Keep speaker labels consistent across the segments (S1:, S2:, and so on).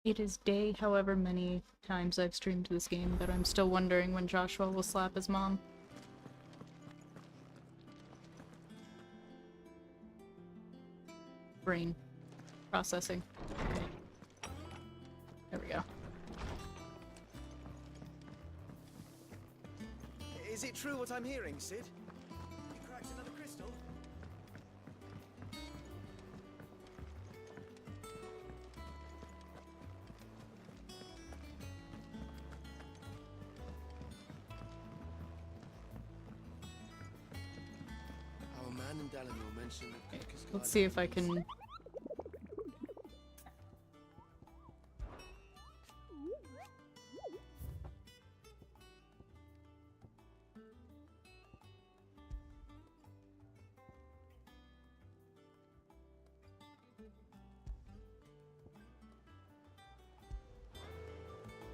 S1: It is day however many times I've streamed this game, but I'm still wondering when Joshua will slap his mom. Brain processing. There we go.
S2: Is it true what I'm hearing, Sid? You cracked another crystal? Our man in Dalinor mentioned that Kika's
S1: Let's see if I can...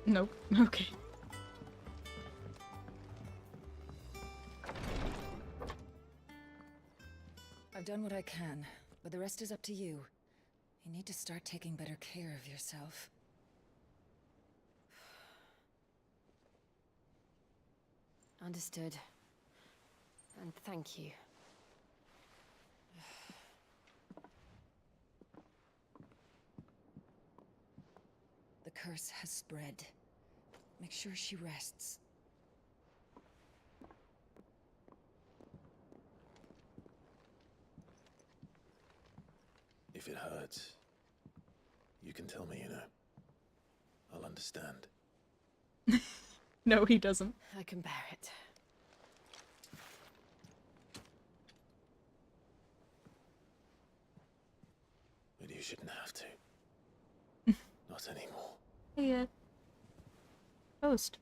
S1: Nope. Okay.
S3: I've done what I can, but the rest is up to you. You need to start taking better care of yourself.
S4: Understood. And thank you.
S3: The curse has spread. Make sure she rests.
S5: If it hurts, you can tell me, you know. I'll understand.
S1: No, he doesn't.
S4: I can bear it.
S5: But you shouldn't have to. Not anymore.
S1: Hey, host.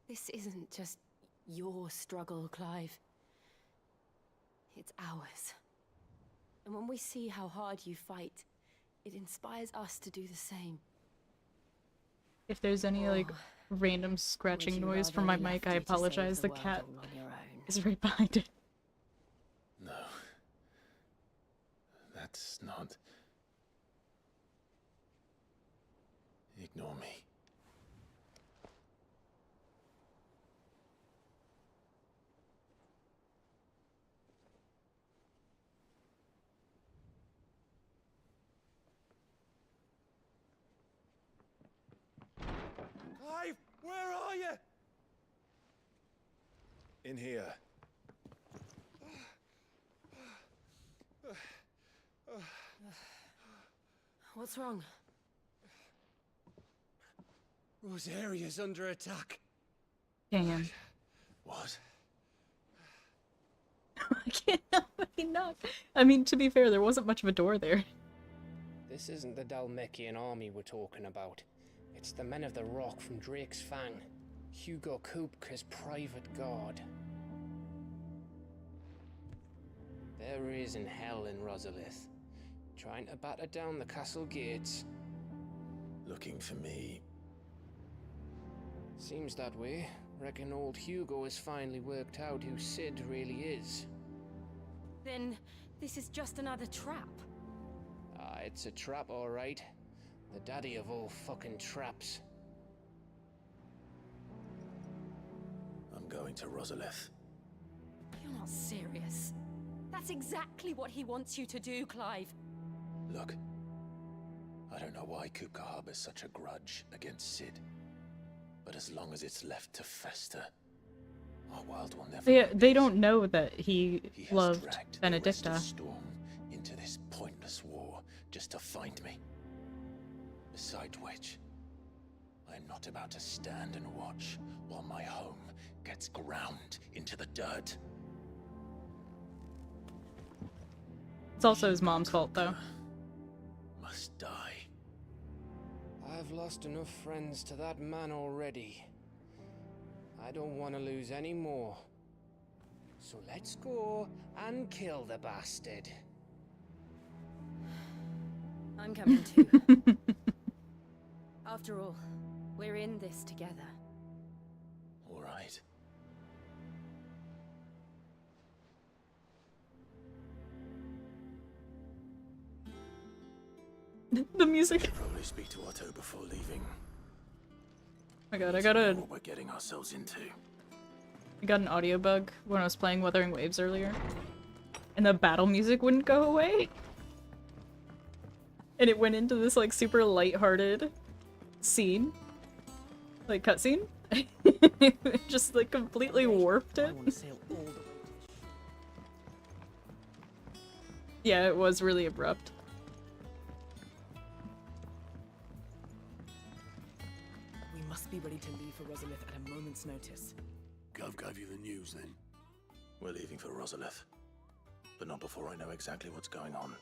S4: This isn't just your struggle, Clive. It's ours. And when we see how hard you fight, it inspires us to do the same.
S1: If there's any, like,
S4: Or
S1: random
S4: would
S1: scratching
S4: you
S1: noise from my
S4: rather
S1: mic,
S4: left
S1: I
S4: you to save
S1: apologize. The
S4: world
S1: cat
S4: all on your own?
S1: is right behind it.
S5: No. That's not... Ignore me.
S2: Clive, where are you?
S5: In here.
S4: What's wrong?
S2: Rosaria's under attack.
S1: Damn.
S5: What?
S1: I can't help but knock. I mean, to be fair, there wasn't much of a door there.
S6: This isn't the Dalmekian army we're talking about. It's the men of the Rock from Drake's Fang. Hugo Kupka's private guard. There is in hell in Rosalith, trying to batter down the castle gates.
S5: Looking for me.
S6: Seems that way. Reckon old Hugo has finally worked out who Sid really is.
S4: Then this is just another trap.
S6: Ah, it's a trap, all right. The daddy of all fucking traps.
S5: I'm going to Rosalith.
S4: You're not serious. That's exactly what he wants you to do, Clive.
S5: Look. I don't know why Kupka harbors such a grudge against Sid. But as long as it's left to fester, our world will never...
S1: They don't know that he
S5: He has
S1: loved
S5: dragged the rest
S1: Benedicta.
S5: of Storm into this pointless war just to find me. Besides which, I am not about to stand and watch while my home gets ground into the dirt.
S1: It's also his mom's fault, though.
S5: Must die.
S6: I've lost enough friends to that man already. I don't want to lose any more. So let's go and kill the bastard.
S4: I'm coming too. After all, we're in this together.
S5: All right.
S1: The music.
S5: Probably speak to Otto before leaving.
S1: Oh my god, I
S5: Know what we're getting ourselves into.
S1: got an audio bug when I was playing Wuthering Waves earlier. And the battle music wouldn't go away. And it went into this like super lighthearted scene. Like cutscene. It just like completely warped it. Yeah, it was really abrupt.
S7: We must be ready to leave for Rosalith at a moment's notice.
S8: Gov gave you the news then?
S5: We're leaving for Rosalith. But not before I know exactly what's going on.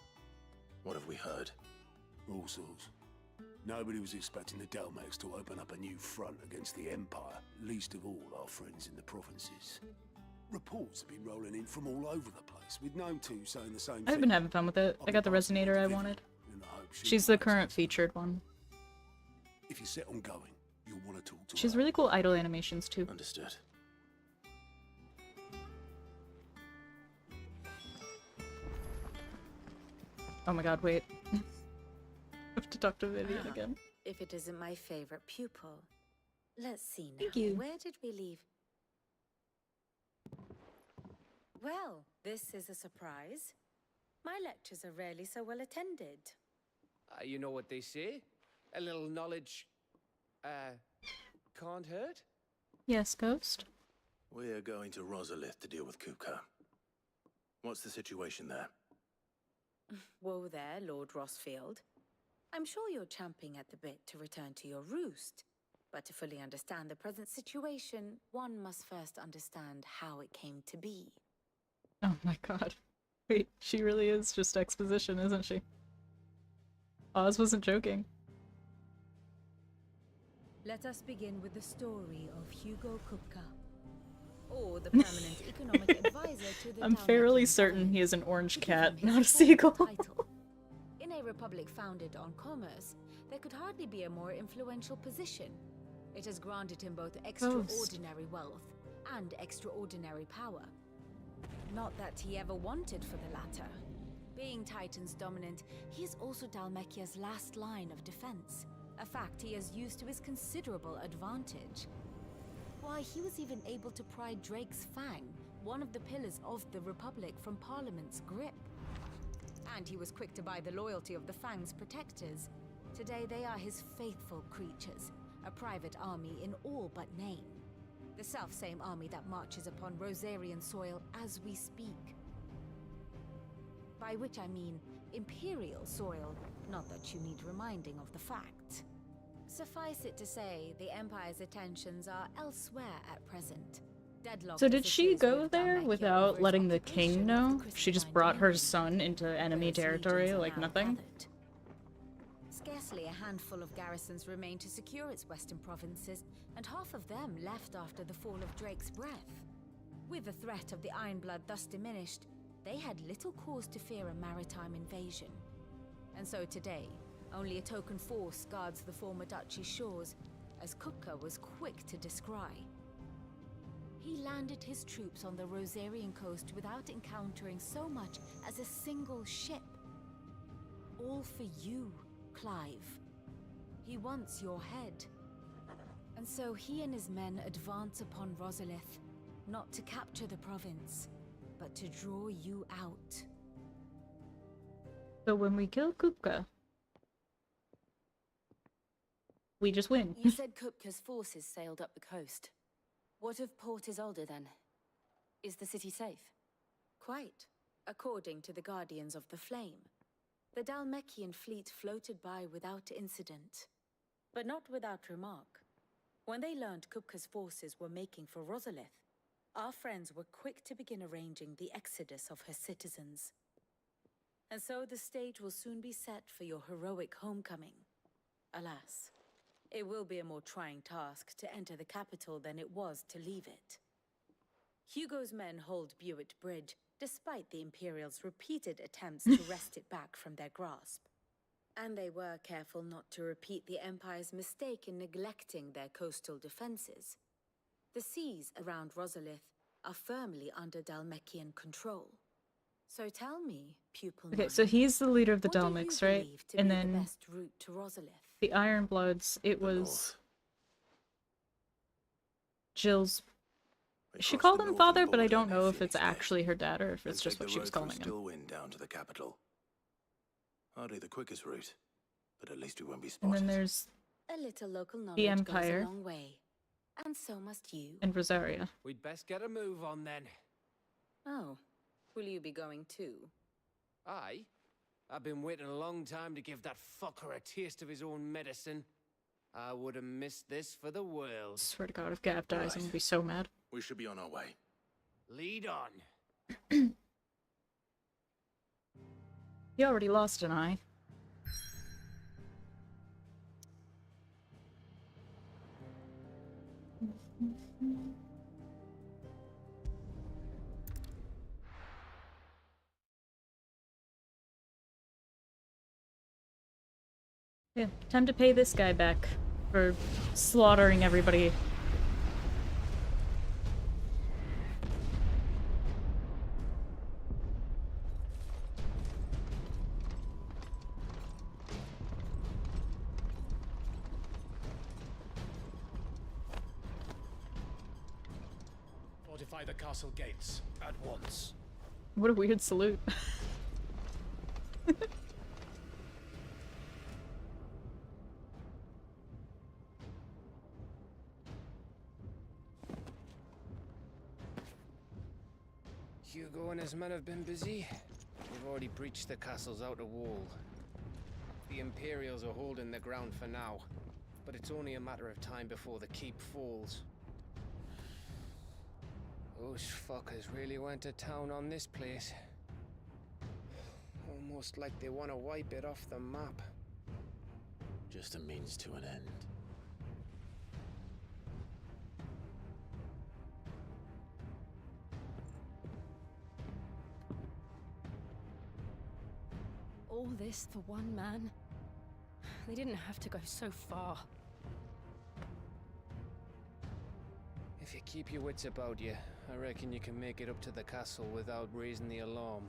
S5: What have we heard?
S8: All sorts. Nobody was expecting the Dalmex to open up a new front against the Empire, least of all our friends in the provinces. Reports have been rolling in from all over the place, with no two saying the same thing.
S1: I've been having fun with it. I got the resonator I wanted. She's the current featured one.
S8: If you're set on going, you'll want to talk to
S1: She has
S8: her.
S1: really cool idle animations too.
S5: Understood.
S1: Oh my god, wait. I have to talk to Vivian again.
S9: If it isn't my favorite pupil. Let's see now.
S1: Thank you.
S9: Where did we leave? Well, this is a surprise. My lectures are rarely so well attended.
S6: You know what they say? A little knowledge, can't hurt?
S1: Yes, Ghost?
S5: We're going to Rosalith to deal with Kupka. What's the situation there?
S9: Whoa there, Lord Rossfield. I'm sure you're champing at the bit to return to your roost. But to fully understand the present situation, one must first understand how it came to be.
S1: Oh my god. Wait, she really is just exposition, isn't she? Oz wasn't joking.
S10: Let us begin with the story of Hugo Kupka, or the permanent economic advisor to the
S1: I'm fairly
S10: Dalmatian
S1: certain
S10: colony.
S1: he is an orange
S9: It is
S1: cat,
S9: from his
S1: not a
S9: full
S1: seagull.
S9: title. In a republic founded on commerce, there could hardly be a more influential position. It has granted him both extraordinary wealth and extraordinary power. Not that he ever wanted for the latter. Being Titan's dominant, he is also Dalmekia's last line of defense, a fact he has used to his considerable advantage. Why, he was even able to pry Drake's Fang, one of the pillars of the Republic, from Parliament's grip. And he was quick to buy the loyalty of the Fang's protectors. Today they are his faithful creatures, a private army in all but name. The self-same army that marches upon Rosarian soil as we speak. By which I mean Imperial soil, not that you need reminding of the fact. Suffice it to say, the Empire's attentions are elsewhere at present.
S1: So did she go there without letting the king know? She just brought her son into enemy territory like nothing?
S9: Scarcely a handful of garrisons remain to secure its western provinces, and half of them left after the fall of Drake's Breath. With the threat of the Ironblood thus diminished, they had little cause to fear a maritime invasion. And so today, only a token force guards the former duchy's shores, as Kupka was quick to descry. He landed his troops on the Rosarian coast without encountering so much as a single ship. All for you, Clive. He wants your head. And so he and his men advance upon Rosalith, not to capture the province, but to draw you out.
S1: So when we kill Kupka, we just win.
S4: You said Kupka's forces sailed up the coast. What of Port Isolde then? Is the city safe?
S9: Quite, according to the Guardians of the Flame. The Dalmekian fleet floated by without incident, but not without remark. When they learned Kupka's forces were making for Rosalith, our friends were quick to begin arranging the exodus of her citizens. And so the stage will soon be set for your heroic homecoming. Alas, it will be a more trying task to enter the capital than it was to leave it. Hugo's men hold Buett Bridge, despite the Imperials' repeated attempts to wrest it back from their grasp. And they were careful not to repeat the Empire's mistake in neglecting their coastal defenses. The seas around Rosalith are firmly under Dalmekian control. So tell me, pupil.
S1: Okay, so
S9: nine,
S1: he's the leader of the
S9: what do you
S1: Dalmics, right?
S9: believe to
S1: And
S9: be
S1: then
S9: the best route to Rosalith?
S1: the Ironbloods, it
S8: The
S1: was
S8: north.
S1: Jill's.
S8: They
S1: She
S8: crossed
S1: called
S8: the
S1: him
S8: northern
S1: father, but I
S8: border
S1: don't
S8: near
S1: know if it's
S8: Phoenix Gate,
S1: actually her dad or if
S8: then
S1: it's just
S8: take
S1: what
S8: the
S1: she was
S8: road through
S1: calling him.
S8: Stillwind down to the capital. Hardly the quickest route, but at least we won't be
S1: And
S8: spotted.
S1: then there's
S9: A little local knowledge
S1: the
S9: goes
S1: Empire
S9: a long way. And so must you.
S1: and Rosaria.
S6: We'd best get a move on then.
S9: Oh, will you be going too?
S6: Aye. I've been waiting a long time to give that fucker a taste of his own medicine. I would have missed this for the world.
S1: Swear to God, if Gav dies, I'm gonna be so mad.
S5: We should be on our way.
S6: Lead on.
S1: He already lost an eye. Yeah, time to pay this guy back for slaughtering everybody.
S11: Fortify the castle gates at once.
S1: What a weird salute.
S6: Hugo and his men have been busy. They've already breached the castle's outer wall. The Imperials are holding the ground for now, but it's only a matter of time before the keep falls. Those fuckers really went to town on this place. Almost like they want to wipe it off the map.
S5: Just a means to an end.
S4: All this for one man? They didn't have to go so far.
S6: If you keep your wits about you, I reckon you can make it up to the castle without raising the alarm.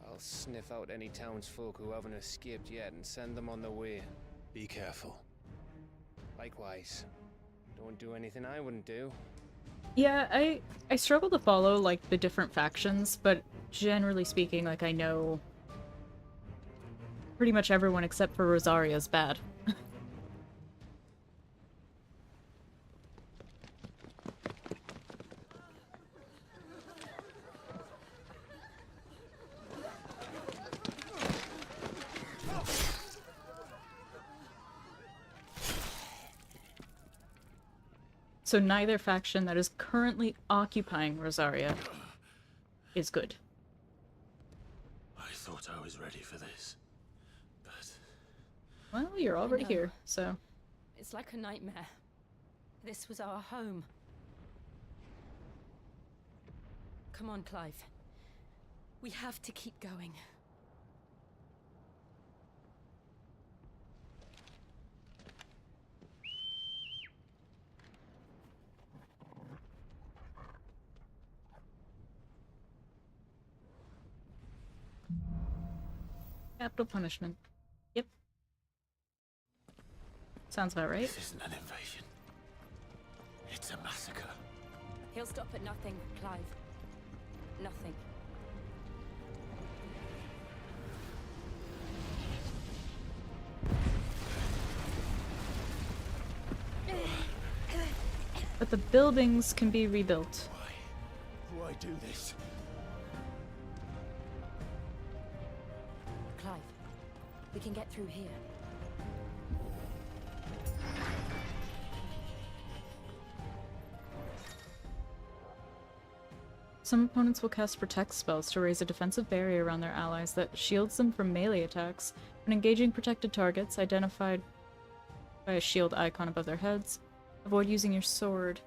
S6: I'll sniff out any townsfolk who haven't escaped yet and send them on their way.
S5: Be careful.
S6: Likewise. Don't do anything I wouldn't do.
S1: Yeah, I struggle to follow, like, the different factions, but generally speaking, like, I know pretty much everyone except for Rosaria's bad. So neither faction that is currently occupying Rosaria is good.
S5: I thought I was ready for this, but...
S1: Well, you're already here, so...
S4: It's like a nightmare. This was our home. Come on, Clive. We have to keep going.
S1: Capital punishment. Yep. Sounds about right.
S5: This isn't an invasion. It's a massacre.
S4: He'll stop at nothing, Clive. Nothing.
S1: But the buildings can be rebuilt.
S8: Why do this?
S4: Clive, we can get through here.
S1: Some opponents will cast protect spells to raise a defensive barrier around their allies that shields them from melee attacks. When engaging protected targets identified by a shield icon above their heads, avoid using your sword,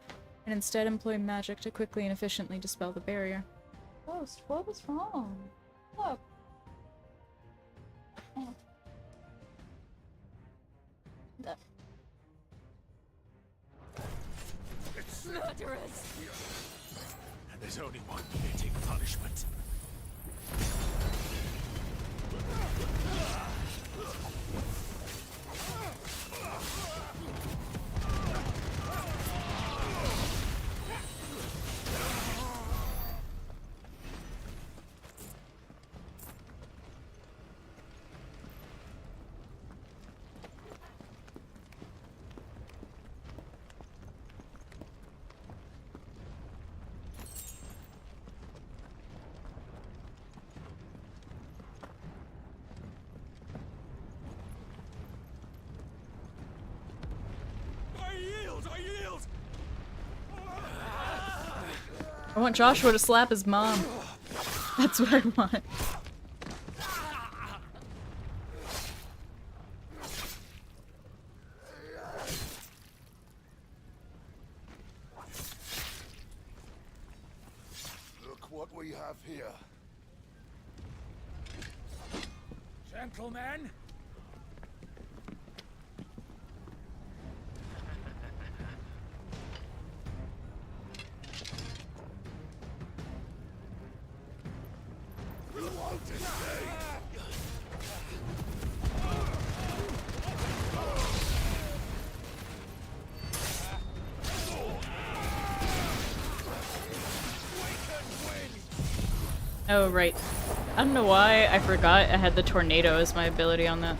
S1: and instead employ magic to quickly and efficiently dispel the barrier. Ghost, what was wrong? Look. Oh.
S4: Murder! murderers!
S5: And there's only one fitting punishment.
S1: I want Joshua to slap his mom. That's what I want.
S8: Look what we have here.
S11: Gentlemen,
S1: Oh, right. I don't know why I forgot I had the tornado as my ability on that.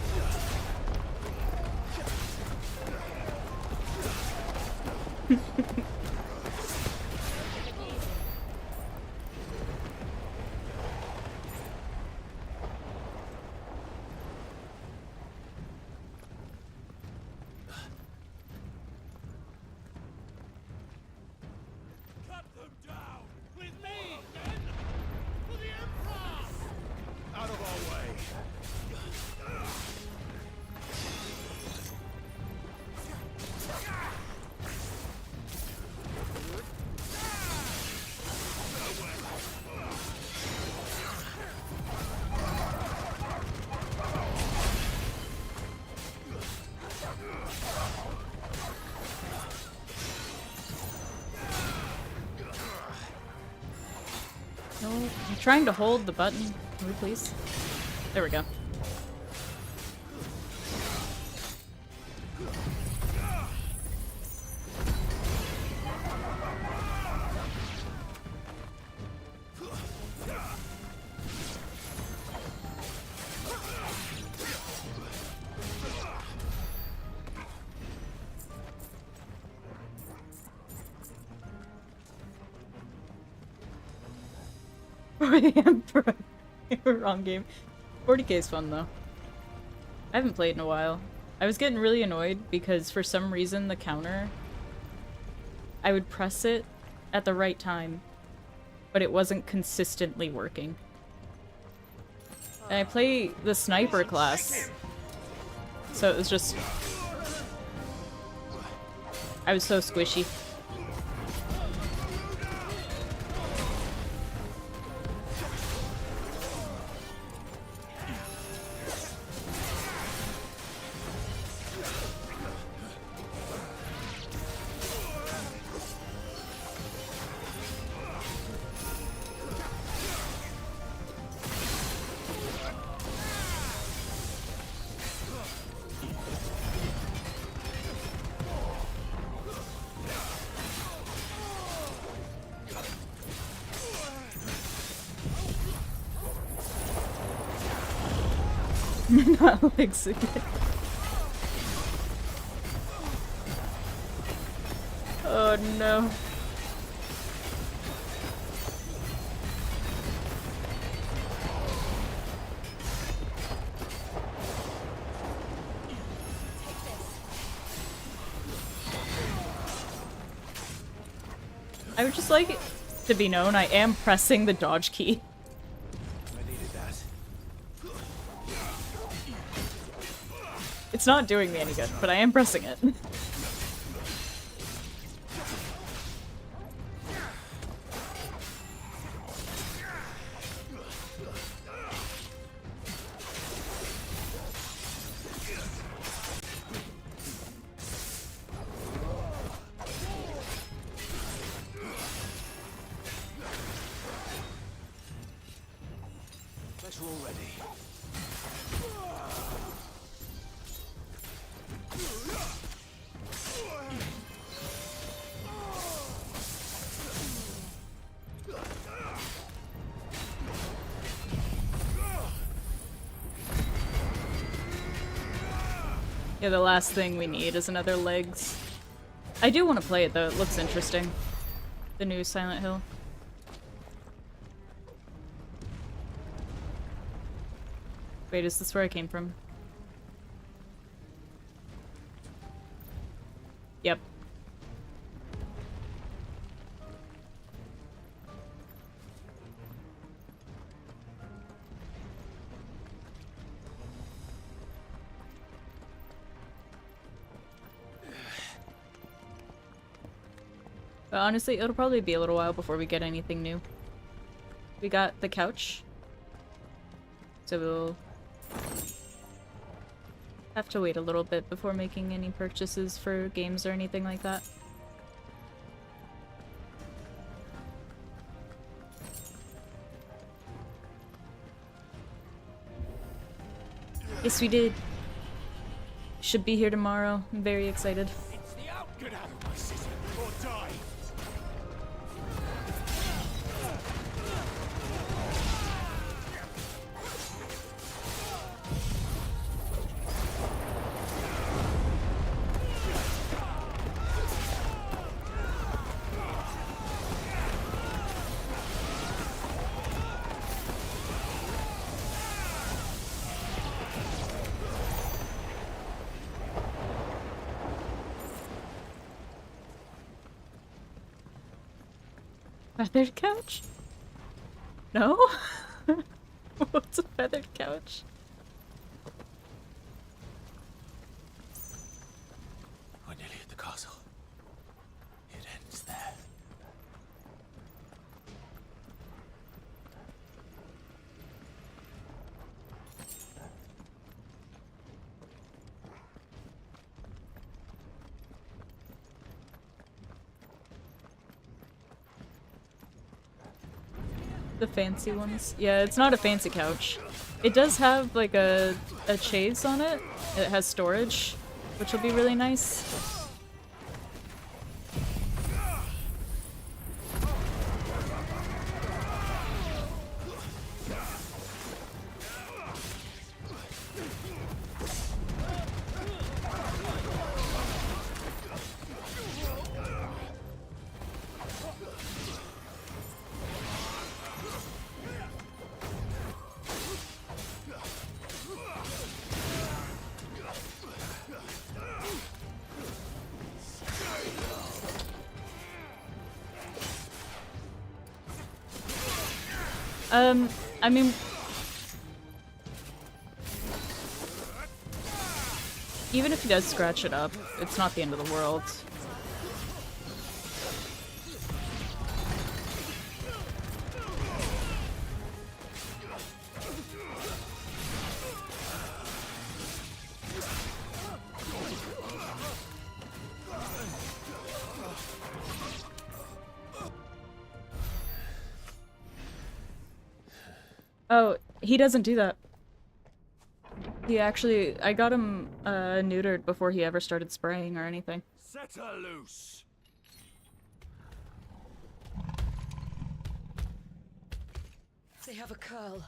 S11: cut them down! With me, then! For the Emperor! Out of our way!
S1: No, I'm trying to hold the button. Can we please? There we go. For the Emperor. Wrong game. 40k is fun though. I haven't played in a while. I was getting really annoyed because for some reason the counter, I would press it at the right time, but it wasn't consistently working. And I play the sniper class, so it was just... I was so squishy. Not like sick. Oh no. I would just like it to be known I am pressing the dodge key. It's not doing me any good, but I am pressing it. Yeah, the last thing we need is another legs. I do want to play it though, it looks interesting. The new Silent Hill. Wait, is this where I came from? Yep. But honestly, it'll probably be a little while before we get anything new. We got the couch. So we'll have to wait a little bit before making any purchases for games or anything like that. Yes, we did. Should be here tomorrow. I'm very excited.
S11: Get out of my city or die!
S1: Feathered couch? No? What's a feathered couch?
S5: We're nearly at the castle. It ends there.
S1: The fancy ones? Yeah, it's not a fancy couch. It does have like a chaise on it. It has storage, which will be really nice. I mean, even if he does scratch it up, it's not the end of the world. Oh, he doesn't do that. He actually, I got him neutered before he ever started spraying or anything.
S11: Set her loose.
S3: They have a curl.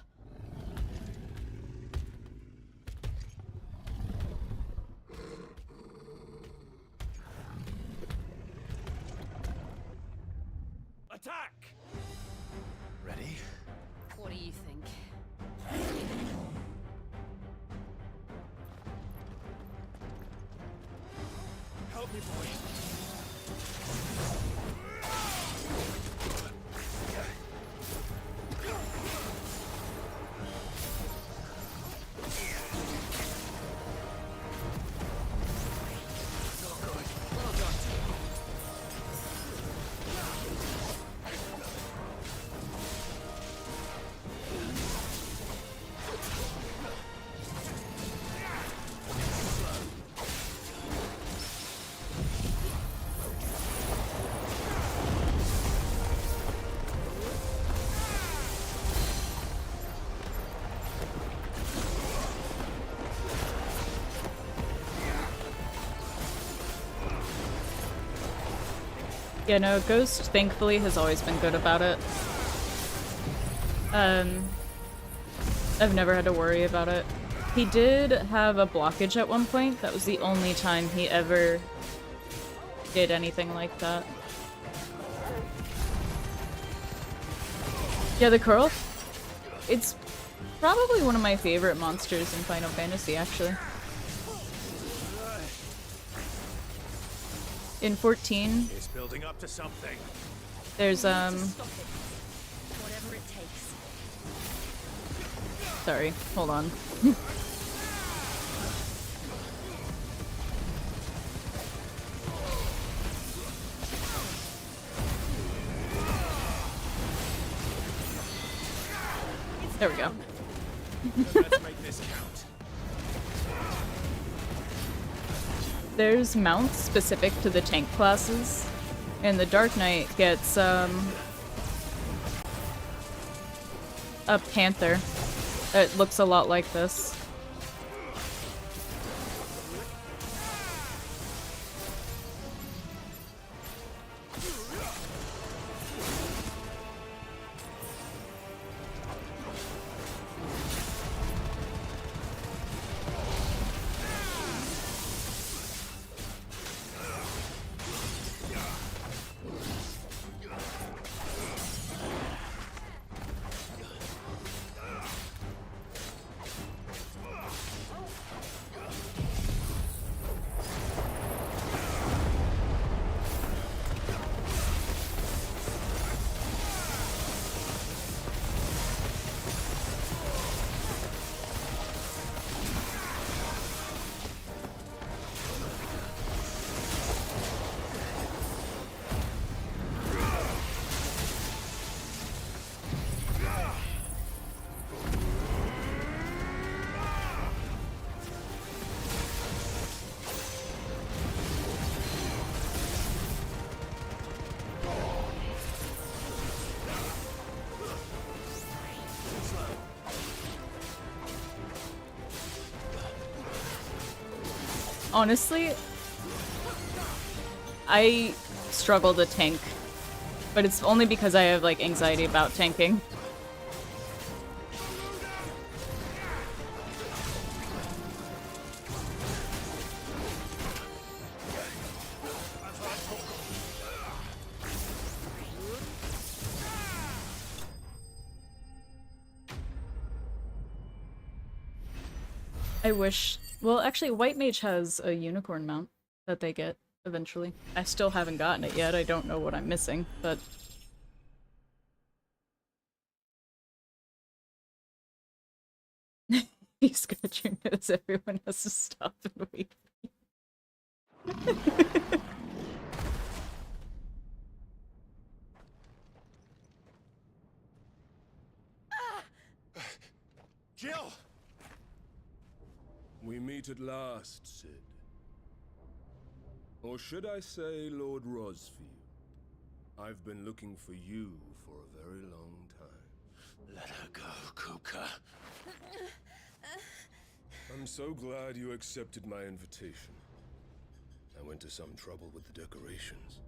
S11: Attack!
S5: Ready?
S3: What do you think?
S11: Help me, boy.
S1: Yeah, no, Ghost thankfully has always been good about it. I've never had to worry about it. He did have a blockage at one point. That was the only time he ever did anything like that. Yeah, the curl. It's probably one of my favorite monsters in Final Fantasy, actually. In 14,
S11: It's building up to something.
S1: there's
S4: Whatever it takes.
S1: sorry, hold on. There we go.
S11: Let's make this count.
S1: There's mounts specific to the tank classes, and the Dark Knight gets a panther that looks a lot like this. Honestly, I struggle to tank, but it's only because I have, like, anxiety about tanking. I wish... Well, actually, White Mage has a unicorn mount that they get eventually. I still haven't gotten it yet. I don't know what I'm missing, but... He's scratching nose. Everyone has to stop and wait.
S11: Jill!
S8: We meet at last, Sid. Or should I say Lord Rosfield? I've been looking for you for a very long time.
S5: Let her go, Kuka.
S8: I'm so glad you accepted my invitation. I went to some trouble with the decorations.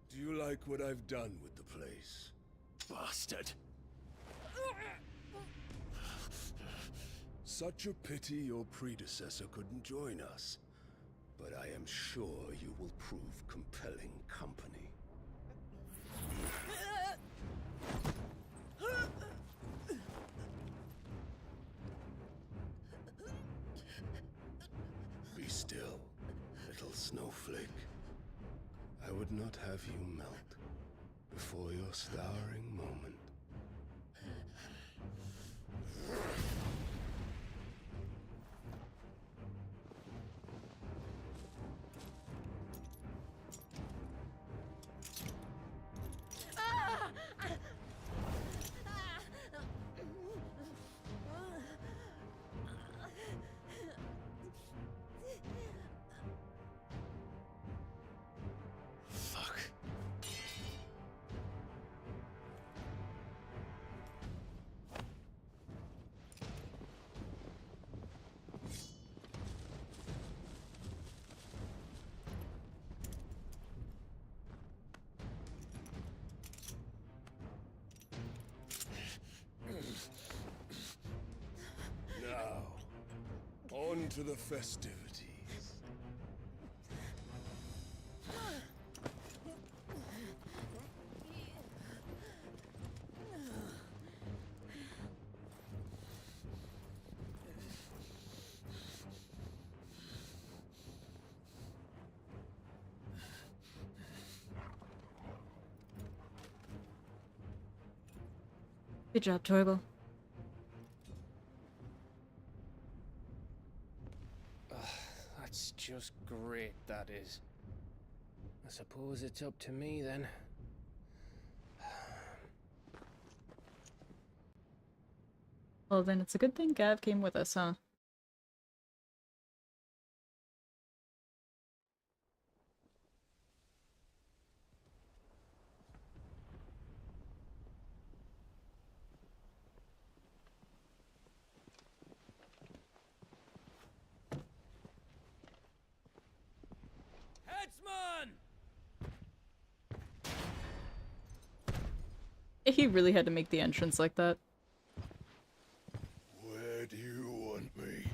S8: Do you like what I've done with the place?
S5: Bastard.
S8: Such a pity your predecessor couldn't join us. But I am sure you will prove compelling company. Be still, little snowflake. I would not have you melt before your starring moment. on to the festivities.
S1: Good job, Torgal.
S6: That's just great, that is. I suppose it's up to me then.
S1: Well, then it's a good thing Gav came with us, huh?
S6: Headsman!
S1: He really had to make the entrance like that.
S8: Where do you want me?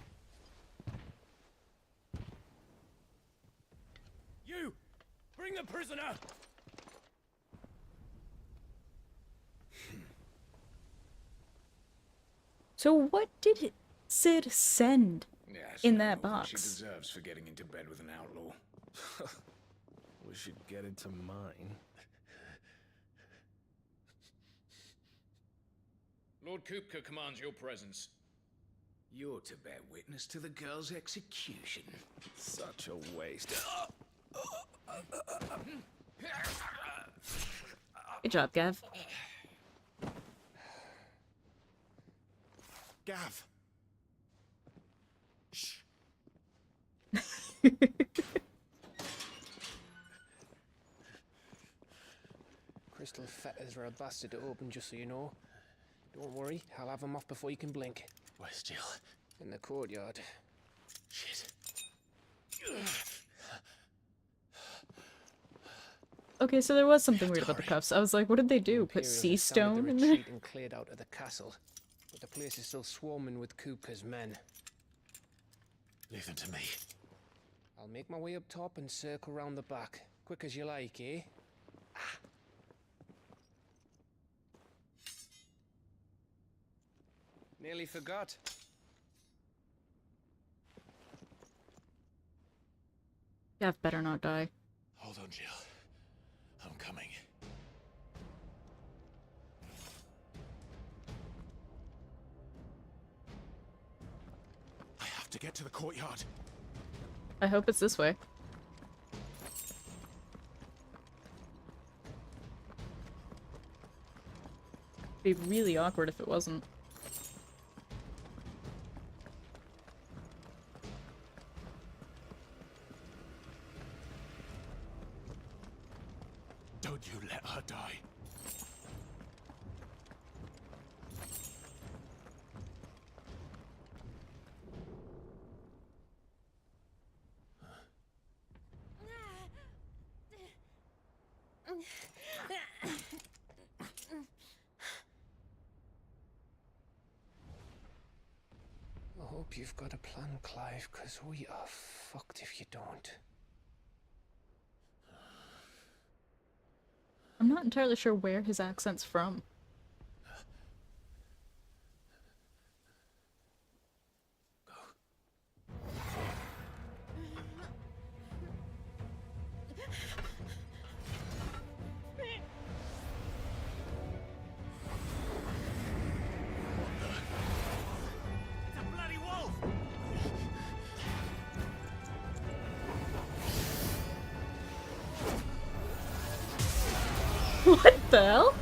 S6: You! Bring the prisoner!
S1: So what did Sid send in that box?
S11: She deserves for getting into bed with an outlaw.
S12: We should get into mine.
S11: Lord Kupka commands your presence. You're to bear witness to the girl's execution.
S12: Such a waste.
S1: Good job, Gav.
S8: Gav. Shh.
S6: Crystal fetters are a bastard to open, just so you know. Don't worry, I'll have them off before you can blink.
S5: Where's Jill?
S6: In the courtyard.
S5: Shit.
S1: Okay, so there was something weird about the cuffs. I was like, what did they do? Put sea stone in there?
S6: And cleared out of the castle, but the place is still swarming with Kupka's men.
S5: Leave them to me.
S6: I'll make my way up top and circle round the back. Quick as you like, eh? Nearly forgot.
S1: Gav better not die.
S5: Hold on, Jill. I'm coming. I have to get to the courtyard.
S1: I hope it's this way. It'd be really awkward if it wasn't.
S8: Don't you let her die.
S6: I hope you've got a plan, Clive, because we are fucked if you don't.
S1: I'm not entirely sure where his accent's from. What the hell?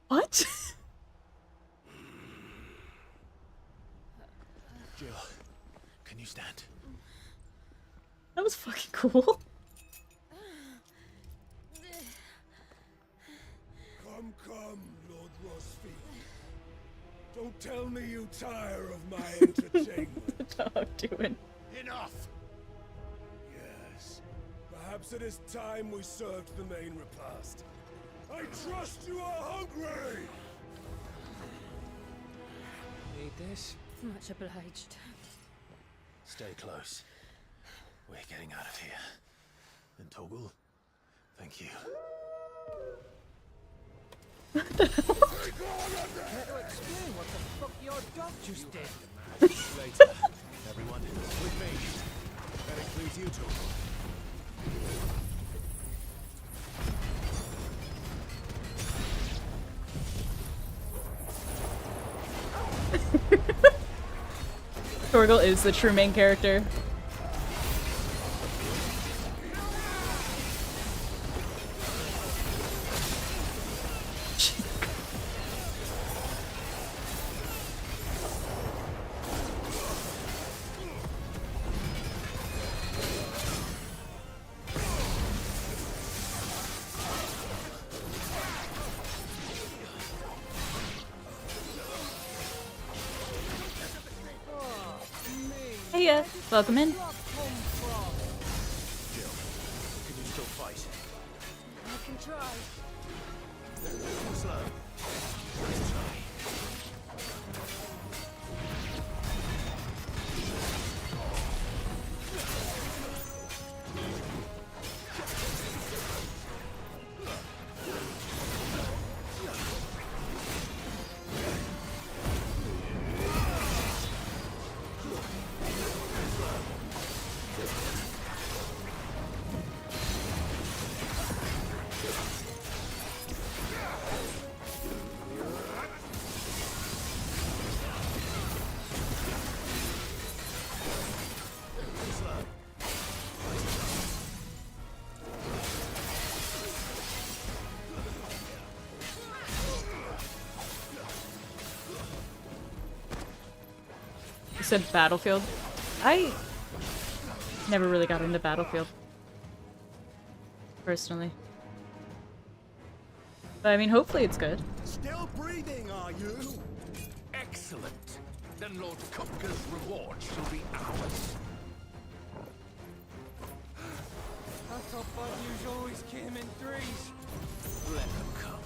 S1: What?
S5: Jill, can you stand?
S1: That was fucking cool.
S8: Come, Lord Rosfield. Don't tell me you tire of my entertainment.
S1: What's the dog doing?
S8: Enough! Yes,
S11: Perhaps it is time we served the main repast. I trust you are hungry!
S6: Need this?
S3: Much obliged.
S5: Stay close. We're getting out of here. And Toggle, thank you.
S6: Care to explain what the fuck your dog just did?
S11: Later. Everyone, with me. That includes you, Toggle.
S1: Torgal is the true main character. Hey, welcome in.
S11: Can you still fight?
S4: I can try.
S11: Slow. Let's try.
S1: You said Battlefield? I never really got into Battlefield. Personally. But I mean, hopefully it's good.
S11: Still breathing, are you?
S5: Excellent. Then Lord Kupka's reward shall be ours.
S6: I thought bad news always came in threes.
S5: Let them come.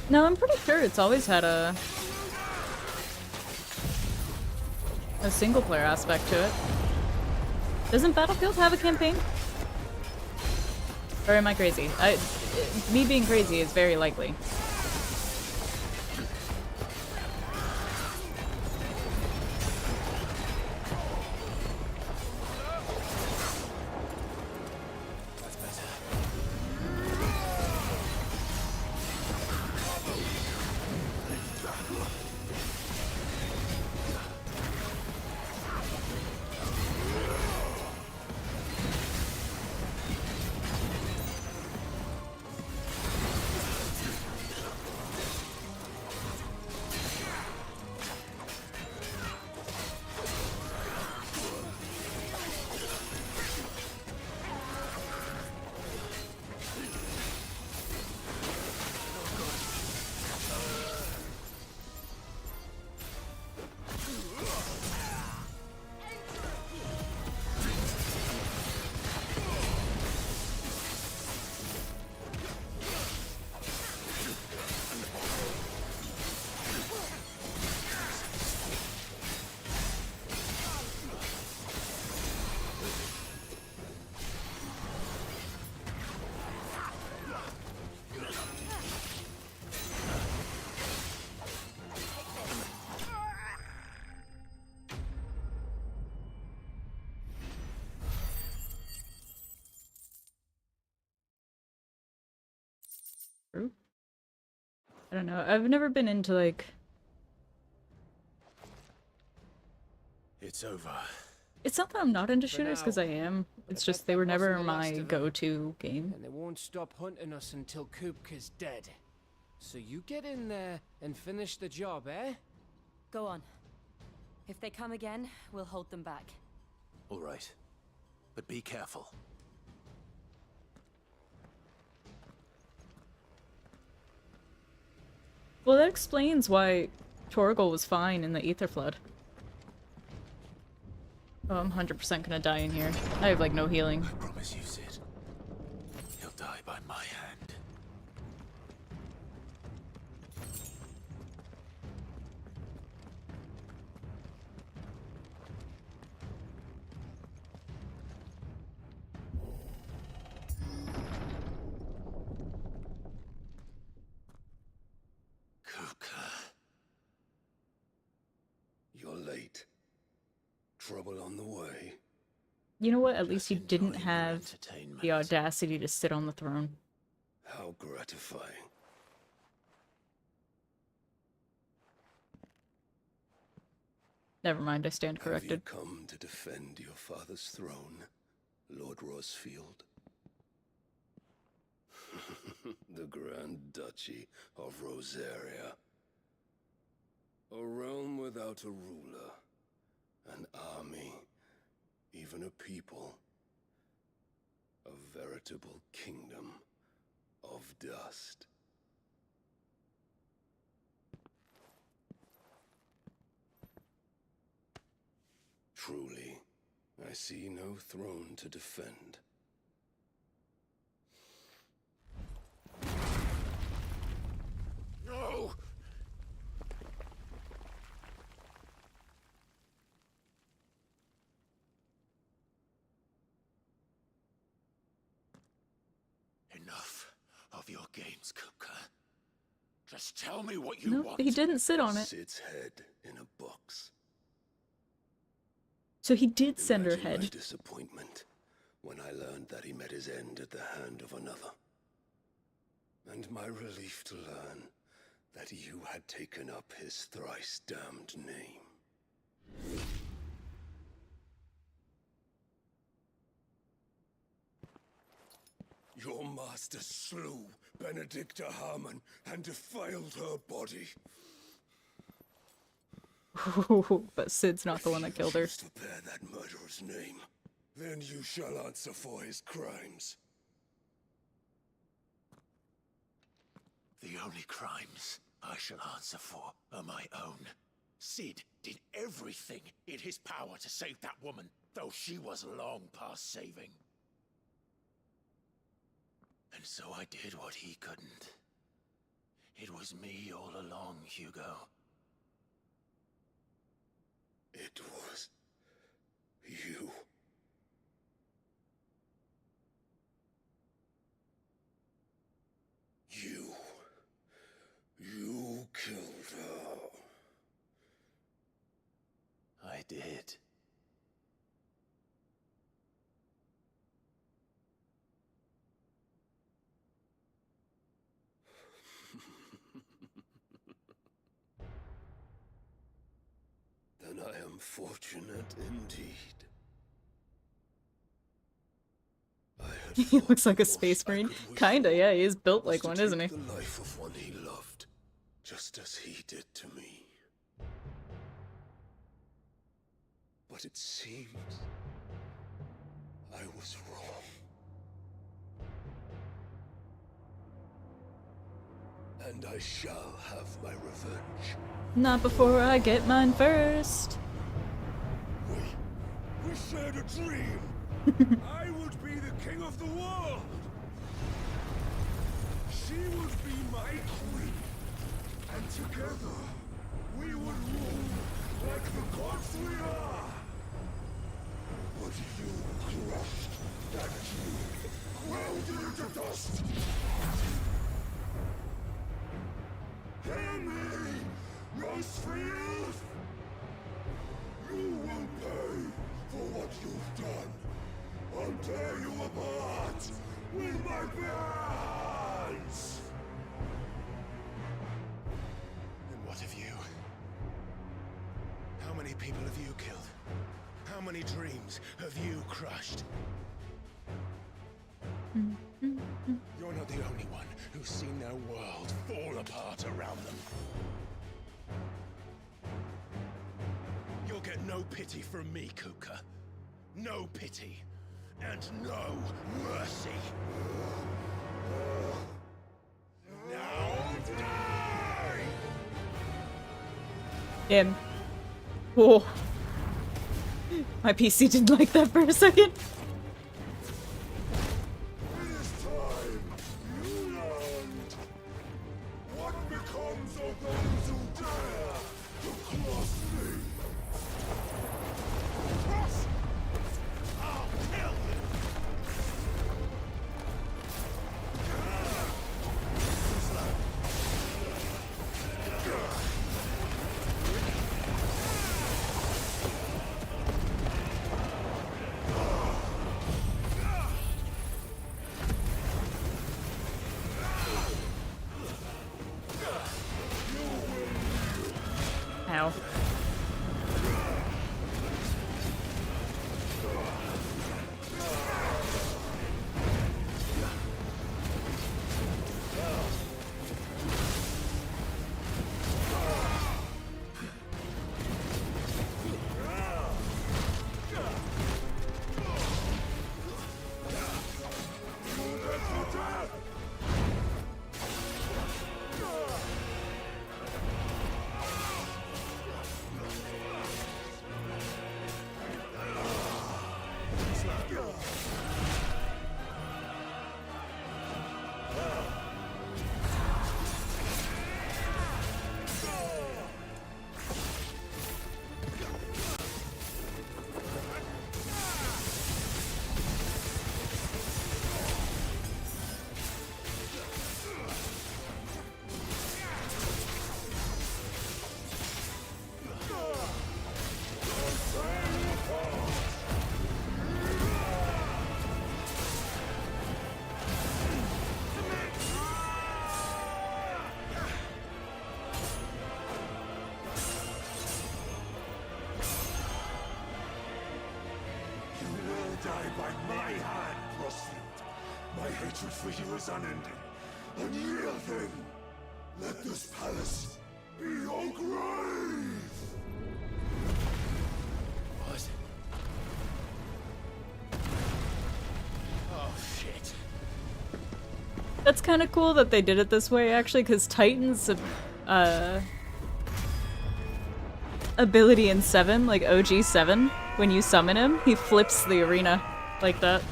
S1: No, I'm pretty sure it's always had a single player aspect to it. Doesn't Battlefield have a campaign? Or am I crazy? Me being crazy is very likely. I don't know. I've never been into like...
S11: It's over.
S1: It's not that I'm not into shooters, because I am. It's just they were never my go-to game.
S6: And they won't stop hunting us until Kupka's dead. So you get in there and finish the job, eh?
S4: Go on. If they come again, we'll hold them back.
S5: All right. But be careful.
S1: Well, that explains why Torgal was fine in the Aether Flood. Oh, I'm 100% gonna die in here. I have, like, no healing.
S5: I promise you, Sid. He'll die by my hand.
S8: You're late. Trouble on the way.
S1: You know what? At least he didn't have the audacity to sit on the throne.
S8: How gratifying.
S1: Never mind, I stand corrected.
S8: Have you come to defend your father's throne, Lord Rosfield? The Grand Duchy of Rosaria. A realm without a ruler, an army, even a people. A veritable kingdom of dust. Truly, I see no throne to defend.
S5: No! Enough of your games, Kupka. Just tell me what you want.
S1: He didn't sit on it.
S8: Sid's head in a box.
S1: So he did send her
S8: Imagine
S1: head.
S8: my disappointment when I learned that he met his end at the hand of another. And my relief to learn that you had taken up his thrice damned name. Your master slew Benedicta Harmon and defiled her body.
S1: But Sid's not the one that killed her.
S8: To bear that murderer's name, then you shall answer for his crimes.
S5: The only crimes I shall answer for are my own. Sid did everything in his power to save that woman, though she was long past saving. And so I did what he couldn't. It was me all along, Hugo.
S8: It was you. You killed her.
S5: I did.
S8: Then I am fortunate indeed.
S1: He looks like a space marine. Kinda, yeah, he is built like one, isn't he?
S8: The life of one he loved, just as he did to me. But it seems I was wrong. And I shall have my revenge.
S1: Not before I get mine first.
S8: We shared a dream. I would be the king of the world. She would be my queen. And together, we would rule like the gods we are. But you crushed that dream, ground it to dust. Hear me, Rosefield! You will pay for what you've done. I'll tear you apart with my bands!
S5: And what of you? How many people have you killed? How many dreams have you crushed? You're not the only one who's seen their world fall apart around them. You'll get no pity from me, Kuka. No pity.
S11: and no mercy. Now die!
S1: Him. Whoa. My PC didn't like that for a second.
S11: It is time you learned what becomes of those who dare to cross me. Cross! I'll kill you!
S1: Ow.
S11: Die by my hand, Crossfield. My hatred for you is unending. Unyielding. Let this palace be your grave.
S5: What? Oh, shit.
S1: That's kind of cool that they did it this way, actually, because Titan's ability in 7, like OG 7, when you summon him, he flips the arena like that.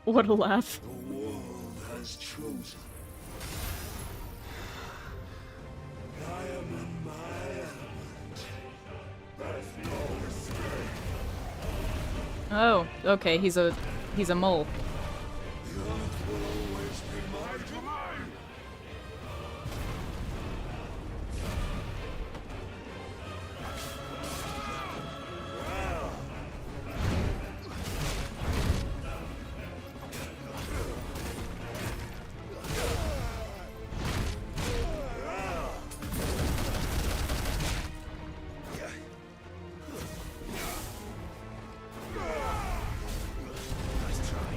S1: What a laugh.
S11: The world has chosen. I am in my element. There's no escape.
S1: Oh, okay, he's a mole.
S11: The earth will always be my domain.
S5: Nice try.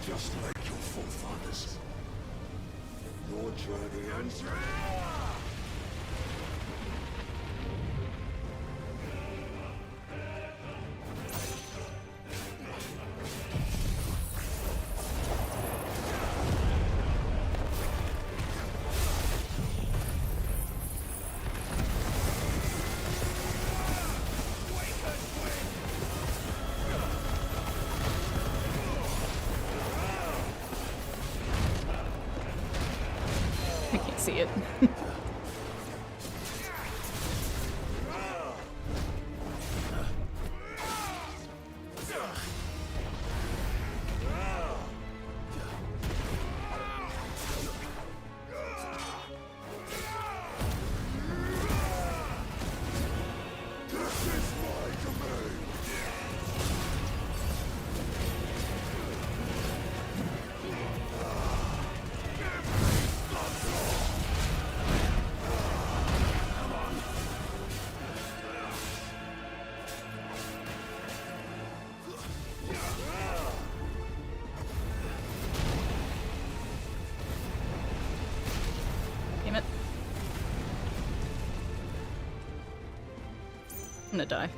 S11: Just like your forefathers. Your journey ends here.
S1: I can't see it. Damn it. I'm gonna die.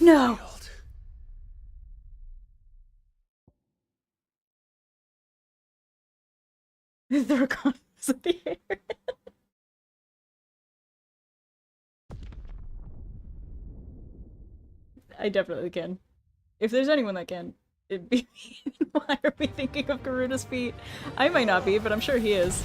S1: No! The recon was in the air. I definitely can. If there's anyone that can, it'd be me. Why are we thinking of Garuda's feet? I might not be, but I'm sure he is.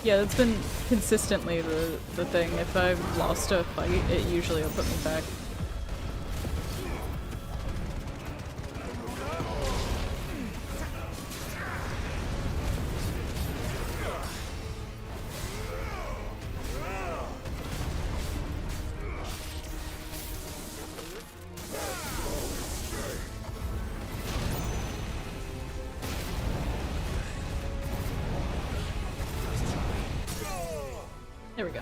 S1: Yeah, that's been consistently the thing. If I've lost a fight, it usually will put me back. There we go.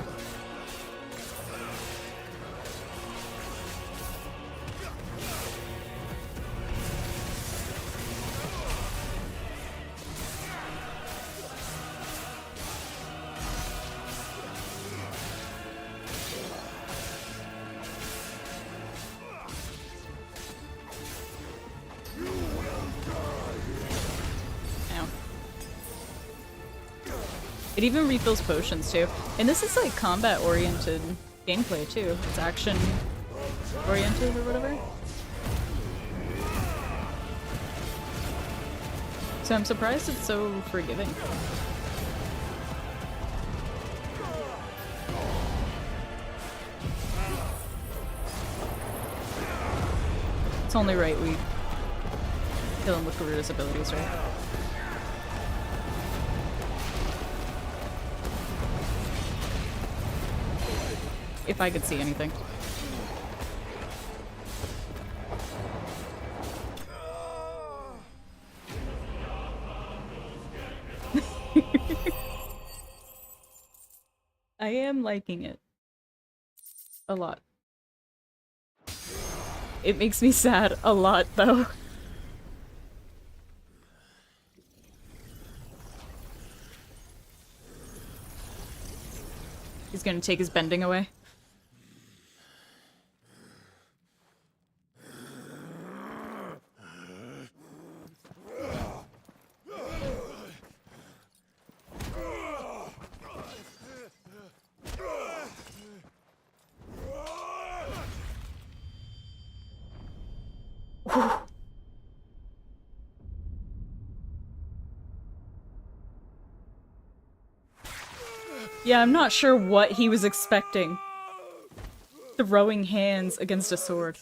S1: It even refills potions too. And this is like combat oriented gameplay too. It's action oriented or whatever. So I'm surprised it's so forgiving. It's only right we Kill him with Garuda's abilities, right? If I could see anything. I am liking it. A lot. It makes me sad a lot, though. He's gonna take his bending away. Yeah, I'm not sure what he was expecting. Throwing hands against a sword.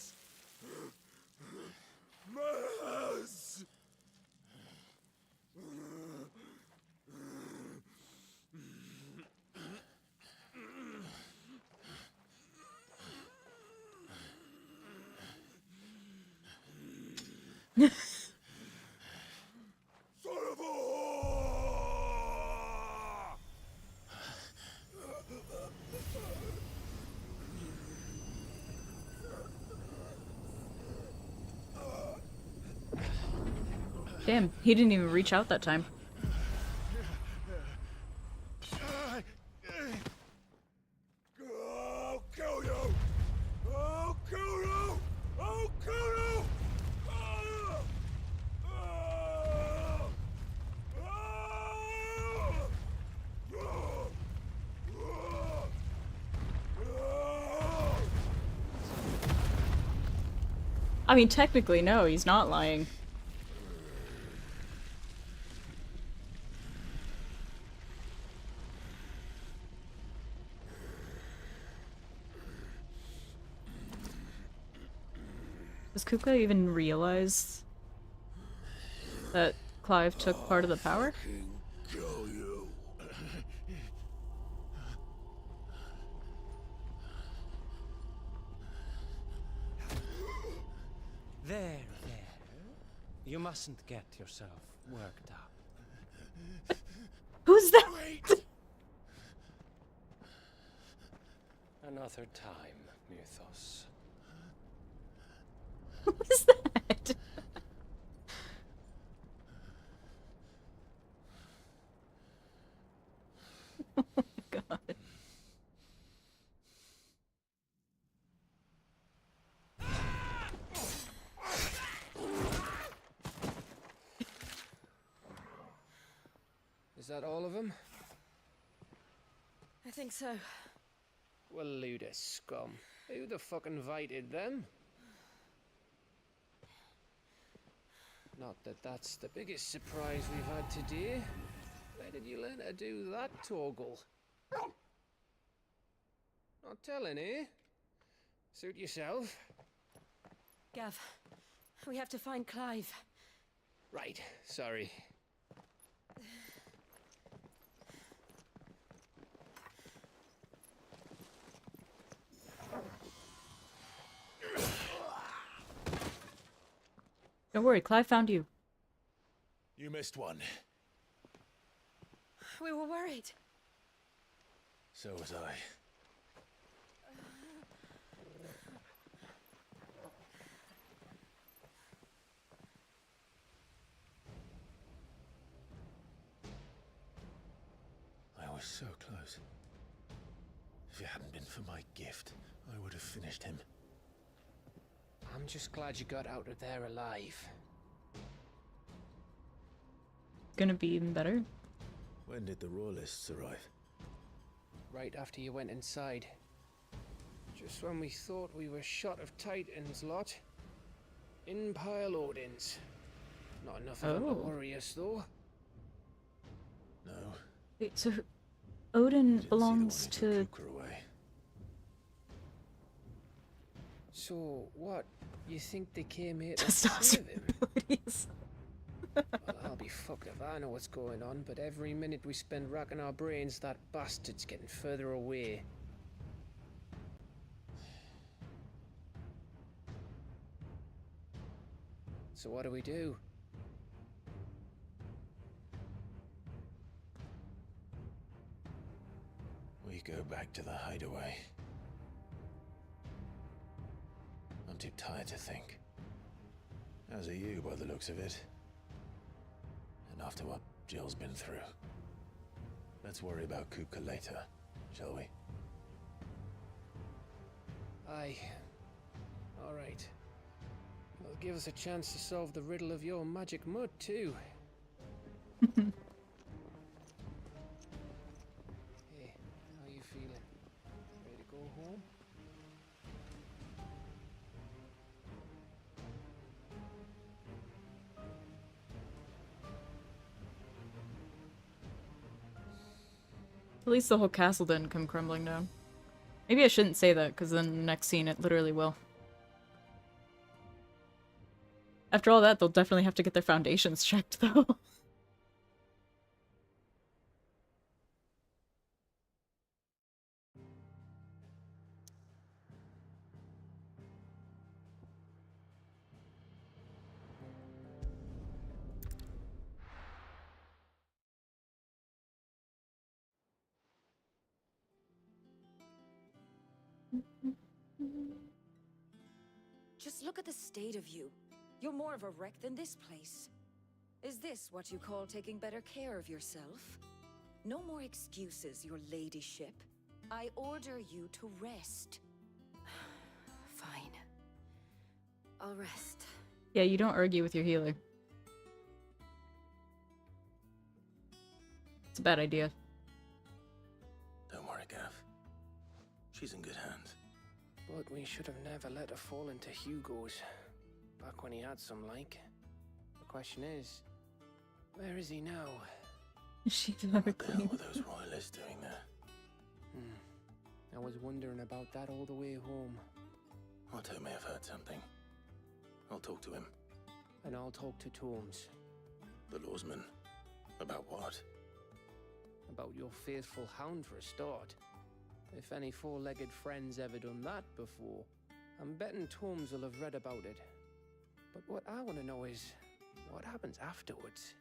S1: Damn, he didn't even reach out that time.
S11: I'll kill you! I'll kill you! I'll kill you!
S1: I mean, technically, no, he's not lying. Does Kuka even realize that Clive took part of the power?
S11: Kill you.
S6: There. You mustn't get yourself worked up.
S1: Who's that?
S6: Another time, Mythos.
S1: What is that? Oh my god.
S6: Is that all of them?
S4: I think so.
S6: Well, load of scum. Who the fuck invited them? Not that that's the biggest surprise we've had today. Where did you learn to do that, Torgal? Not telling, eh? Suit yourself.
S4: Gav, we have to find Clive.
S6: Right, sorry.
S1: Don't worry, Clive found you.
S5: You missed one.
S4: We were worried.
S5: So was I. I was so close. If it hadn't been for my gift, I would have finished him.
S6: I'm just glad you got out of there alive.
S1: Gonna be even better.
S5: When did the royalists arrive?
S6: Right after you went inside. Just when we thought we were shot of Titans lot. In pile Odins. Not enough of them to worry us though.
S5: No.
S1: Wait, so Odin belongs to...
S6: So, what? You think they came here to
S1: Testosterone
S6: save him?
S1: abilities.
S6: Well, I'll be fucked if I know what's going on, but every minute we spend racking our brains, that bastard's getting further away. So what do?
S5: We go back to the hideaway. I'm too tired to think. As are you, by the looks of it. And after what Jill's been through. Let's worry about Kupka later, shall we?
S6: Aye. Alright. It'll give us a chance to solve the riddle of your magic mud, too. Hey, how you feeling? Ready to go home?
S1: At least the whole castle didn't come crumbling down. Maybe I shouldn't say that, because then the next scene it literally will. After all that, they'll definitely have to get their foundations checked, though.
S3: Just look at the state of you. You're more of a wreck than this place. Is this what you call taking better care of yourself? No more excuses, your ladyship. I order you to rest.
S4: Fine. I'll rest.
S1: Yeah, you don't argue with your healer. It's a bad idea.
S5: Don't worry, Gav. She's in good hands.
S6: But we should have never let her fall into Hugo's. Back when he had some like. The question is, where is he now?
S1: She's
S5: What the hell were those royalists doing there?
S6: I was wondering about that all the way home.
S5: Otto may have heard something. I'll talk to him.
S6: And I'll talk to Tomes.
S5: The lawsman. About what?
S6: About your faithful hound for a start. If any four-legged friend's ever done that before, I'm betting Tomes will have read about it. But what I want to know is, what happens afterwards?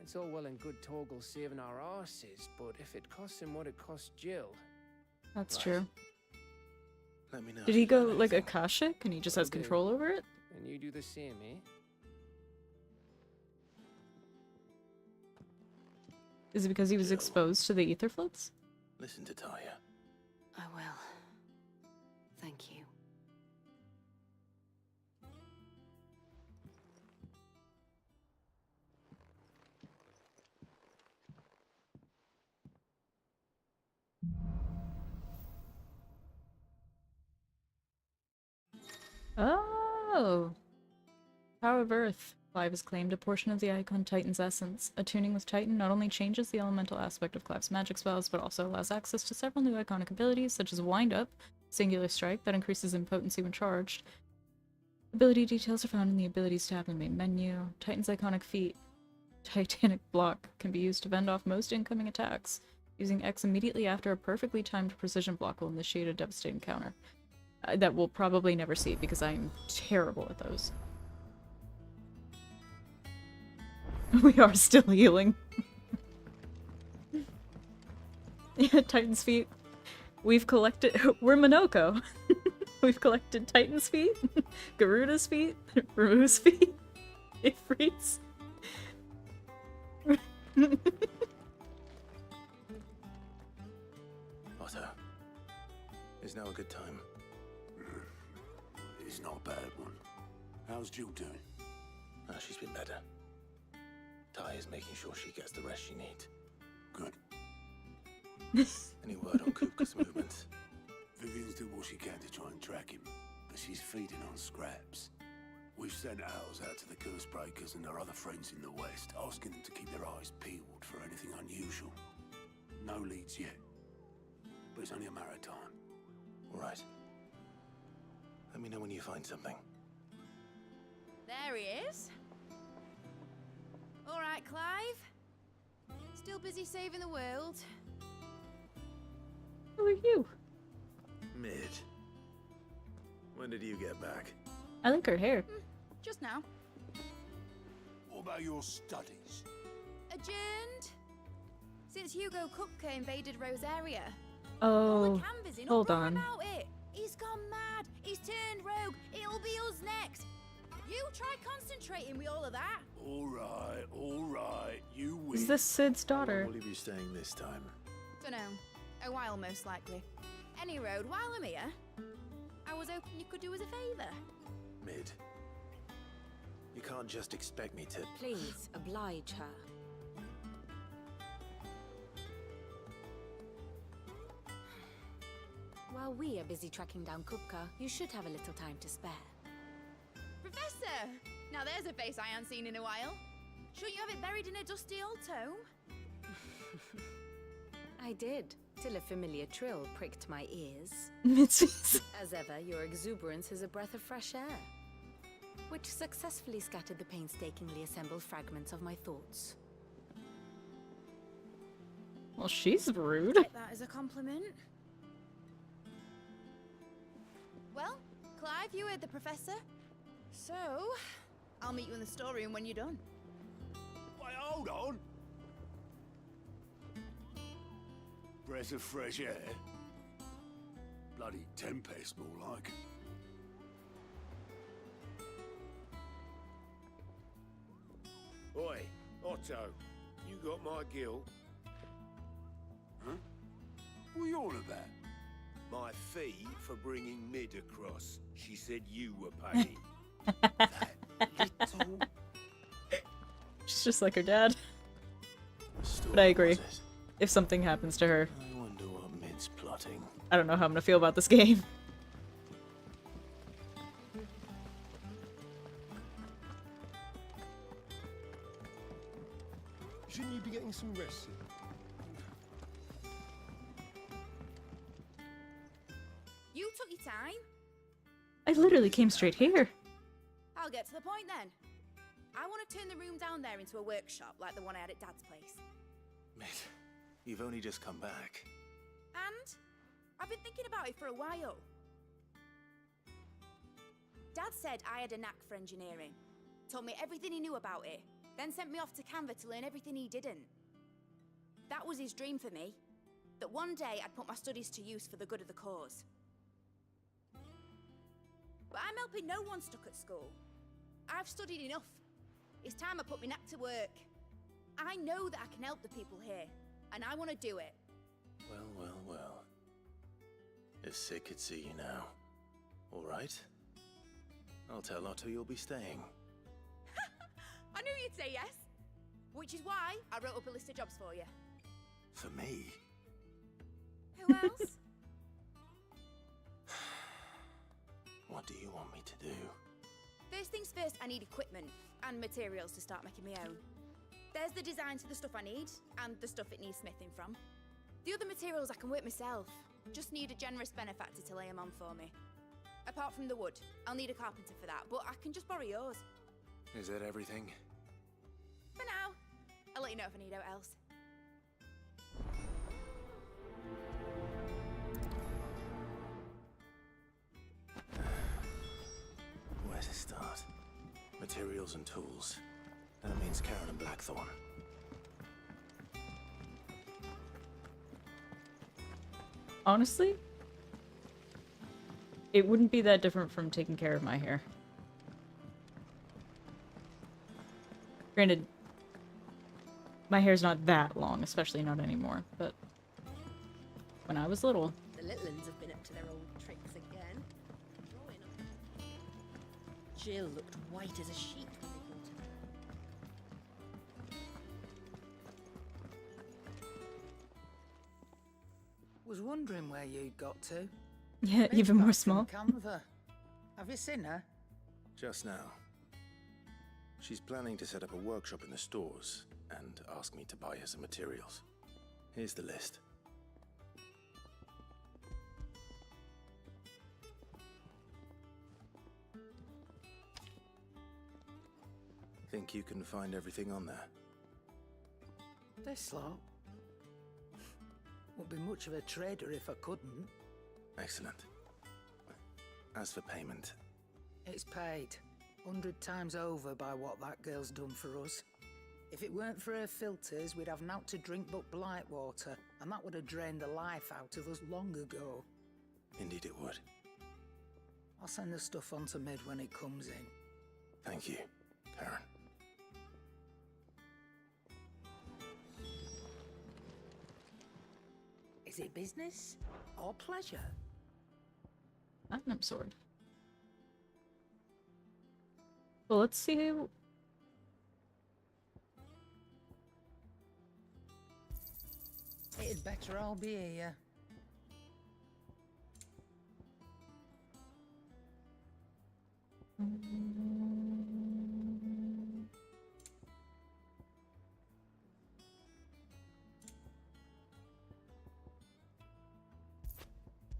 S6: It's all well and good Torgal saving our arses, but if it costs him what it cost Jill...
S1: That's true.
S5: Let me know.
S1: Did he go, like, Akashic, and he just has
S6: Will do.
S1: control over it?
S6: And you do the same, eh?
S1: Is it because he was exposed to the ether flips?
S5: Listen to Talia.
S4: I will. Thank you.
S1: Oh! Power of Earth. Clive has claimed a portion of the Icon Titan's essence. Attuning with Titan not only changes the elemental aspect of Clive's magic spells, but also allows access to several new iconic abilities, such as Wind Up, Singular Strike, that increases in potency when charged. Ability details are found in the Abilities tab in the main menu. Titan's iconic feat, Titanic Block, can be used to fend off most incoming attacks. Using X immediately after a perfectly timed precision block will initiate a devastating counter. That we'll probably never see, because I'm terrible at those. We are still healing. Yeah, Titan's Feet. We've collected- we're Minoko. We've collected Titan's Feet, Garuda's Feet, Ramu's Feet, Ifrit's.
S5: Otto. Is now a good time?
S8: It's not a bad one. How's Jill doing?
S5: She's been better. Talia's making sure she gets the rest she needs.
S8: Good.
S5: Any word on Kupka's movements?
S8: Vivian's doing what she can to try and track him, but she's feeding on scraps. We've sent ours out to the curse breakers and our other friends in the west, asking them to keep their eyes peeled for anything unusual. No leads yet, but it's only a matter of time.
S5: All right. Let me know when you find something.
S9: There he is. All right, Clive. Still busy saving the world.
S1: Who are you?
S12: Mid. When did you get back?
S1: I like her hair.
S9: Just now.
S8: What about your studies?
S9: Adjourned. Since Hugo Kupka invaded Rosaria.
S1: Oh, hold
S9: uproar
S1: on.
S9: about it. He's gone mad. He's turned rogue. It'll be us next. You try concentrating with all of that.
S8: All right, you win.
S1: Is this Sid's
S12: How long
S1: daughter?
S12: will you be staying this time?
S9: Dunno. A while, most likely. Any road, while I'm here, I was hoping you could do us a favour.
S12: Mid. You can't just expect me to...
S4: Please, oblige her. While we are busy tracking down Kupka, you should have a little time to spare.
S9: Professor! Now there's a face I haven't seen in a while. Shouldn't you have it buried in a dusty old tome?
S4: I did, till a familiar trill pricked my ears.
S1: Mitzi's.
S4: As ever, your exuberance is a breath of fresh air, which successfully scattered the painstakingly assembled fragments of my thoughts.
S1: Well, she's rude.
S9: Take that as a compliment. Well, Clive, you heard the professor. So, I'll meet you in the storeroom when you're done.
S8: Wait, hold on. Breath of fresh air. Bloody tempest, more like.
S11: Oi, Otto, you got my gill?
S8: Huh? What are you on about?
S11: My fee for bringing Mid across. She said you were paying.
S8: Little...
S1: She's just like her dad.
S12: Store
S1: But I agree.
S12: was it?
S1: If something happens to her,
S12: I wonder what Mid's plotting.
S1: I don't know how I'm gonna feel about this game.
S11: Shouldn't you be getting some rest?
S9: You took your time.
S1: I literally came straight here.
S9: I'll get to the point then. I want to turn the room down there into a workshop like the one I had at Dad's place.
S12: Mid, you've only just come back.
S9: And I've been thinking about it for a while. Dad said I had a knack for engineering. Told me everything he knew about it. Then sent me off to Canva to learn everything he didn't. That was his dream for me. That one day I'd put my studies to use for the good of the cause. But I'm helping no one stuck at school. I've studied enough. It's time I put my knack to work. I know that I can help the people here, and I want to do it.
S12: Well, well, well. If Sid could see you now. All right. I'll tell Otto you'll be staying.
S9: I knew you'd say yes. Which is why I wrote up a list of jobs for you.
S12: For me?
S9: Who else?
S12: What do you want me to do?
S9: First things first, I need equipment and materials to start making my own. There's the designs for the stuff I need, and the stuff it needs smithing from. The other materials I can work myself. Just need a generous benefactor to lay them on for me. Apart from the wood, I'll need a carpenter for that, but I can just borrow yours.
S12: Is that everything?
S9: For now. I'll let you know if I need out else.
S12: Where to start? Materials and tools. That means Karen and Blackthorn.
S1: Honestly, it wouldn't be that different from taking care of my hair. Granted, my hair's not that long, especially not anymore, but when I was little.
S10: The little uns have been up to their old tricks again. Jill looked white as a sheet when they brought her.
S13: Was wondering where you'd got to.
S1: Yeah,
S13: Maybe
S1: even more
S13: back
S1: small.
S13: from Canva. Have you seen her?
S12: Just now. She's planning to set up a workshop in the stores and ask me to buy her some materials. Here's the list. Think you can find everything on there?
S13: this lot. Wouldn't be much of a trader if I couldn't.
S12: Excellent. As for payment,
S13: It's paid 100 times over by what that girl's done for us. If it weren't for her filters, we'd have naught to drink but blight water, and that would have drained the life out of us long ago.
S12: indeed it would.
S13: I'll send the stuff on to Mid when it comes in.
S12: Thank you, Karen.
S13: Is it business or pleasure?
S1: Platinum sword. Well, let's see who...
S13: It'd better all be here.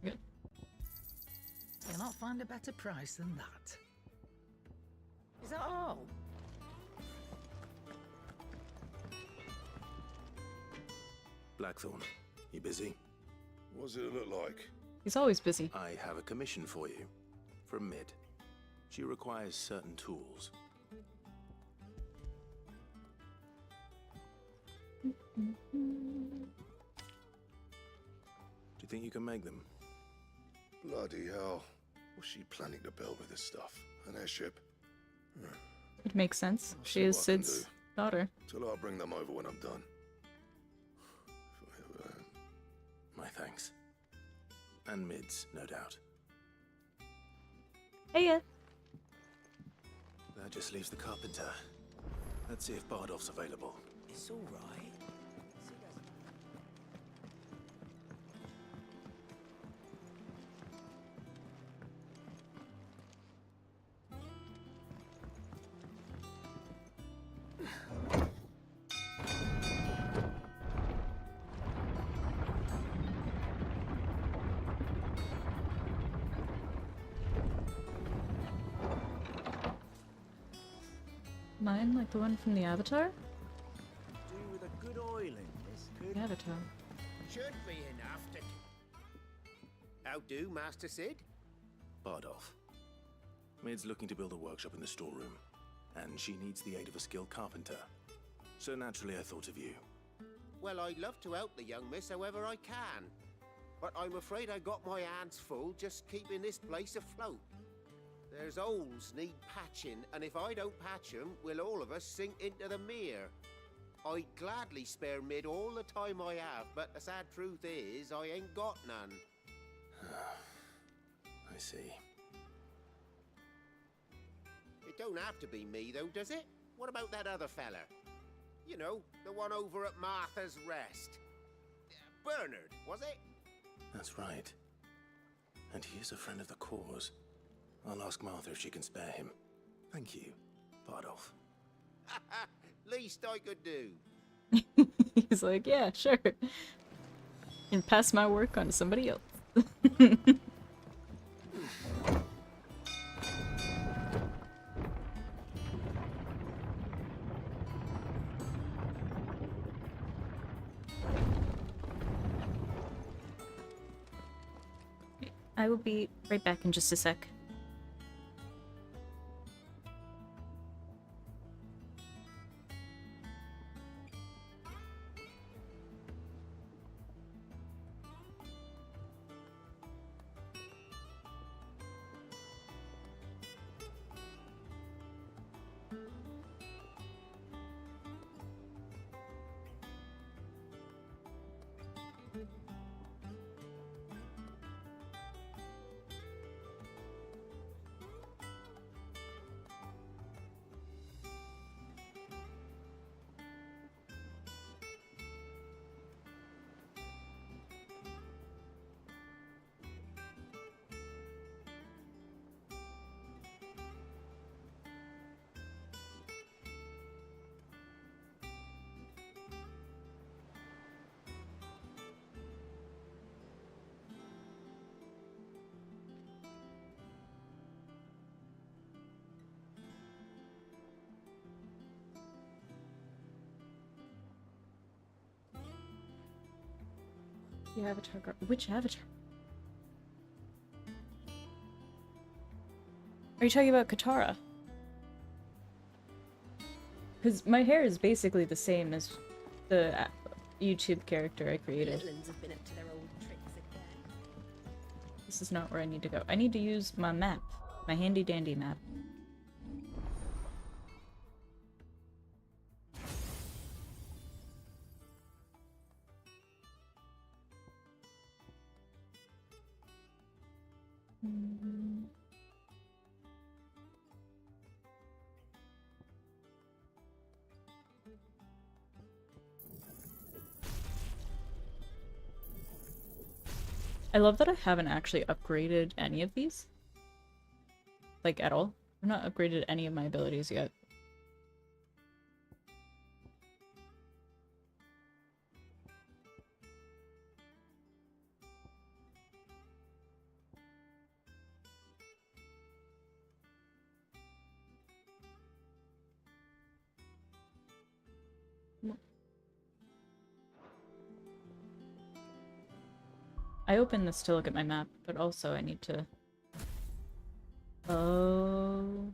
S1: Good.
S13: You'll not find a better price than that. Is that all?
S12: Blackthorn, you busy?
S11: What's it look like?
S1: He's always busy.
S12: I have a commission for you. From Mid. She requires certain tools. Do you think you can make them?
S11: Bloody hell. What's she planning to build with this stuff? An airship?
S1: It makes sense.
S11: I'll
S1: She
S11: see
S1: is
S11: what I can
S1: Sid's
S11: do.
S1: daughter.
S11: Till I'll bring them over when I'm done.
S12: My thanks. And Mid's, no doubt.
S1: Hey, yeah.
S12: That just leaves the carpenter. Let's see if Bardolph's available.
S13: It's all right.
S1: Mine, like the one from the Avatar?
S2: Do with a good oiling, this could.
S1: The Avatar.
S14: Should be enough to... How do, Master Sid?
S12: Bardolph. Mid's looking to build a workshop in the storeroom, and she needs the aid of a skilled carpenter. So naturally I thought of you.
S14: Well, I'd love to help the young miss however I can. But I'm afraid I got my hands full just keeping this place afloat. There's holes need patching, and if I don't patch them, will all of us sink into the mere. I'd gladly spare Mid all the time I have, but the sad truth is, I ain't got none.
S12: I see.
S14: It don't have to be me, though, does it? What about that other fella? You know, the one over at Martha's Rest. Bernard, was it?
S12: That's right. And he is a friend of the cause. I'll ask Martha if she can spare him. Thank you, Bardolph.
S14: Least I could do.
S1: He's like, yeah, sure. And pass my work on to somebody else. I will be right back in just a sec. The avatar which avatar? Are you talking about Katara? Because my hair is basically the same as the YouTube character I created.
S4: Have been up to their old tricks again.
S1: This is not where I need to go. I need to use my map. My handy dandy map. I love that I haven't actually upgraded any of these. Like, at all. I've not upgraded any of my abilities yet. I opened this to look at my map, but also I need to... Oh...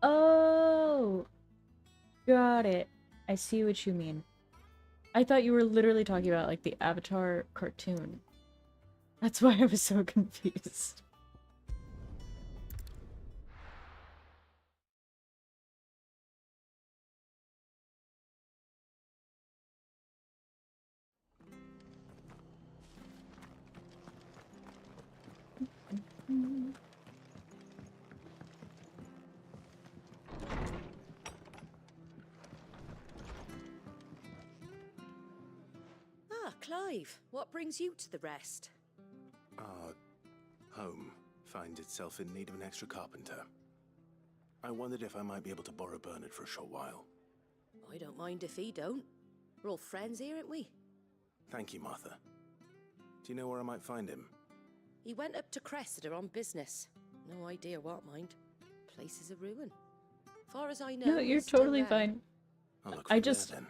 S1: Oh! Got it. I see what you mean. I thought you were literally talking about, like, the Avatar cartoon. That's why I was so confused.
S15: Ah, Clive, what brings you to the rest?
S12: Our home finds itself in need of an extra carpenter. I wondered if I might be able to borrow Bernard for a short while.
S15: I don't mind if he don't. We're all friends here, aren't we?
S12: Thank you, Martha. Do you know where I might find him?
S15: He went up to Cressida on business. No idea what, mind. Place is a ruin. Far as I know,
S1: No, you're
S15: he's still
S1: totally
S15: there.
S1: fine.
S12: I'll look
S1: I
S12: for
S1: just...
S12: there, then.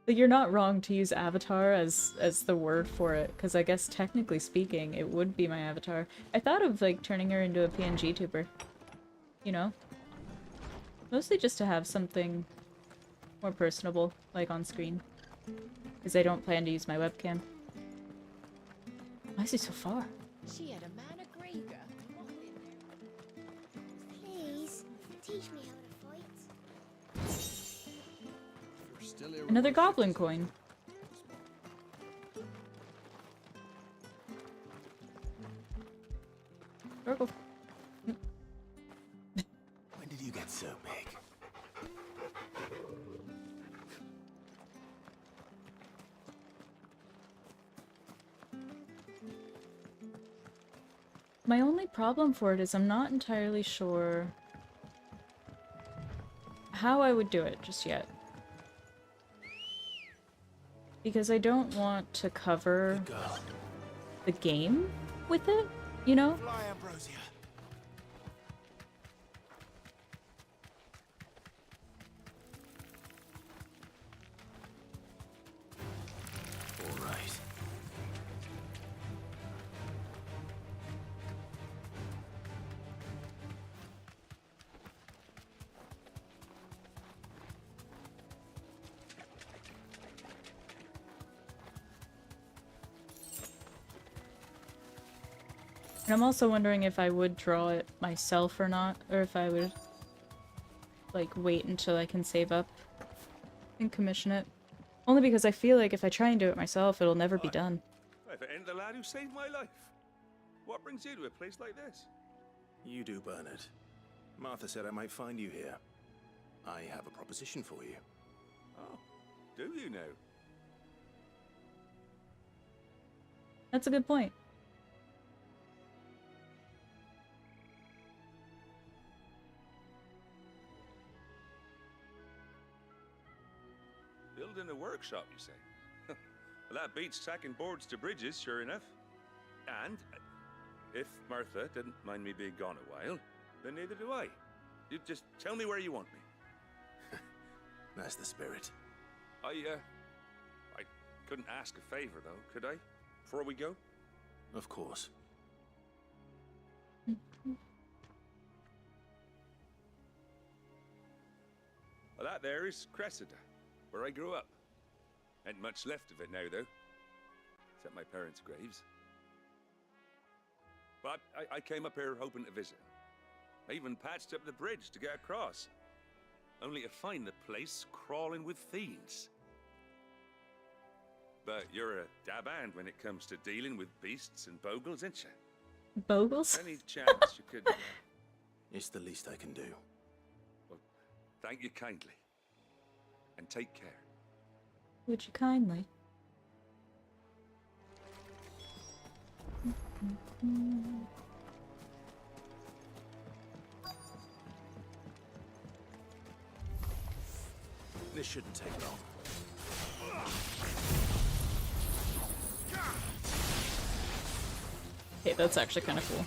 S1: But you're not wrong to use avatar as the word for it, because I guess technically speaking, it would be my avatar. I thought of, like, turning her into a PNG tuber. You know? Mostly just to have something more personable, like, on screen. Because I don't plan to use my webcam. Why is he so far?
S4: She had a man of Grieger.
S16: Please, teach me how to fight.
S1: Another goblin coin. Circle.
S5: When did you get so big?
S1: My only problem for it is I'm not entirely sure how I would do it just yet. Because I don't want to cover the game with it, you know?
S5: Fly, Ambrosia. All right.
S1: And I'm also wondering if I would draw it myself or not, or if I would, like, wait until I can save up and commission it. Only because I feel like if I try and do it myself, it'll never be done.
S17: If it ain't the lad who saved my life. What brings you to a place like this?
S12: You do, Bernard. Martha said I might find you here. I have a proposition for you.
S17: Oh, do you know?
S1: That's a good point.
S17: building a workshop, you say? Well, that beats tacking boards to bridges, sure enough. And if Martha didn't mind me being gone a while, then neither do I. You just tell me where you want me.
S12: That's the spirit.
S17: I couldn't ask a favor, though, could I? Before we go?
S12: Of course.
S17: Well, that there is Cressida, where I grew up. Ain't much left of it now, though. Except my parents' graves. But I came up here hoping to visit. I even patched up the bridge to get across. Only to find the place crawling with fiends. But you're a dab hand when it comes to dealing with beasts and bogles, ain't you?
S1: Bogles?
S17: Any chance you could...
S12: It's the least I can do.
S17: Well, thank you kindly. And take care.
S1: Would you kindly?
S12: This shouldn't take long.
S1: Okay, that's actually kind of cool.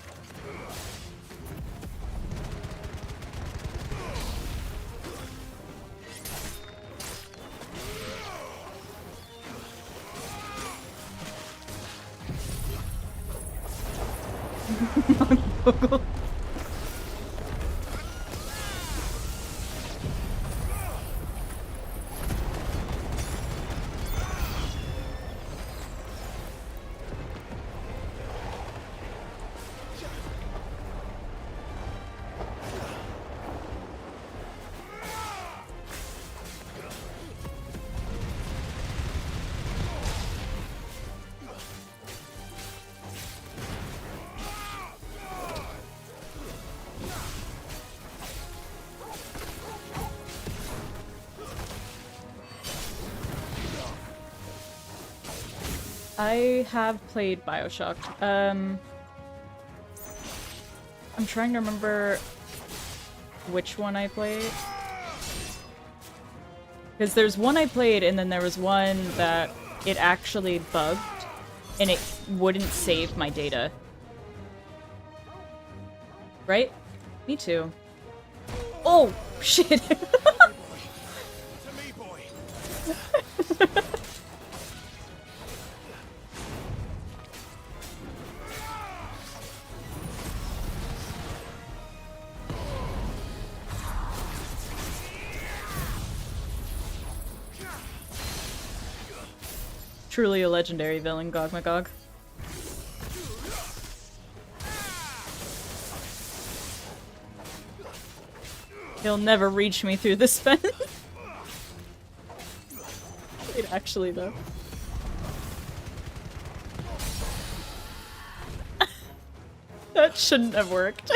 S1: I have played BioShock. I'm trying to remember which one I played. Because there's one I played, and then there was one that it actually bugged, and it wouldn't save my data. Right? Me too. Oh, shit! Truly a legendary villain, Gog Magog. He'll never reach me through this fence. Wait, actually, though. That shouldn't have worked.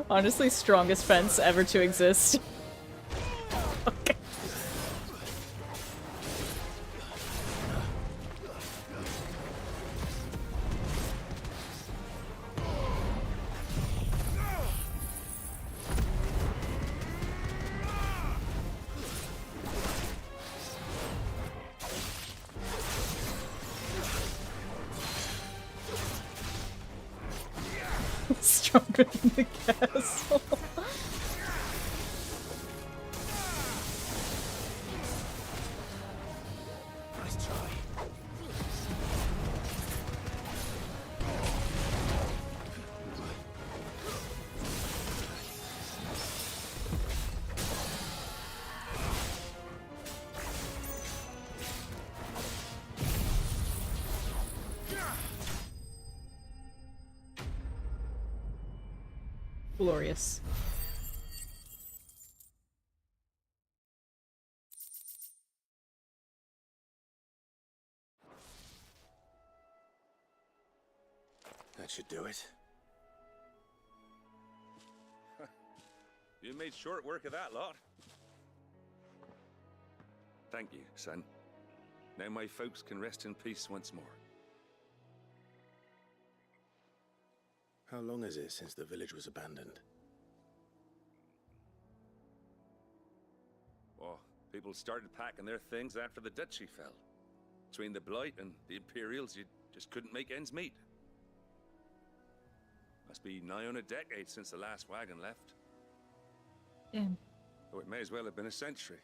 S1: Honestly, strongest fence ever to exist. Okay. Stronger than the castle.
S12: Nice try.
S1: Glorious.
S12: That should do it.
S17: You made short work of that lot. Thank you, son. Now my folks can rest in peace once more.
S12: How long is it since the village was abandoned?
S17: Oh, people started packing their things after the duchy fell. Between the Blight and the Imperials, you just couldn't make ends meet. Must be nigh on a decade since the last wagon left.
S1: Damn.
S17: Oh, it may as well have been a century,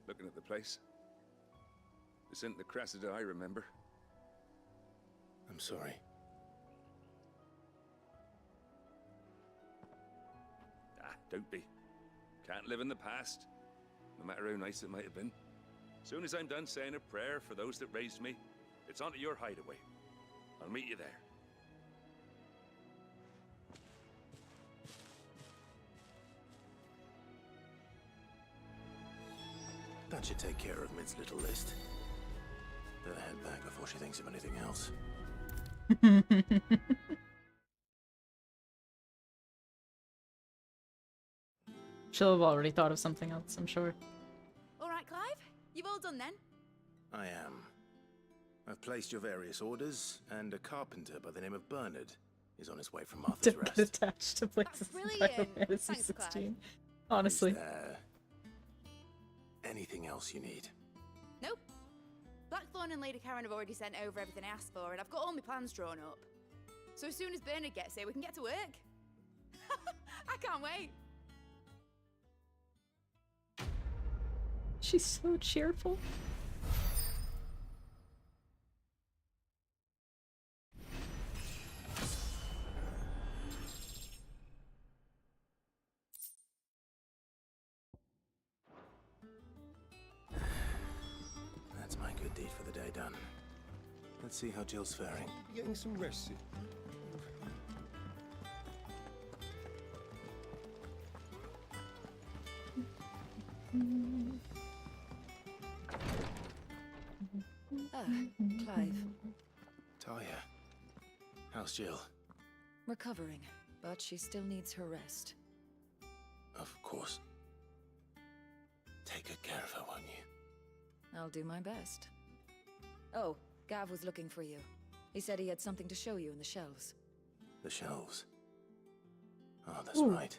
S17: looking at the place. This isn't the Cressida I remember.
S12: I'm sorry.
S17: Ah, don't be. Can't live in the past, no matter how nice it might have been. Soon as I'm done saying a prayer for those that raised me, it's onto your hideaway. I'll meet you there.
S12: That should take care of Mid's little list. Better head back before she thinks of anything else.
S1: She'll have already thought of something else, I'm sure.
S18: All right, Clive. You've all done then?
S12: I am. I've placed your various orders, and a carpenter by the name of Bernard is on his way from Martha's
S1: Don't
S12: Rest.
S1: get attached to places in Final
S18: brilliant.
S1: Fantasy
S18: Thanks,
S1: 16.
S18: Clive.
S1: Honestly.
S12: Is there anything else you need?
S18: Nope. Blackthorn and Lady Karen have already sent over everything I asked for, and I've got all my plans drawn up. So as soon as Bernard gets here, we can get to work. I can't wait.
S1: She's so cheerful.
S12: That's my good deed for the day done. Let's see how Jill's faring.
S19: Getting some rest, Sid.
S3: Ah, Clive.
S12: Talia, how's Jill?
S3: Recovering, but she still needs her rest.
S12: Of course. Take good care of her, won't you?
S3: I'll do my best. Oh, Gav was looking for you. He said he had something to show you in the shelves.
S12: The shelves. Oh, that's
S1: Ooh.
S12: right.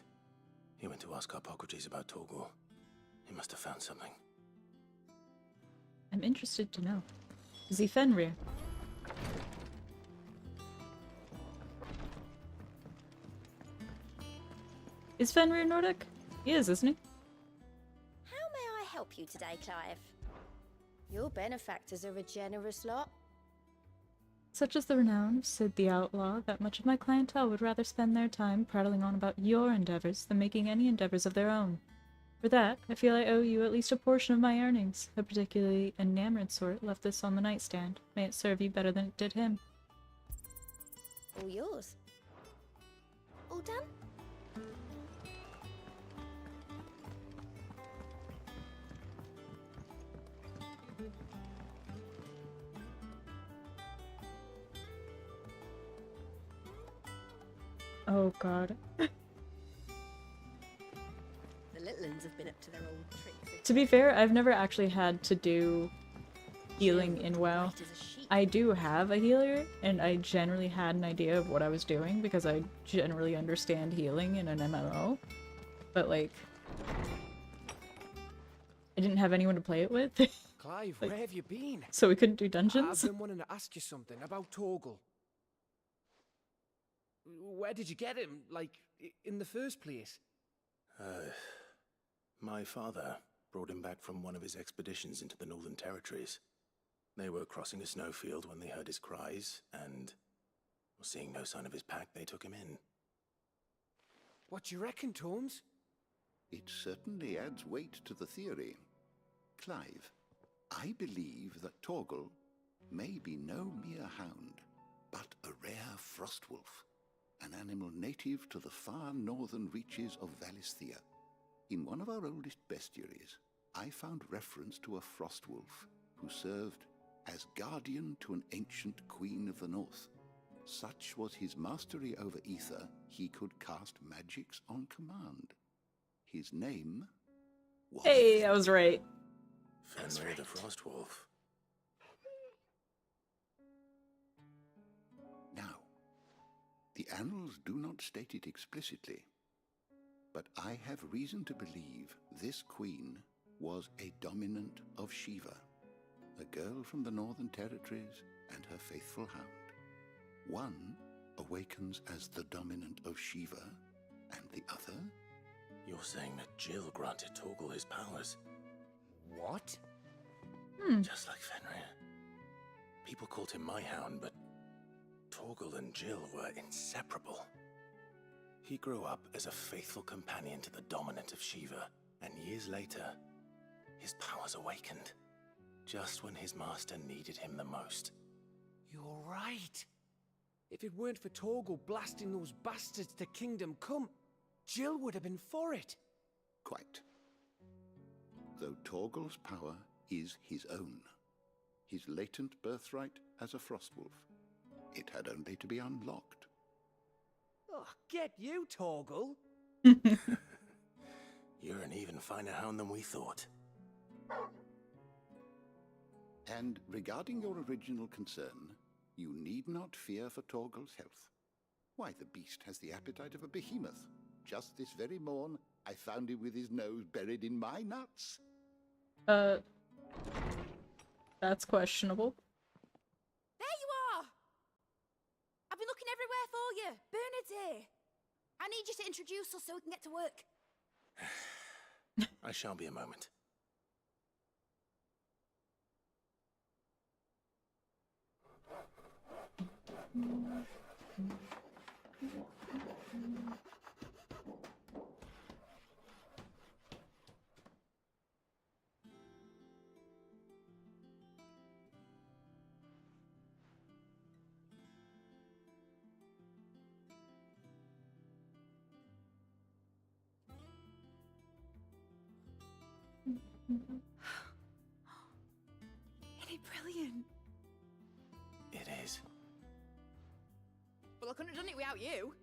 S12: He went to ask Harpocrates about Torgor. He must have found something.
S1: I'm interested to know. Is he Fenrir? Is Fenrir Nordic? He is, isn't he?
S16: How may I help you today, Clive? Your benefactors are a generous lot.
S1: Such is the renown of Sid the Outlaw that much of my clientele would rather spend their time prattling on about your endeavors than making any endeavors of their own. For that, I feel I owe you at least a portion of my earnings. A particularly enamored sort left this on the nightstand. May it serve you better than it did him.
S16: All yours. All done?
S1: Oh god.
S4: The little uns have been up to their old tricks.
S1: To be fair, I've never actually had to do healing in WoW. I do have a healer, and I generally had an idea of what I was doing because I generally understand healing in an MMO. But like, I didn't have anyone to play it with.
S6: Clive,
S1: Like,
S6: where have you been?
S1: so we couldn't do dungeons.
S6: I've been wanting to ask you something about Torgal. Where did you get him? Like, in the first place?
S12: My father brought him back from one of his expeditions into the Northern Territories. They were crossing a snowfield when they heard his cries, and seeing no sign of his pack, they took him in.
S6: What do you reckon, Tomes?
S20: It certainly adds weight to the theory. Clive, I believe that Torgal may be no mere hound, but a rare frostwolf, an animal native to the far northern reaches of Valisthea. In one of our oldest bestiaries, I found reference to a frostwolf who served as guardian to an ancient queen of the north. Such was his mastery over ether, he could cast magics on command. His name was...
S1: Hey, I was right.
S12: Fenrir the Frostwolf.
S20: The annals do not state it explicitly, but I have reason to believe this queen was a dominant of Shiva, a girl from the Northern Territories and her faithful hound. One awakens as the dominant of Shiva, and the other?
S12: You're saying that Jill granted Torgal his powers?
S6: What?
S12: Just like Fenrir. People called him my hound, but Torgal and Jill were inseparable. He grew up as a faithful companion to the dominant of Shiva, and years later, his powers awakened, just when his master needed him the most.
S6: You're right. If it weren't for Torgal blasting those bastards to Kingdom Come, Jill would have been for it.
S20: Quite. Though Torgal's power is his own, his latent birthright as a Frostwolf, it had only to be unlocked.
S6: Oh, get you, Torgal.
S12: You're an even finer hound than we thought.
S20: And regarding your original concern, you need not fear for Torgal's health. Why, the beast has the appetite of a behemoth. Just this very morn, I found him with his nose buried in my nuts.
S1: That's questionable.
S18: There you are! I've been looking everywhere for you. Bernard's here. I need you to introduce us so we can get to work.
S12: I shall be a moment.
S18: Isn't it brilliant?
S12: It is.
S18: Well, I couldn't have done it without you.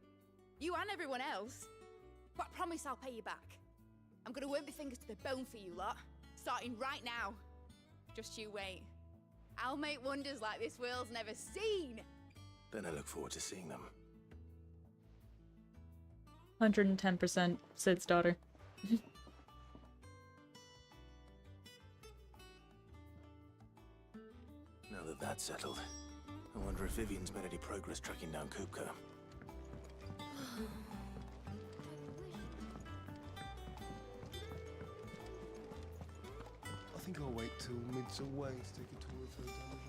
S18: You and everyone else. But I promise I'll pay you back. I'm gonna work my fingers to the bone for you lot, starting right now. Just you wait. I'll make wonders like this world's never seen.
S12: Then I look forward to seeing them.
S1: 110% Sid's daughter.
S12: Now that that's settled, I wonder if Vivian's made any progress tracking down Kupka.
S11: I think I'll wait till mid's away to take a tour of her dungeon.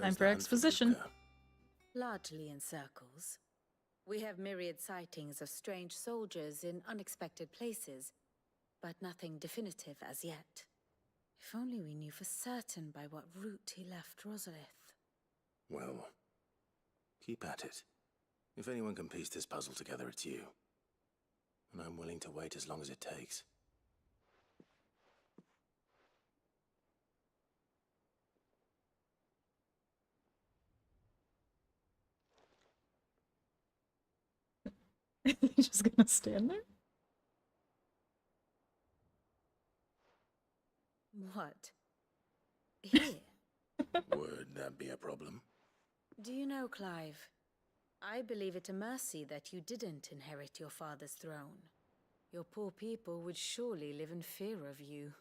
S1: Time for exposition.
S10: Largely in circles. We have myriad sightings of strange soldiers in unexpected places, but nothing definitive as yet. If only we knew for certain by what route he left Rosalith.
S12: Well, keep at it. If anyone can piece this puzzle together, it's you. And I'm willing to wait as long as it takes.
S1: You're just gonna stand there?
S10: What? Here?
S12: Would that be a problem?
S10: Do you know, Clive? I believe it a mercy that you didn't inherit your father's throne. Your poor people would surely live in fear of you.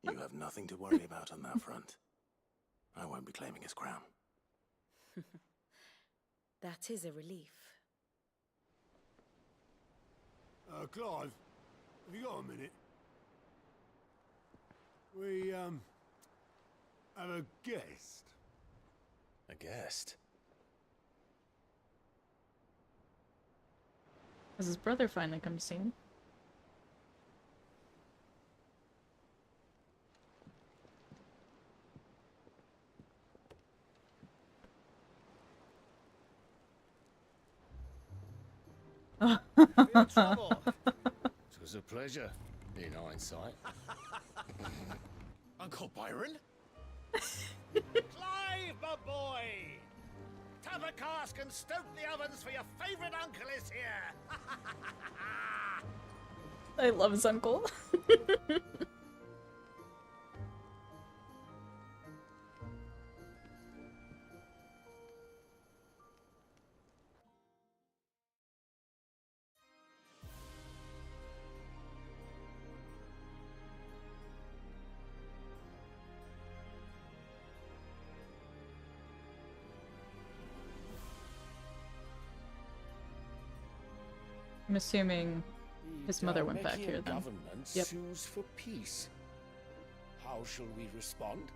S12: You have nothing to worry about on that front. I won't be claiming his crown.
S10: That is a relief.
S8: Clive, have you got a minute? We, have a guest.
S12: A guest?
S1: Has his brother finally come to see him?
S19: It was a pleasure, in hindsight.
S14: Uncle Byron? Clive, my boy!
S21: up a cask and stoke the ovens, for your favorite uncle is here!
S1: I love his uncle. I'm assuming his mother went back here then.
S6: Government
S1: Yep.
S6: sues for peace. How shall we respond?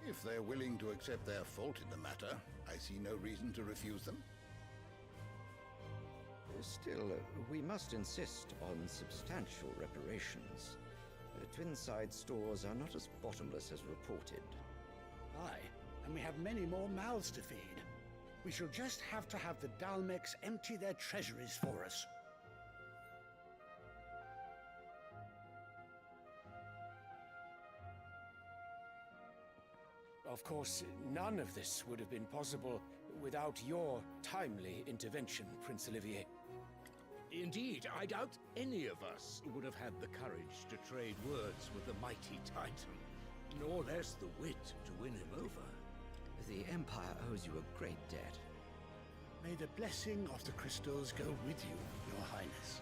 S20: If they're willing to accept their fault in the matter, I see no reason to refuse them.
S22: Still, we must insist on substantial reparations. Twinside stores are not as bottomless as reported.
S21: Aye, and we have many more mouths to feed. We shall just have to have the Dalmex empty their treasuries for us.
S6: Of course, none of this would have been possible without your timely intervention, Prince Olivier.
S23: Indeed, I doubt any of us would have had the courage to trade words with the mighty Titan, nor less the wit to win him over.
S22: The Empire owes you a great debt.
S21: May the blessing of the crystals go with you, Your Highness.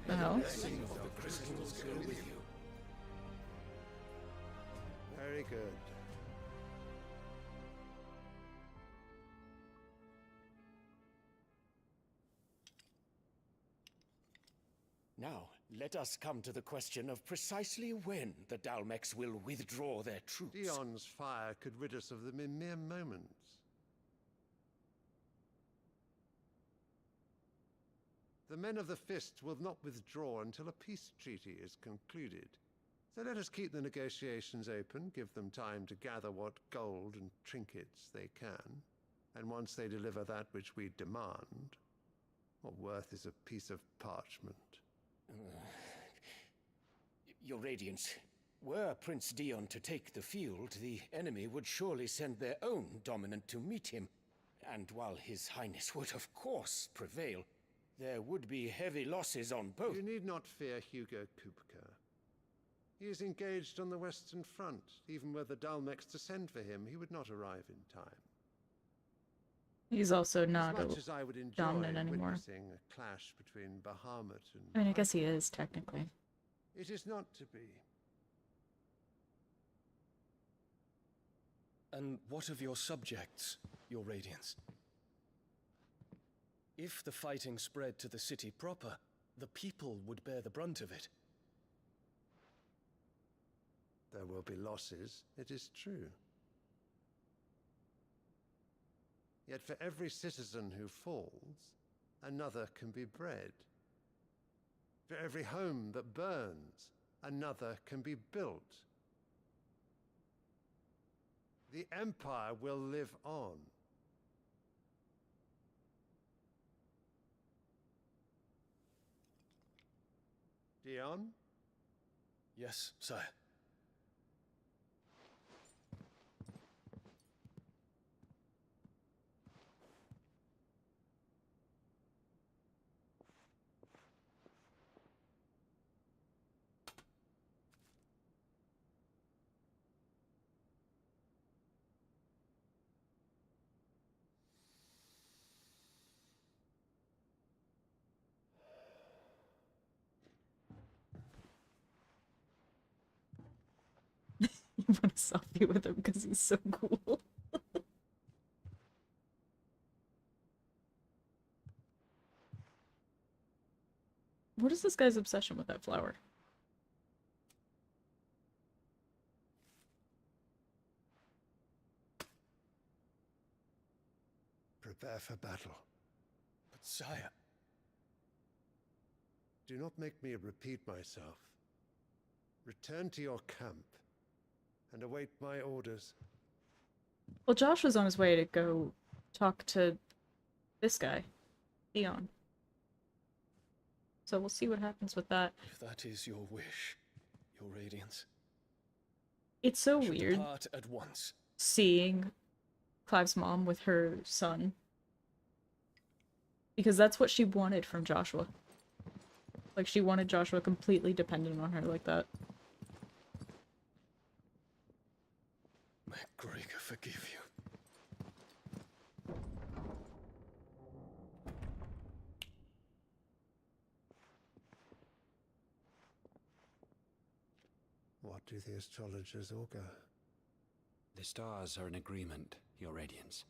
S1: The hell?
S6: The blessing of the crystals go with you.
S14: Very good.
S6: Now, let us come to the question of precisely when the Dalmex will withdraw their troops.
S14: Dion's fire could rid us of them in mere moments. The men of the Fist will not withdraw until a peace treaty is concluded. So let us keep the negotiations open, give them time to gather what gold and trinkets they can, and once they deliver that which we demand, what worth is a piece of parchment?
S6: Your Radiance, were Prince Dion to take the field, the enemy would surely send their own dominant to meet him. And while His Highness would of course prevail, there would be heavy losses on both.
S14: You need not fear Hugo Kupka. He is engaged on the Western Front. Even were the Dalmex to send for him, he would not arrive in time.
S1: He's also not
S14: As much as I would enjoy
S1: dominant anymore.
S14: witnessing a clash between Bahamut and...
S1: I mean, I guess he is, technically.
S14: It is not to be.
S24: And what of your subjects, Your Radiance? If the fighting spread to the city proper, the people would bear the brunt of it.
S14: There will be losses, it is true. Yet for every citizen who falls, another can be bred. For every home that burns, another can be built. The Empire will live on. Dion?
S24: Yes, sire.
S1: You want a selfie with him because he's so cool. What is this guy's obsession with that flower?
S14: Prepare for battle.
S24: But sire...
S14: Do not make me repeat myself. Return to your camp and await my orders.
S1: Well, Josh was on his way to go talk to this guy, Dion. So we'll see what happens with that.
S24: If that is your wish, Your Radiance.
S1: It's so
S24: should
S1: weird
S24: depart at once.
S1: seeing Clive's mom with her son. Because that's what she wanted from Joshua. Like, she wanted Joshua completely dependent on her like that.
S24: May Gregor forgive you.
S2: What do the astrologers augur?
S7: The stars are in agreement, Your Radiance.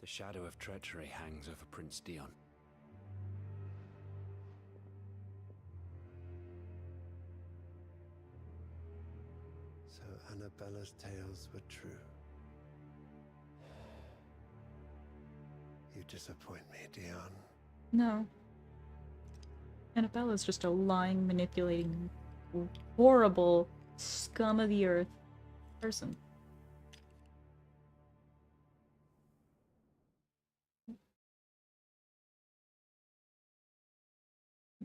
S7: The shadow of treachery hangs over Prince Dion.
S2: So Annabella's tales were true. You disappoint me, Dion.
S1: No. Annabella's just a lying, manipulating, horrible, scum of the earth person.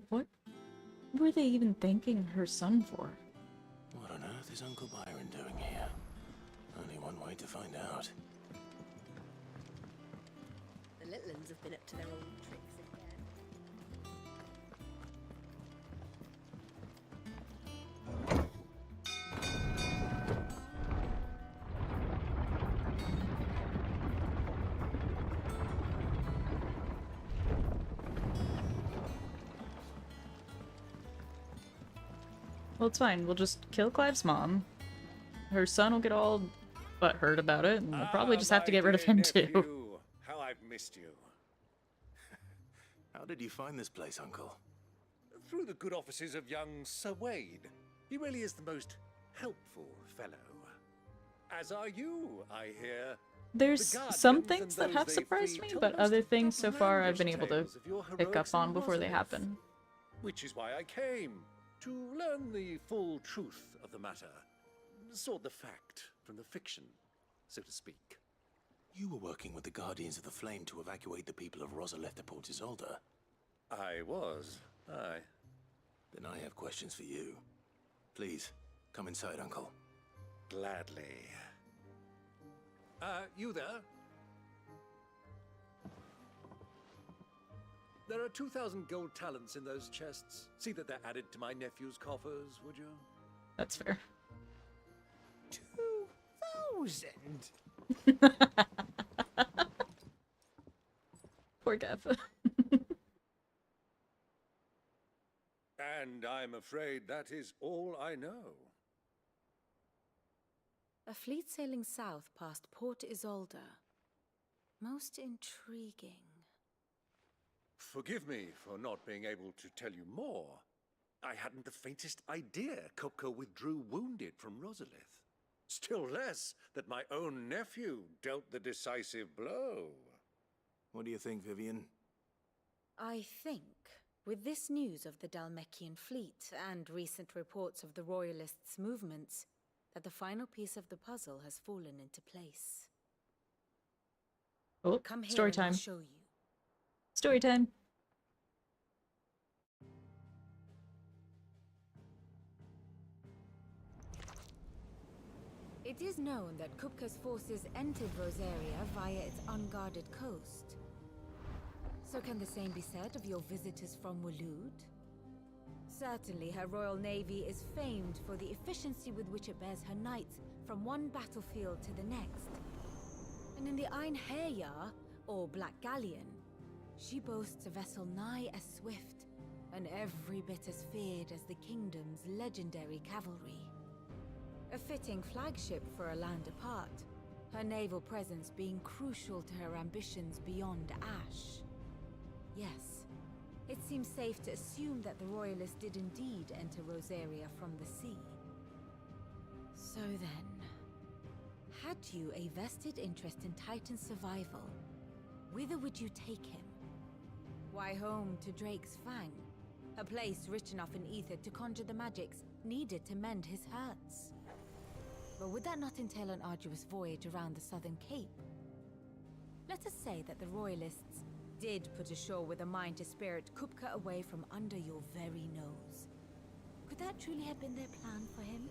S1: What were they even thanking her son for?
S12: What on earth is Uncle Byron doing here? Only one way to find out.
S4: The little ones have been up to their old tricks again.
S1: Well, it's fine. We'll just kill Clive's mom. Her son will get all butthurt about it, and we'll probably just have to get rid of him too.
S23: How I've missed you.
S12: How did you find this place, Uncle?
S23: Through the good offices of young Sir Wade. He really is the most helpful fellow. As are you, I hear.
S1: There's some things that have surprised me, but other things so far I've been able to pick up on before they happen.
S23: Which is why I came, to learn the full truth of the matter. Sort the fact from the fiction, so to speak.
S12: You were working with the Guardians of the Flame to evacuate the people of Rosalith to Port Isolde.
S23: I was, aye.
S12: Then I have questions for you. Please, come inside, Uncle.
S23: Gladly. You there? There are 2,000 gold talents in those chests. See that they're added to my nephew's coffers, would you?
S1: That's fair.
S23: 2,000?
S1: Poor Gav.
S23: And I'm afraid that is all I know.
S10: A fleet sailing south past Port Isolde. Most intriguing.
S23: Forgive me for not being able to tell you more. I hadn't the faintest idea Kupka withdrew wounded from Rosalith. Still less that my own nephew dealt the decisive blow.
S12: What do you think, Vivian?
S10: I think, with this news of the Dhalmekian fleet and recent reports of the Royalists' movements, that the final piece of the puzzle has fallen into place.
S1: Oh,
S10: come here
S1: story
S10: and I'll
S1: time.
S10: show you.
S1: Story time.
S10: It is known that Kupka's forces entered Rosaria via its unguarded coast. So can the same be said of your visitors from Waloed? Certainly her Royal Navy is famed for the efficiency with which it bears her knights from one battlefield to the next. And in the Ein Herjar, or Black Galleon, she boasts a vessel nigh as swift and every bit as feared as the kingdom's legendary cavalry. A fitting flagship for a land apart, her naval presence being crucial to her ambitions beyond Ash. Yes, it seems safe to assume that the Royalists did indeed enter Rosaria from the sea. So then, had you a vested interest in Titan's survival, whither would you take him? Why, home to Drake's Fang, a place rich enough in ether to conjure the magics needed to mend his hurts. But would that not entail an arduous voyage around the southern cape? Let us say that the Royalists did put ashore with a mind to spirit Kupka away from under your very nose. Could that truly have been their plan for him?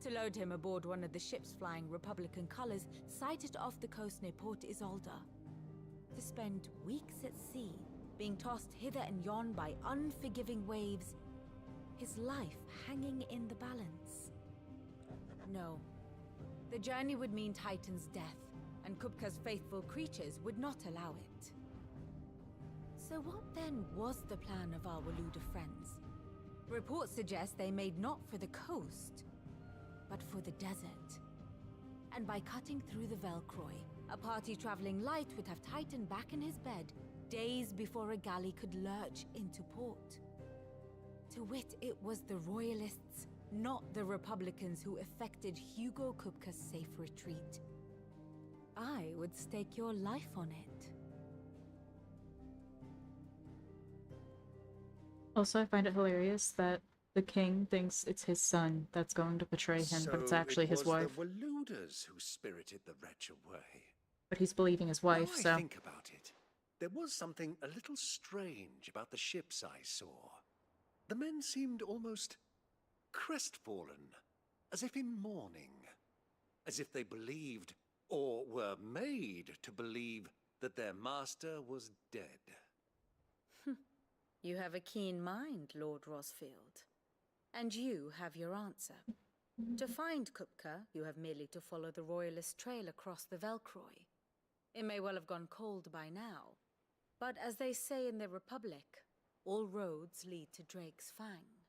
S5: to load him aboard one of the ships flying Republican colors sighted off the coast near Port Isolde. To spend weeks at sea, being tossed hither and yon by unforgiving waves, his life hanging in the balance. No. The journey would mean Titan's death, and Kupka's faithful creatures would not allow it. So what then was the plan of our Waluda friends? Reports suggest they made not for the coast, but for the desert. And by cutting through the Velcroy, a party traveling light would have Titan back in his bed days before a galley could lurch into port. To wit, it was the Royalists, not the Republicans, who effected Hugo Kupka's safe retreat. I would stake your life on it.
S1: Also, I find it hilarious that the king thinks it's his son that's going to betray him, but it's actually his wife.
S23: So it was the Waludas who spirited the wretch away.
S1: But he's believing his wife,
S23: now
S1: so...
S23: I think about it, there was something a little strange about the ships I saw. The men seemed almost crestfallen, as if in mourning, as if they believed, or were made to believe, that their master was dead.
S10: You have a keen mind, Lord Rosfield. And you have your answer. To find Kupka, you have merely to follow the Royalist trail across the Velcroy. It may well have gone cold by now, but as they say in the Republic, all roads lead to Drake's Fang.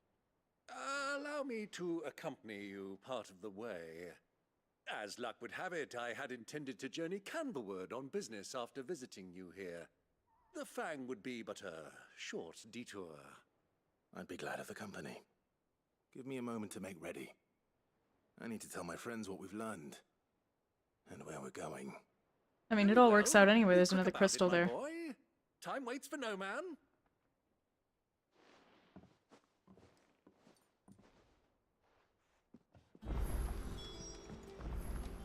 S23: Allow me to accompany you part of the way. As luck would have it, I had intended to journey Canberward on business after visiting you here. The Fang would be but a short detour.
S12: I'd be glad of the company. Give me a moment to make ready. I need to tell my friends what we've learned. And where we're going.
S1: I mean, it all works out anyway. There's another
S23: About
S1: crystal
S23: it, my
S1: there.
S23: boy. Time waits for no man.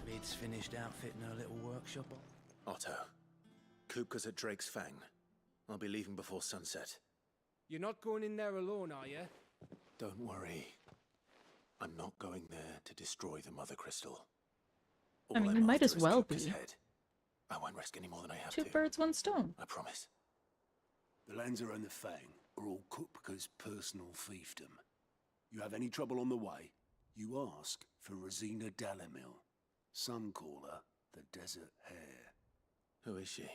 S7: Lid's finished outfitting her little workshop.
S12: Otto, Kupka's at Drake's Fang. I'll be leaving before sunset.
S6: You're not going in there alone, are you?
S12: Don't worry. I'm not going there to destroy the Mother Crystal.
S1: I mean, you might as well be.
S12: Head. I won't risk any more than I have
S1: Two
S12: to.
S1: birds, one stone.
S12: I promise.
S8: The Lancer and the Fang are all Kupka's personal fiefdom. You have any trouble on the way, you ask for Rosina Dalimil. Some call her the Desert Hare.
S12: Who is she?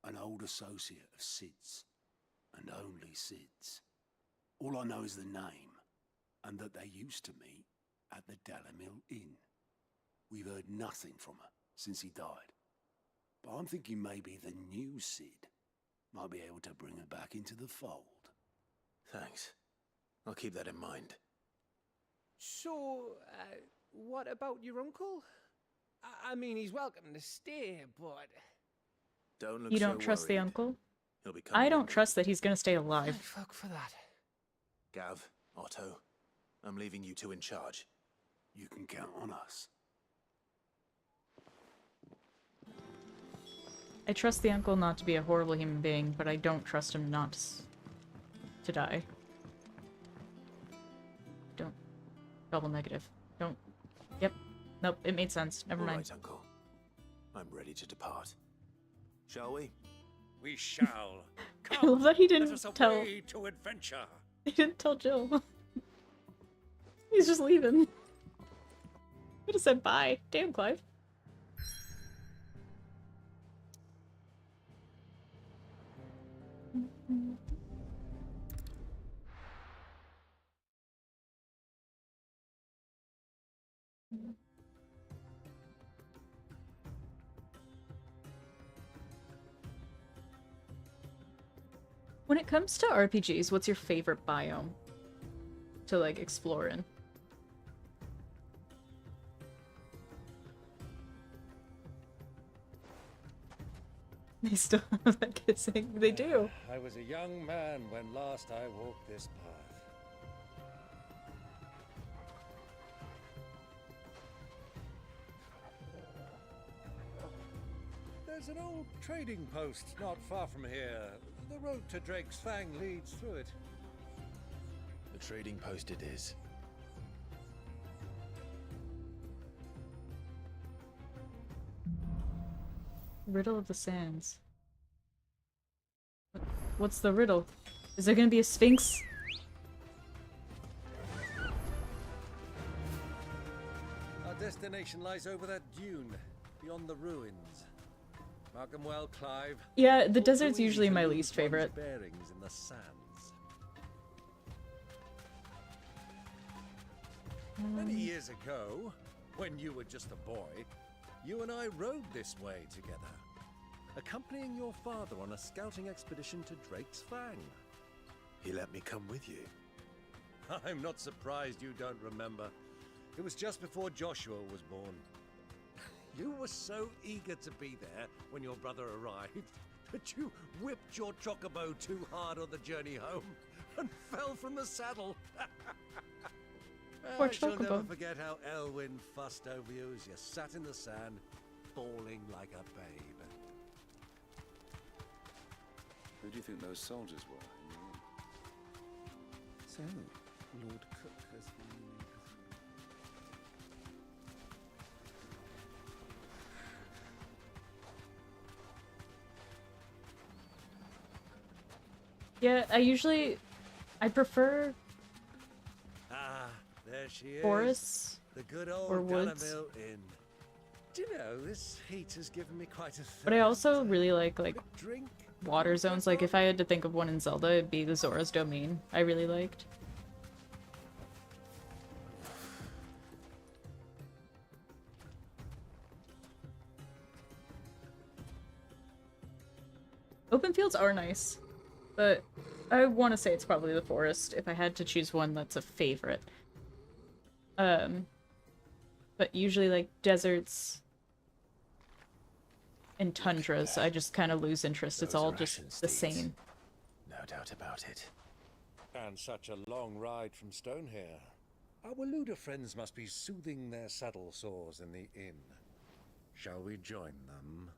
S8: An old associate of Sid's, and only Sid's. All I know is the name, and that they used to meet at the Dalimil Inn. We've heard nothing from her since he died. But I'm thinking maybe the new Sid might be able to bring her back into the fold.
S12: Thanks. I'll keep that in mind.
S6: So, what about your uncle? I mean, he's welcome to stay, but...
S12: Don't look
S1: You
S12: so
S1: don't trust the
S12: worried.
S1: uncle?
S12: He'll be
S1: I
S12: coming
S1: don't
S12: with me.
S1: trust that he's gonna stay alive.
S6: Thank fuck for that.
S12: Gav, Otto, I'm leaving you two in charge.
S8: You can count on us.
S1: I trust the uncle not to be a horrible human being, but I don't trust him not to die. Don't. Double negative. Don't. Yep. Nope, it made sense. Never
S12: All
S1: mind.
S12: right, Uncle. I'm ready to depart. Shall we?
S23: We shall.
S1: I love that he
S23: Let
S1: didn't
S23: us
S1: tell.
S23: away to adventure.
S1: He didn't tell Jill. He's just leaving. Could have said bye. Damn, Clive. When it comes to RPGs, what's your favorite biome to, like, explore in? They still have that kissing. They do.
S23: I was a young man when last I walked this path. There's an old trading post not far from here. The road to Drake's Fang leads through it.
S12: The trading post it is.
S1: Riddle of the Sands. What's the riddle? Is there gonna be a sphinx?
S9: Our destination lies over that dune, beyond the ruins. Mark 'em well, Clive.
S1: Yeah, the
S9: All
S1: desert's
S9: too easy
S1: usually
S9: to
S1: my
S9: lose
S1: least
S9: one's
S1: favorite.
S9: bearings in the sands. Many years ago, when you were just a boy, you and I rode this way together, accompanying your father on a scouting expedition to Drake's Fang.
S23: He let me come with you.
S9: I'm not surprised you don't remember. It was just before Joshua was born. You were so eager to be there when your brother arrived that you whipped your chocobo too hard on the journey home and fell from the saddle.
S1: Poor
S9: I shall never
S1: chocobo.
S9: forget how Elwyn fussed over you as you sat in the sand, bawling like a babe.
S13: Who do you think those soldiers were? So, Lord Cook has been...
S1: Yeah, I prefer
S9: Ah, there she is.
S1: forests
S9: The good old
S1: or woods.
S9: Gallamil Inn. Do you know, this heat has given me quite a
S1: But I
S9: thirst.
S1: also really like
S9: Drink?
S1: water zones. Like if I had to think of one in Zelda, it'd be the Zora's Domain. I really liked. Open fields are nice, but I want to say it's probably the forest if I had to choose one that's a favorite. But usually like deserts and tundras, I just kind of lose interest. It's
S23: Those
S1: all
S23: are
S1: just
S23: Ashen
S1: the
S23: steeds.
S1: same.
S23: No doubt about it.
S9: And such a long ride from Stonehere. Our Waluda friends must be soothing their saddle sores in the inn. Shall we join them?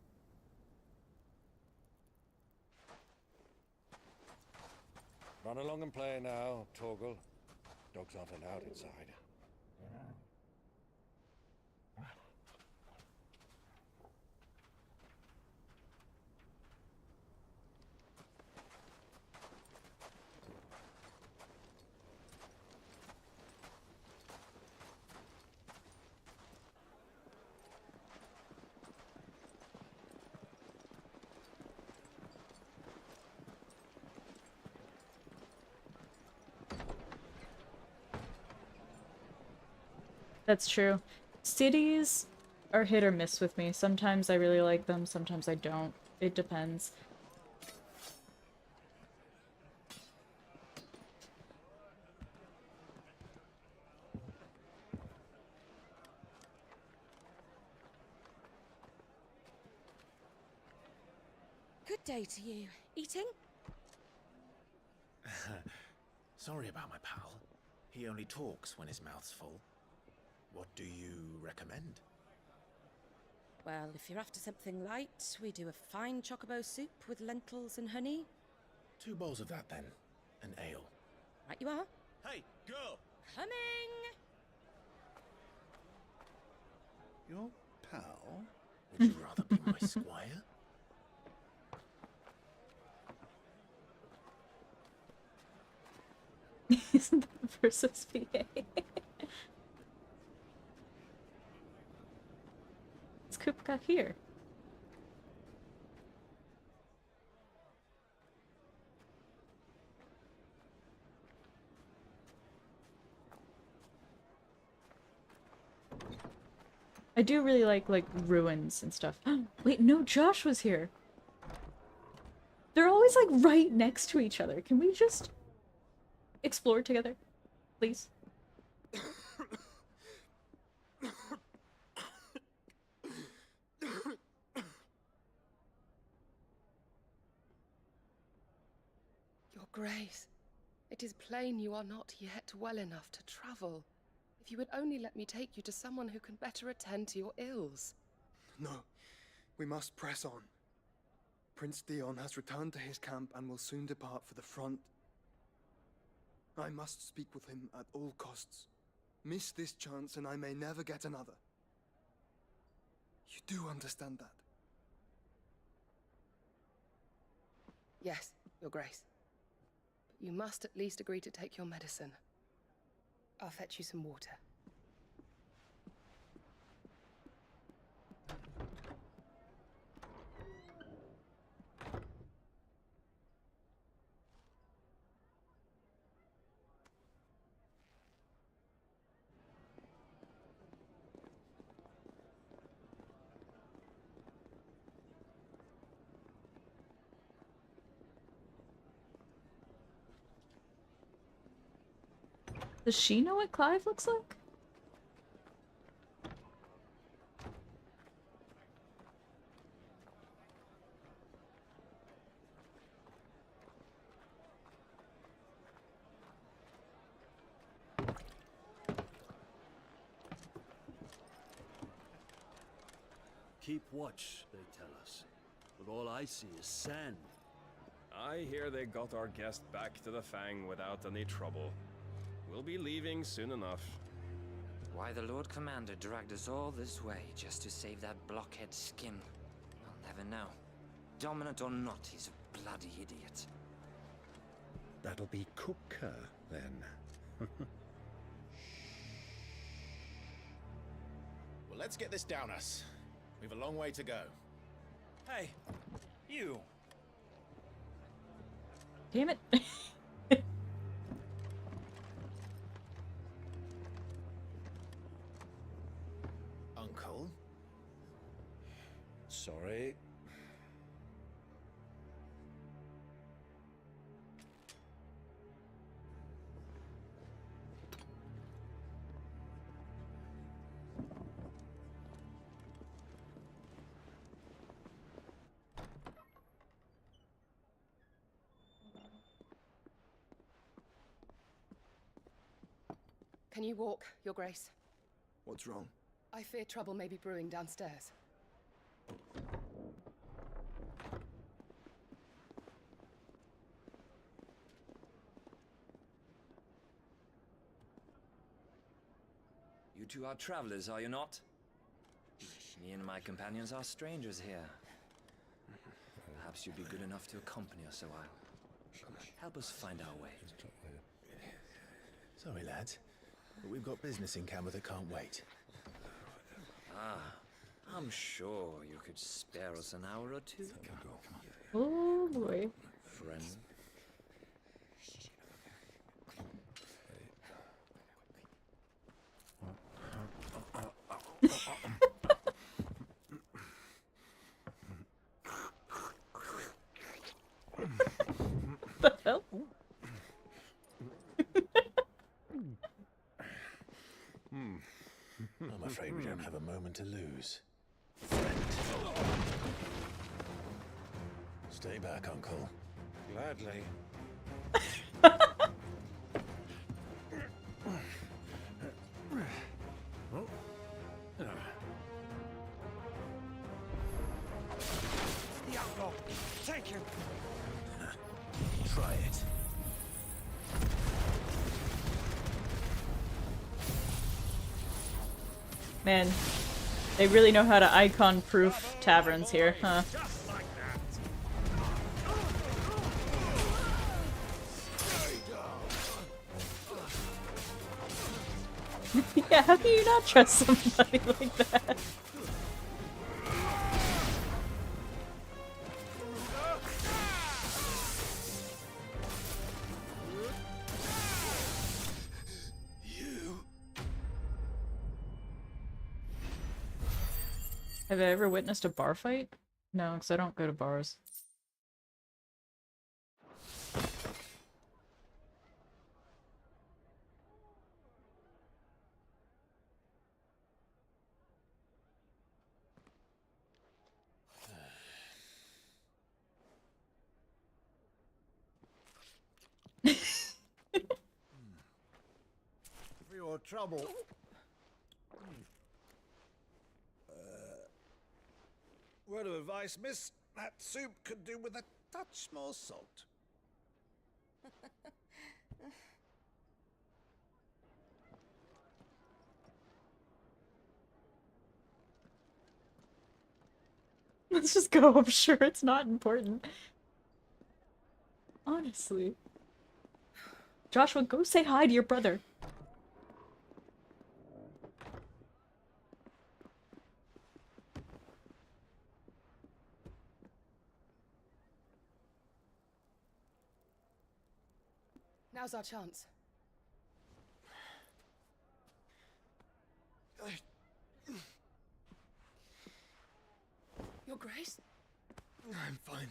S9: Run along and play now, Torgal. Dogs aren't allowed inside.
S1: That's true. Cities are hit or miss with me. Sometimes I really like them, sometimes I don't. It depends.
S15: Good day to you. Eating?
S12: Sorry about my pal. He only talks when his mouth's full. What do you recommend?
S15: Well, if you're after something light, we do a fine chocobo soup with lentils and honey.
S12: 2 bowls of that, then. An ale.
S15: Right you are.
S12: Hey, girl!
S15: Coming!
S13: Your pal?
S12: Would you rather be my squire?
S1: Isn't that versus VA? It's Kupka here. I do really like ruins and stuff. Wait, no, Josh was here. They're always like right next to each other. Can we just explore together, please?
S17: Your Grace, it is plain you are not yet well enough to travel. If you would only let me take you to someone who can better attend to your ills.
S25: No, we must press on. Prince Theon has returned to his camp and will soon depart for the front. I must speak with him at all costs. Miss this chance and I may never get another. You do understand that?
S17: Yes, Your Grace. But you must at least agree to take your medicine. I'll fetch you some water.
S1: Does she know what Clive looks like?
S9: Keep watch, they tell us. But all I see is sand.
S3: I hear they got our guest back to the Fang without any trouble. We'll be leaving soon enough.
S11: Why the Lord Commander dragged us all this way just to save that blockhead skin, I'll never know. Dominant or not, he's a bloody idiot.
S13: That'll be Cooker, then.
S16: Well, let's get this down us. We've a long way to go.
S12: Hey, you!
S1: Damn it.
S16: Uncle?
S9: Sorry.
S17: Can you walk, Your Grace?
S25: What's wrong?
S17: I fear trouble may be brewing downstairs.
S11: You two are travelers, are you not? Me and my companions are strangers here. Perhaps you'd be good enough to accompany us a while. Help us find our way.
S16: Sorry, lads, but we've got business in camera that can't wait.
S11: Ah, I'm sure you could spare us an hour or two.
S1: Oh boy.
S11: Friend.
S1: The hell?
S16: I'm afraid we don't have a moment to lose. Stay back, Uncle.
S9: Gladly.
S12: The outlaw! Take him!
S16: Try it.
S1: Man, they really know how to icon-proof taverns here, huh? Yeah, how can you not trust somebody like that? Have I ever witnessed a bar fight? No, because I don't go to bars.
S9: For your trouble. Word of advice, miss. That soup could do with a touch more salt.
S1: Let's just go, I'm sure it's not important. Honestly. Joshua, go say hi to your brother.
S17: Now's our chance. Your Grace?
S25: I'm fine.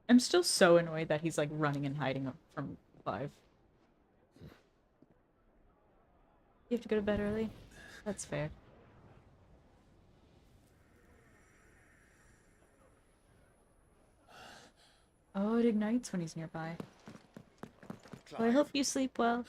S1: I'm still so annoyed that he's like running and hiding from Clive. You have to go to bed early? That's fair. Oh, it ignites when he's nearby. Well, I hope you sleep well.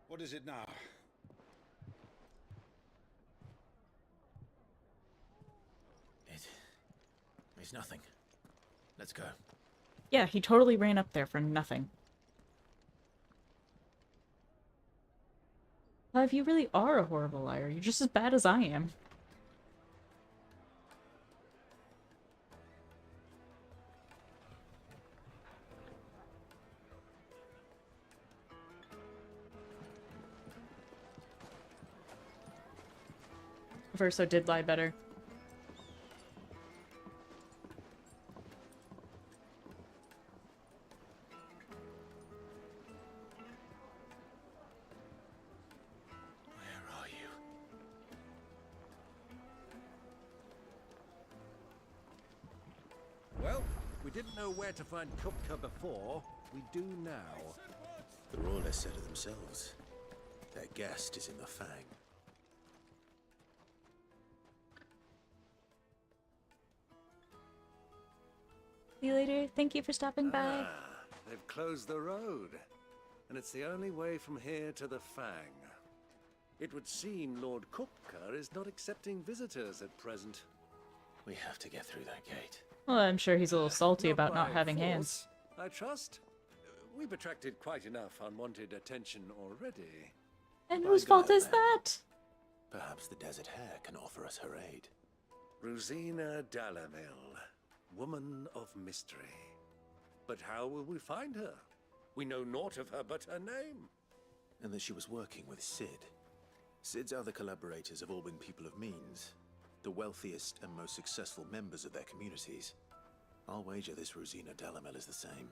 S23: What is it now?
S16: It's nothing. Let's go.
S1: Yeah, he totally ran up there for nothing. Clive, you really are a horrible liar. You're just as bad as I am. Verso did lie better.
S16: Where are you?
S9: Well, we didn't know where to find Kupka before. We do now.
S12: The Royalists said it themselves. Their guest is in the Fang.
S1: See you later. Thank you for stopping by.
S23: They've closed the road, and it's the only way from here to the Fang. It would seem Lord Kupka is not accepting visitors at present.
S12: We have to get through that gate.
S1: Well, I'm sure he's a little salty about not
S23: by
S1: having
S23: force,
S1: hands.
S23: I trust. We've attracted quite enough unwanted attention already.
S1: And whose fault is that?
S12: Perhaps the Desert Hare can offer us her aid.
S23: Rosina Dalamil, woman of mystery. But how will we find her? We know naught of her but her name.
S12: And that she was working with Sid. Sid's other collaborators have all been people of means, the wealthiest and most successful members of their communities. I'll wager this Rosina Dalamel is the same.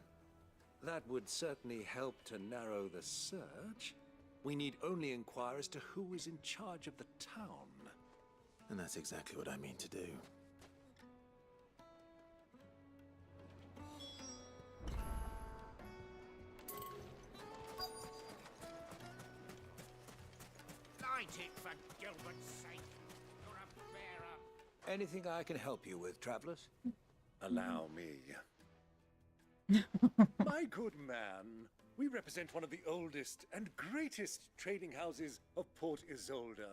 S23: That would certainly help to narrow the search. We need only inquire as to who is in charge of the town.
S12: And that's exactly what I mean to do.
S8: Light it, for Gilbert's sake. You're a bearer.
S23: Anything I can help you with, travelers? Allow me. My good man, we represent one of the oldest and greatest trading houses of Port Isolde.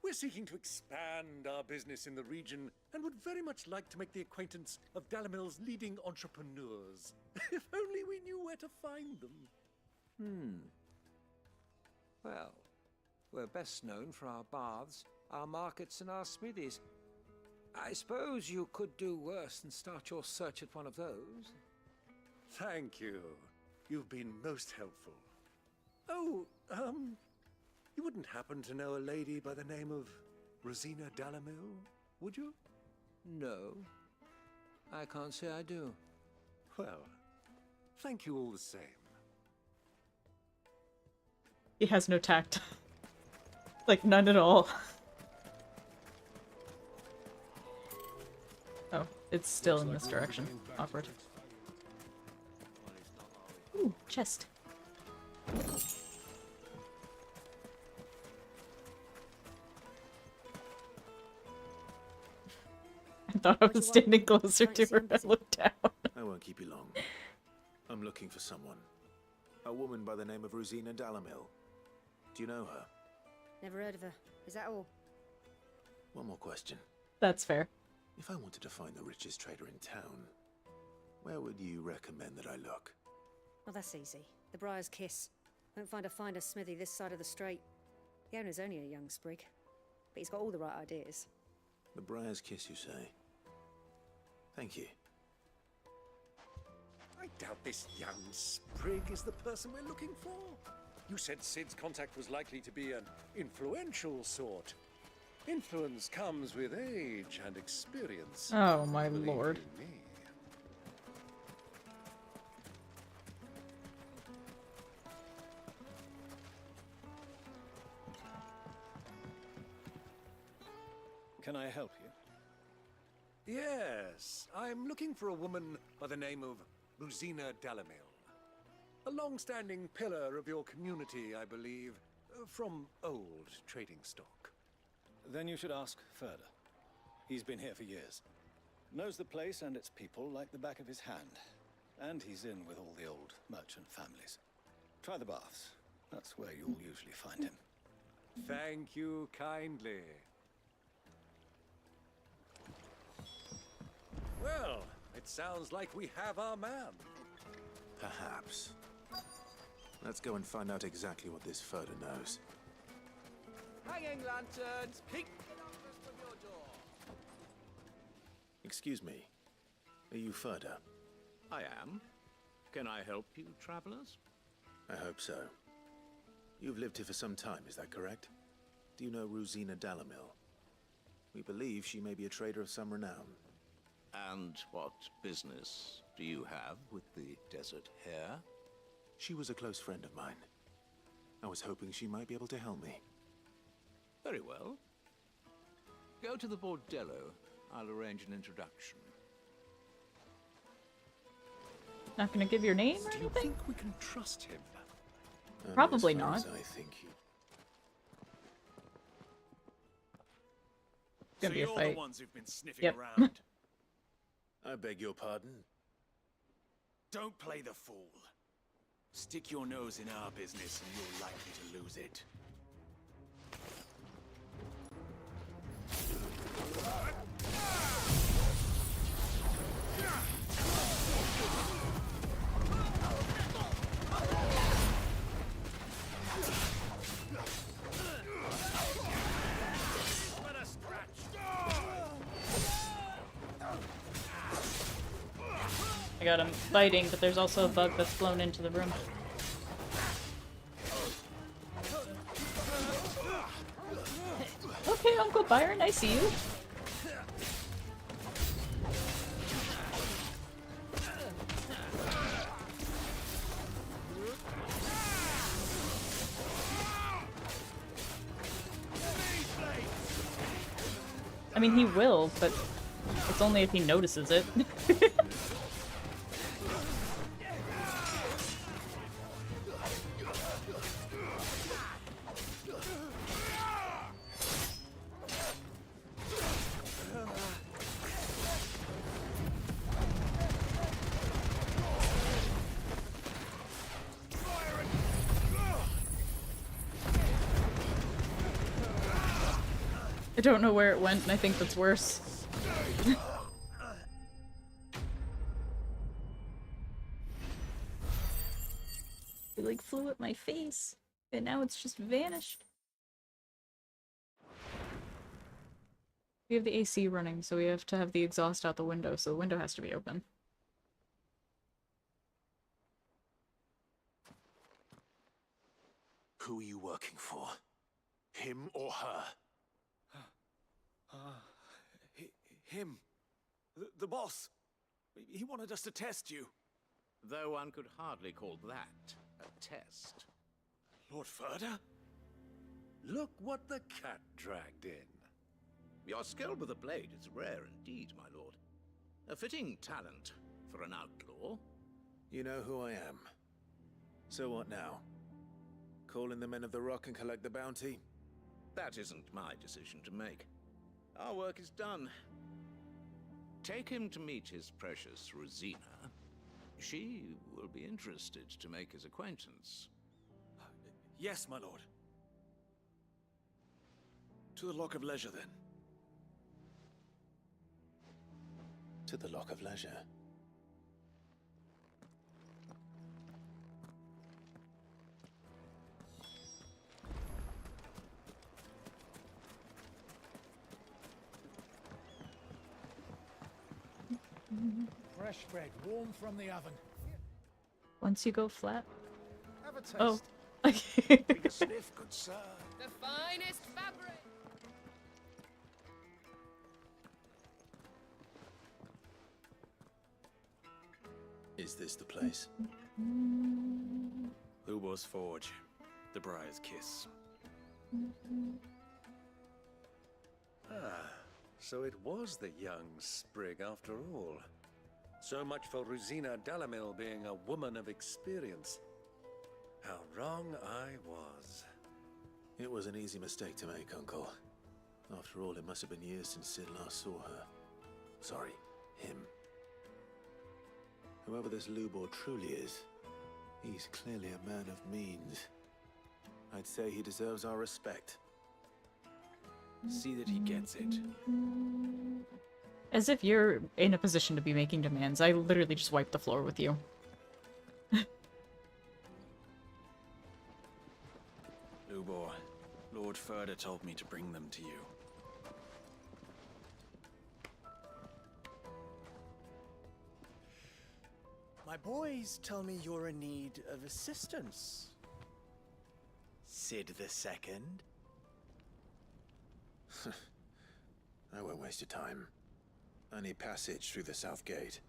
S23: We're seeking to expand our business in the region and would very much like to make the acquaintance of Dalamil's leading entrepreneurs. If only we knew where to find them.
S18: Well, we're best known for our baths, our markets, and our smithies. I suppose you could do worse than start your search at one of those.
S23: Thank you. You've been most helpful. Oh, you wouldn't happen to know a lady by the name of Rosina Dalamil, would you?
S18: No, I can't say I do.
S23: Well, thank you all the same.
S1: He has no tact. Like, none at all. It's still in this direction. Awkward. Ooh, chest. I thought I was standing closer to her. I looked down.
S12: I won't keep you long. I'm looking for someone. A woman by the name of Rosina Dalamil. Do you know her?
S14: Never heard of her. Is that all?
S12: One more question.
S1: That's fair.
S12: If I wanted to find the richest trader in town, where would you recommend that I look?
S14: Well, that's easy. The Briar's Kiss. Won't find a finer smithy this side of the strait. The owner's only a young sprig, but he's got all the right ideas.
S12: The Briar's Kiss, you say? Thank you.
S23: I doubt this young sprig is the person we're looking for. You said Sid's contact was likely to be an influential sort. Influence comes with age and experience.
S1: Oh my lord.
S23: Me.
S9: Can I help you?
S23: Yes, I'm looking for a woman by the name of Rosina Dalamil. A long-standing pillar of your community, I believe, from old trading stock.
S9: Then you should ask further. He's been here for years. Knows the place and its people like the back of his hand. And he's in with all the old merchant families. Try the baths. That's where you'll usually find him.
S23: Thank you kindly. Well, it sounds like we have our man.
S12: Perhaps. Let's go and find out exactly what this Furder knows.
S6: Hanging lanterns, peek in office from your door.
S12: Excuse me. Are you Furder?
S19: I am. Can I help you, travelers?
S12: I hope so. You've lived here for some time, is that correct? Do you know Rosina Dalamil? We believe she may be a trader of some renown.
S19: And what business do you have with the desert hare?
S12: She was a close friend of mine. I was hoping she might be able to help me.
S19: Very well. Go to the bordello. I'll arrange an introduction.
S1: Not gonna give your name or
S23: Do you
S1: anything?
S23: think we can trust him?
S1: Probably
S12: As far
S1: not.
S12: as I think he...
S1: Gonna be a
S23: you're
S1: fight.
S23: the ones who've been sniffing
S1: Yep.
S23: around.
S12: I beg your pardon?
S20: Don't play the fool. Stick your nose in our business and you're likely to lose it.
S1: I got him biting, but there's also a bug that's flown into the room. Okay, Uncle Byron, I see you. I mean, he will, but it's only if he notices it. I don't know where it went, and I think that's worse. It like flew at my face, and now it's just vanished. We have the AC running, so we have to have the exhaust out the window, so the window has to be open.
S12: Who are you working for? Him or her?
S20: Him. The boss. He wanted us to test you.
S19: Though one could hardly call that a test.
S20: Lord Furder?
S23: Look what the cat dragged in.
S19: Your skill with the blade is rare indeed, my lord.
S12: A fitting talent for an outlaw.
S16: You know who I am. So what now? Call in the Men of the Rock and collect the bounty?
S12: That isn't my decision to make. Our work is done. Take him to meet his precious Rosina. She will be interested to make his acquaintance.
S20: Yes, my lord. To the Lock of Leisure, then.
S16: To the Lock of Leisure.
S2: Fresh bread, warm from the oven.
S1: Once you go flat.
S2: Have a taste.
S1: Oh.
S2: Take a sniff, good sir.
S17: The finest fabric!
S16: Is this the place?
S20: Lubor's Forge. The Briar's Kiss.
S9: Ah, so it was the young sprig after all. So much for Rosina Dalamil being a woman of experience. How wrong I was.
S16: It was an easy mistake to make, Uncle. After all, it must have been years since Sid last saw her. Sorry, him. Whoever this Lubor truly is, he's clearly a man of means. I'd say he deserves our respect.
S20: See that he gets it.
S1: As if you're in a position to be making demands. I literally just wiped the floor with you.
S20: Lubor, Lord Furder told me to bring them to you.
S2: My boys tell me you're in need of assistance. Sid the Second?
S16: I won't waste your time. I need passage through the south gate.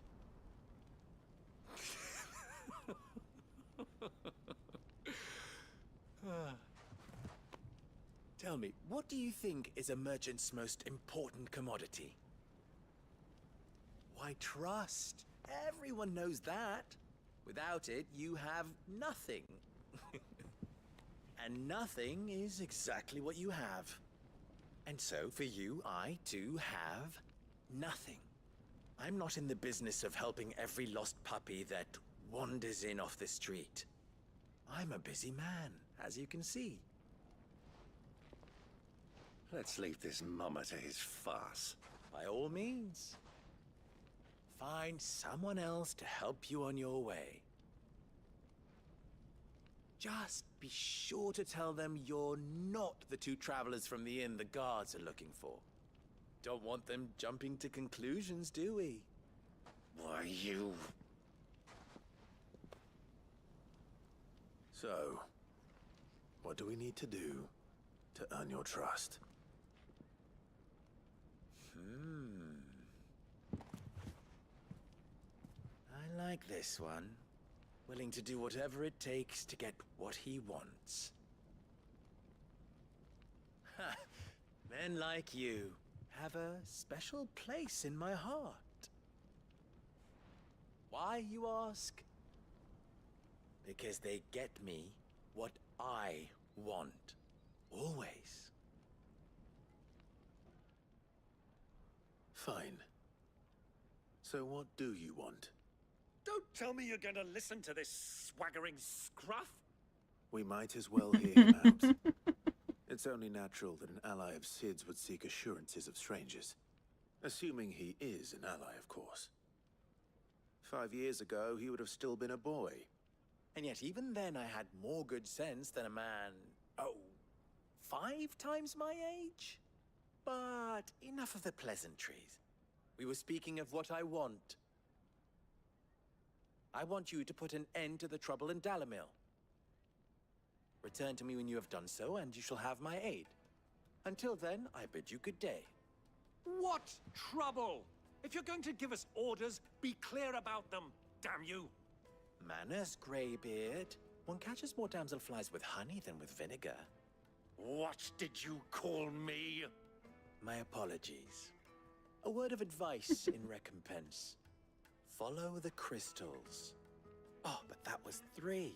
S2: Tell me, what do you think is a merchant's most important commodity? Why, trust. Everyone knows that. Without it, you have nothing. And nothing is exactly what you have. And so, for you, I, too, have nothing. I'm not in the business of helping every lost puppy that wanders in off the street. I'm a busy man, as you can see.
S9: Let's leave this mummer to his farce.
S2: By all means. Find someone else to help you on your way. Just be sure to tell them you're not the two travelers from the inn the guards are looking for. Don't want them jumping to conclusions, do we?
S9: Why, you...
S16: So, what do we need to do to earn your trust?
S2: I like this one. Willing to do whatever it takes to get what he wants. Ha! Men like you have a special place in my heart. Why, you ask? Because they get me what I want. Always.
S16: Fine. So what do you want?
S9: Don't tell me you're going to listen to this swaggering scruff.
S16: We might as well hear him out. It's only natural that an ally of Sid's would seek assurances of strangers. Assuming he is an ally, of course. 5 years ago, he would have still been a boy.
S2: And yet even then I had more good sense than a man, 5 times my age? But enough of the pleasantries. We were speaking of what I want. I want you to put an end to the trouble in Dalamil. Return to me when you have done so, and you shall have my aid. Until then, I bid you good day.
S9: What trouble? If you're going to give us orders, be clear about them, damn you!
S2: Manners, Greybeard. One catches more damselflies with honey than with vinegar.
S9: What did you call me?
S2: My apologies. A word of advice in recompense. Follow the crystals. Oh, but that was 3.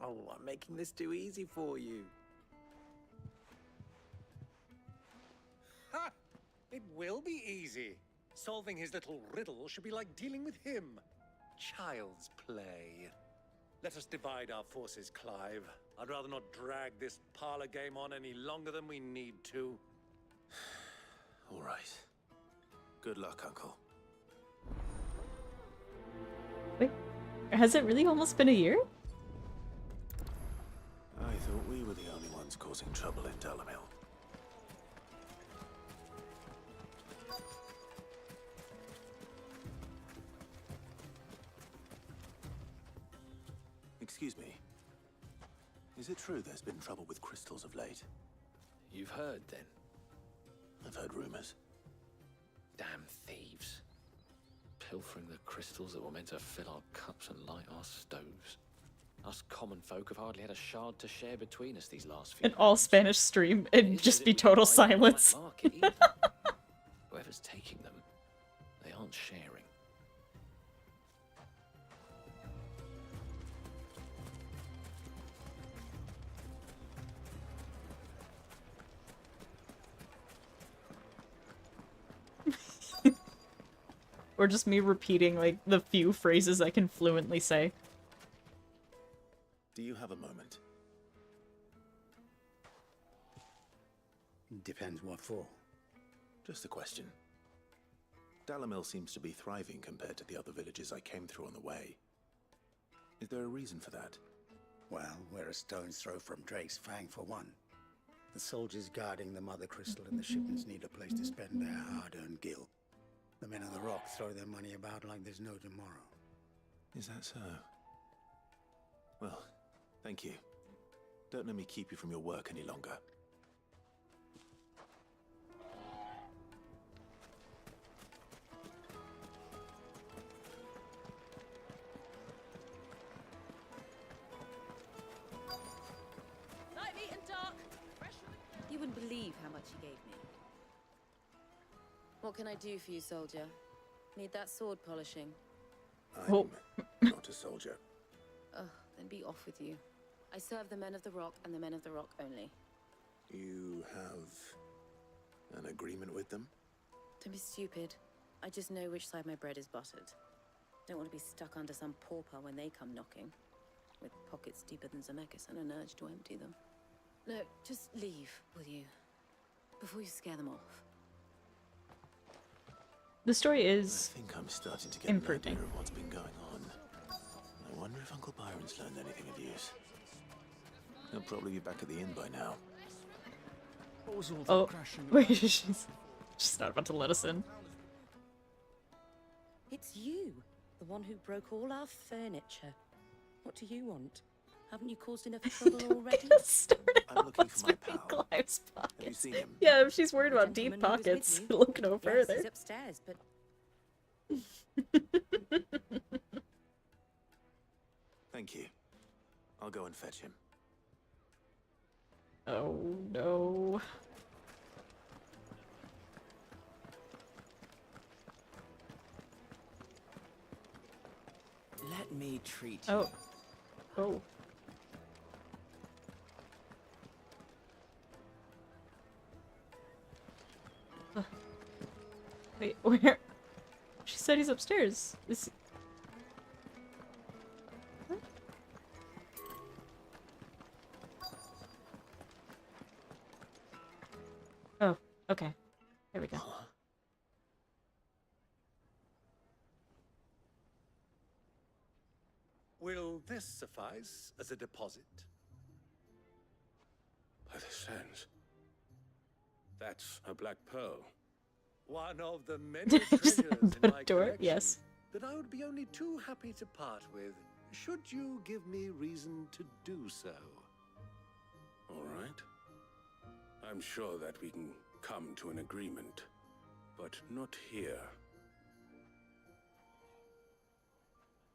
S2: Oh, I'm making this too easy for you.
S9: Ha! It will be easy. Solving his little riddle should be like dealing with him. Child's play. Let us divide our forces, Clive. I'd rather not drag this parlor game on any longer than we need to.
S16: All right. Good luck, Uncle.
S1: Wait, has it really almost been a year?
S16: I thought we were the only ones causing trouble in Dalamil. Excuse me. Is it true there's been trouble with crystals of late?
S20: You've heard, then?
S16: I've heard rumors.
S20: Damn thieves. Pilfering the crystals that were meant to fill our cups and light our stoves. Us common folk have hardly had a shard to share between us these last few
S1: An all Spanish stream and just be total silence.
S20: Whoever's taking them, they aren't sharing.
S1: Or just me repeating, like, the few phrases I can fluently say.
S16: Do you have a moment?
S13: Depends what for.
S16: Just a question. Dalamil seems to be thriving compared to the other villages I came through on the way. Is there a reason for that?
S13: Well, we're a stone's throw from Drake's Fang for one. The soldiers guarding the Mother Crystal and the shipments need a place to spend their hard-earned gil. The men of the Rock throw their money about like there's no tomorrow.
S16: Is that so? Well, thank you. Don't let me keep you from your work any longer.
S15: Light, meat, and dark. You wouldn't believe how much he gave me.
S10: What can I do for you, soldier? Need that sword polishing?
S16: I'm not a soldier.
S10: Ugh, then be off with you. I serve the men of the Rock and the men of the Rock only.
S16: You have an agreement with them?
S10: Don't be stupid. I just know which side my bread is buttered. Don't want to be stuck under some pauper when they come knocking, with pockets deeper than Zemeckis and an urge to empty them. No, just leave, will you? Before you scare them off.
S1: The story is
S16: I think I'm starting to get
S1: improving.
S16: an idea of what's been going on. I wonder if Uncle Byron's learned anything of use. He'll probably be back at the inn by now.
S20: What was all that
S1: Oh,
S20: crashing?
S1: wait, she's not about to let us in.
S15: It's you, the one who broke all our furniture. What do you want? Haven't you caused enough trouble already?
S16: I'm looking for my pal.
S1: Clive's
S16: Have you
S1: pockets.
S16: seen him?
S1: Yeah, if she's worried about deep
S15: Gentleman who was
S1: pockets,
S15: with you?
S1: look no
S15: Yes,
S1: further.
S15: he's upstairs, but
S16: Thank you. I'll go and fetch him.
S1: Oh no.
S11: Let me treat you.
S1: Oh. Oh. Wait, where? She said he's upstairs. Is... What? Oh, okay. There we go.
S9: Will this suffice as a deposit?
S8: By the sands. That's a black pearl.
S9: One of the many treasures in my
S1: door?
S9: collection
S1: Yes.
S9: that I would be only too happy to part with, should you give me reason to do so.
S8: All right. I'm sure that we can come to an agreement, but not here.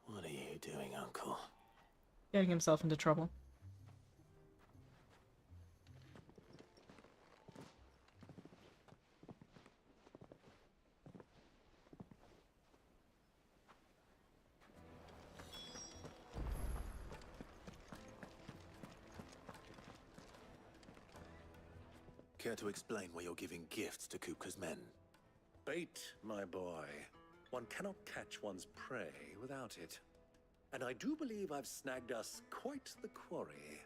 S16: What are you doing, Uncle?
S1: Getting himself into trouble.
S16: Care to explain why you're giving gifts to Kupka's men?
S23: Bait, my boy. One cannot catch one's prey without it. And I do believe I've snagged us quite the quarry.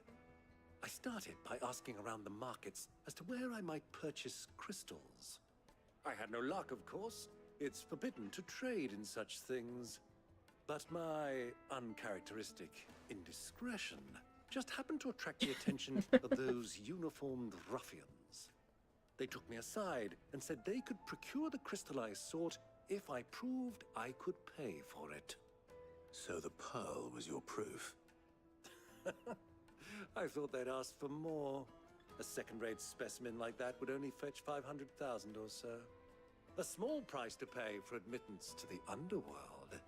S23: I started by asking around the markets as to where I might purchase crystals. I had no luck, of course. It's forbidden to trade in such things. But my uncharacteristic indiscretion just happened to attract the attention of those uniformed ruffians. They took me aside and said they could procure the crystal I sought if I proved I could pay for it.
S16: So the pearl was your proof?
S23: I thought they'd ask for more. A second-rate specimen like that would only fetch 500,000 or so. A small price to pay for admittance to the underworld.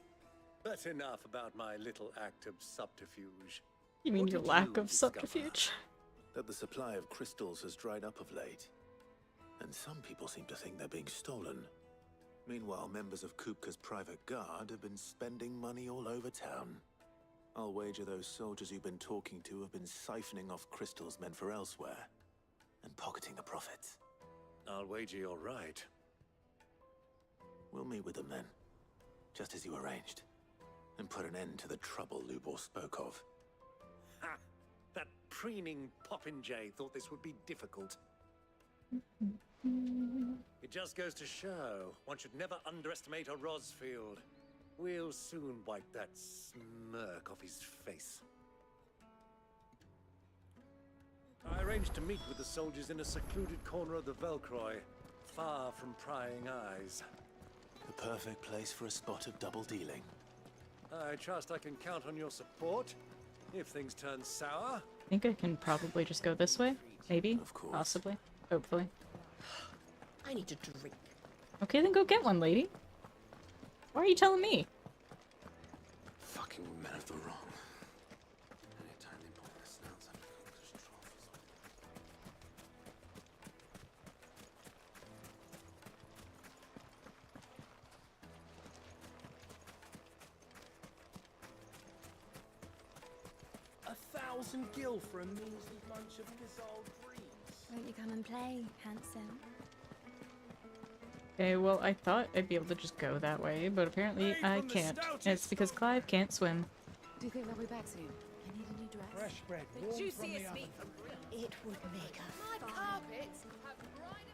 S23: But enough about my little act of subterfuge.
S1: You mean
S23: What
S1: your
S23: did
S1: lack
S23: you
S1: of
S23: discover?
S1: subterfuge?
S16: That the supply of crystals has dried up of late. And some people seem to think they're being stolen. Meanwhile, members of Kupka's private guard have been spending money all over town. I'll wager those soldiers you've been talking to have been siphoning off crystals meant for elsewhere, and pocketing the profits.
S23: I'll wager you're right.
S16: We'll meet with them then, just as you arranged, and put an end to the trouble Lubor spoke of.
S23: Ha! That preening popinjay thought this would be difficult. It just goes to show one should never underestimate a Rosfield. We'll soon wipe that smirk off his face. I arranged to meet with the soldiers in a secluded corner of the Velcroy, far from prying eyes.
S16: The perfect place for a spot of double dealing.
S23: I trust I can count on your support if things turn sour.
S1: I think I can probably just go this way. Maybe.
S16: Of course.
S1: Possibly. Hopefully.
S15: I need a drink.
S1: Okay, then go get one, lady. Why are you telling me?
S12: Fucking men of the wrong. Anytime they pull their snouts out of Kupka's troughs.
S4: $1,000 gil for a measly bunch of Gazal greens.
S5: Won't you come and play, handsome?
S1: Okay, well, I thought I'd be able to just go that way, but apparently I can't. And it's because Clive can't swim.
S5: Do you think they'll be back soon? I need a new dress.
S4: Fresh bread,
S5: The
S4: warm from the
S5: juiciest
S4: oven.
S5: meat from grill. It would make a
S17: My carpets have bright.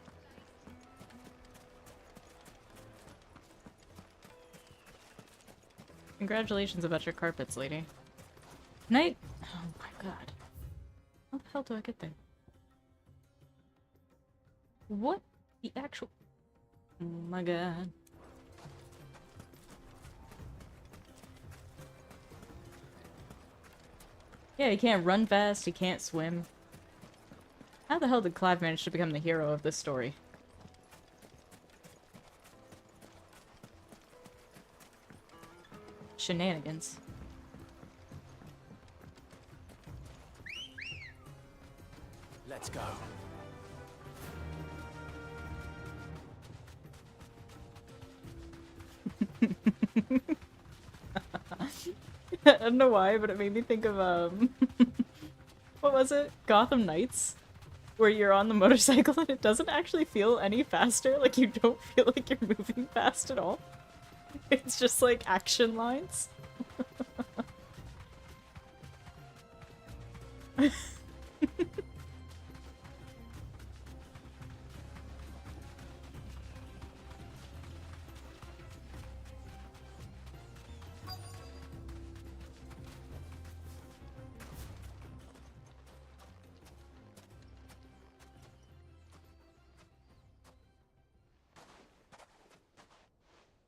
S1: Congratulations about your carpets, lady. Night. Oh my god. How the hell do I get there? What the actual... Oh my god. Yeah, he can't run fast, he can't swim. How the hell did Clive manage to become the hero of this story? Shenanigans.
S16: Let's go.
S1: I don't know why, but it made me think of, what was it? Gotham Knights? Where you're on the motorcycle and it doesn't actually feel any faster, like you don't feel like you're moving fast at all. It's just like action lines.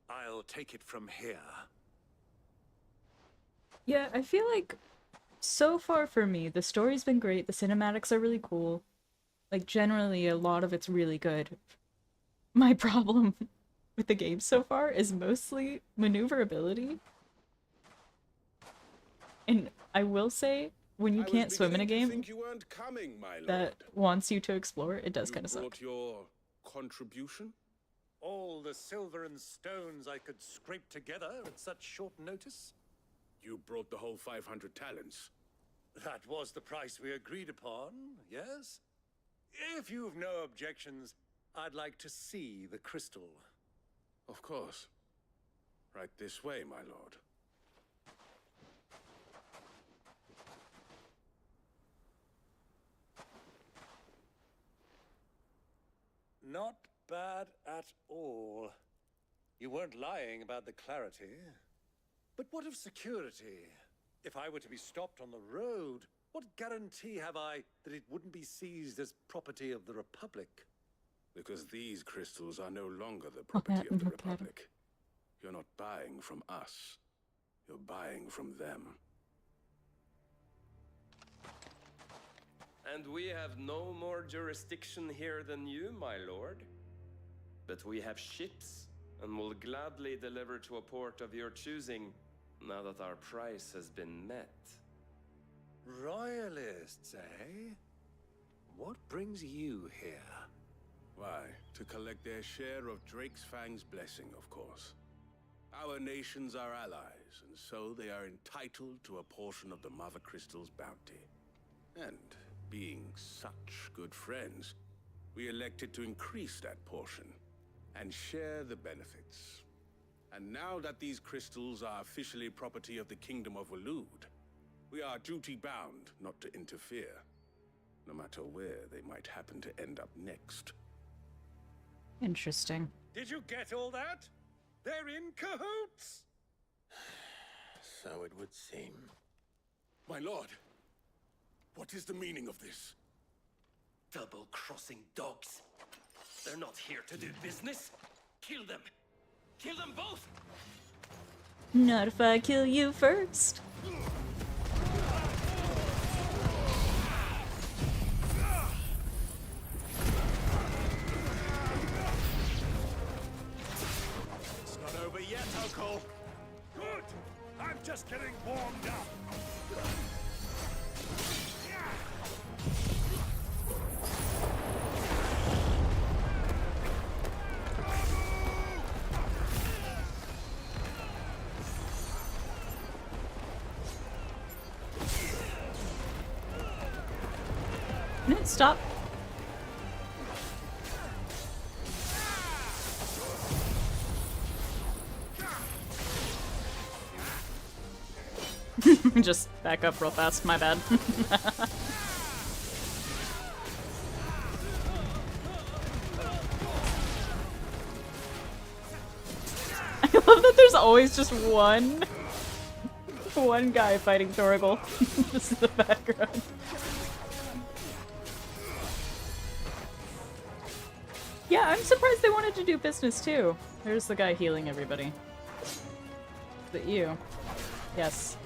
S23: I'll take it from here.
S1: Yeah, I feel like so far for me, the story's been great, the cinematics are really cool. Like, generally, a lot of it's really good. My problem with the game so far is mostly maneuverability. And I will say, when you can't swim in a game
S21: You weren't coming, my lord.
S1: that wants you to explore, it does kind of suck.
S21: Brought your contribution?
S23: All the silver and stones I could scrape together at such short notice?
S21: You brought the whole 500 talents.
S23: That was the price we agreed upon, yes?
S9: If you've no objections, I'd like to see the crystal.
S21: Of course. Right this way, my lord.
S9: Not bad at all. You weren't lying about the clarity. But what of security? If I were to be stopped on the road, what guarantee have I that it wouldn't be seized as property of the Republic?
S21: Because these crystals are no longer the property of the Republic. You're not buying from us. You're buying from them.
S3: And we have no more jurisdiction here than you, my lord. But we have ships, and will gladly deliver to a port of your choosing, now that our price has been met.
S9: Royalists, eh? What brings you here?
S21: Why, to collect their share of Drake's Fang's blessing, of course. Our nations are allies, and so they are entitled to a portion of the Mother Crystal's bounty. And being such good friends, we elected to increase that portion and share the benefits. And now that these crystals are officially property of the Kingdom of Waloed, we are duty-bound not to interfere, no matter where they might happen to end up next.
S1: Interesting.
S9: Did you get all that? They're in cahoots!
S12: So it would seem.
S21: My lord, what is the meaning of this?
S3: Double-crossing dogs. They're not here to do business. Kill them. Kill them both!
S1: Not if I kill you first.
S9: It's not over yet, Uncle. Good! I'm just getting warmed up.
S1: No, stop. Just back up real fast, my bad. I love that there's always just one guy fighting Torgal. Just in the background. Yeah, I'm surprised they wanted to do business too. There's the guy healing everybody. Is it you? Yes.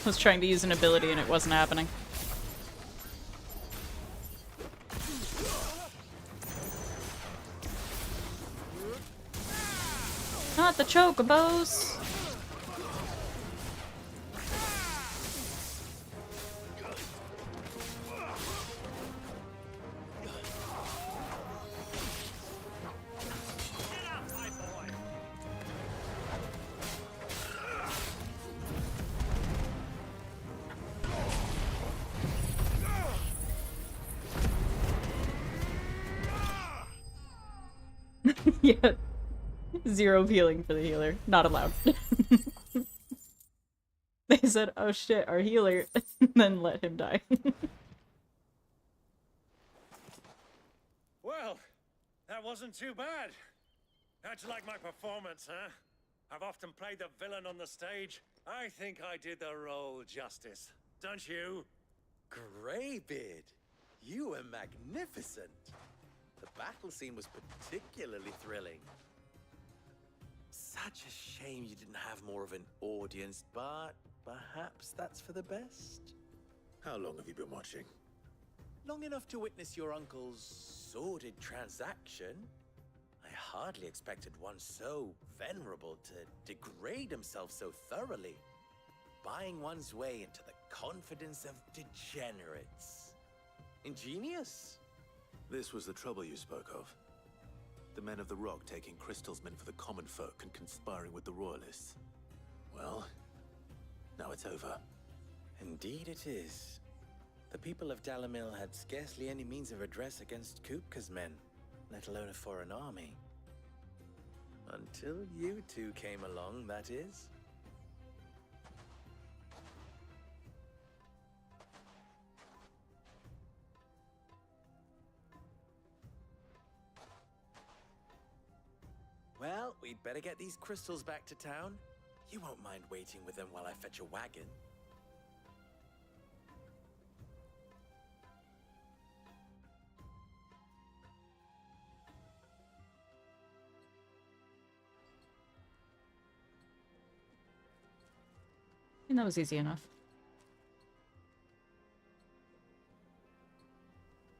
S1: I was trying to use an ability and it wasn't happening. Not the chocobos! Yeah. Zero healing for the healer. Not allowed. They said, oh shit, our healer, and then let him die.
S9: Well, that wasn't too bad. How'd you like my performance, huh? I've often played the villain on the stage. I think I did the role justice. Don't you?
S2: Greybeard, you were magnificent. The battle scene was particularly thrilling. Such a shame you didn't have more of an audience, but perhaps that's for the best.
S16: How long have you been watching?
S2: Long enough to witness your uncle's sordid transaction. I hardly expected one so venerable to degrade himself so thoroughly. Buying one's way into the confidence of degenerates. Ingenious.
S16: This was the trouble you spoke of. The men of the Rock taking crystals meant for the common folk and conspiring with the Royalists. Well, now it's over.
S2: Indeed it is. The people of Dalamil had scarcely any means of redress against Kupka's men, let alone a foreign army. Until you two came along, that is. Well, we'd better get these crystals back to town. You won't mind waiting with them while I fetch a wagon.
S1: And that was easy enough.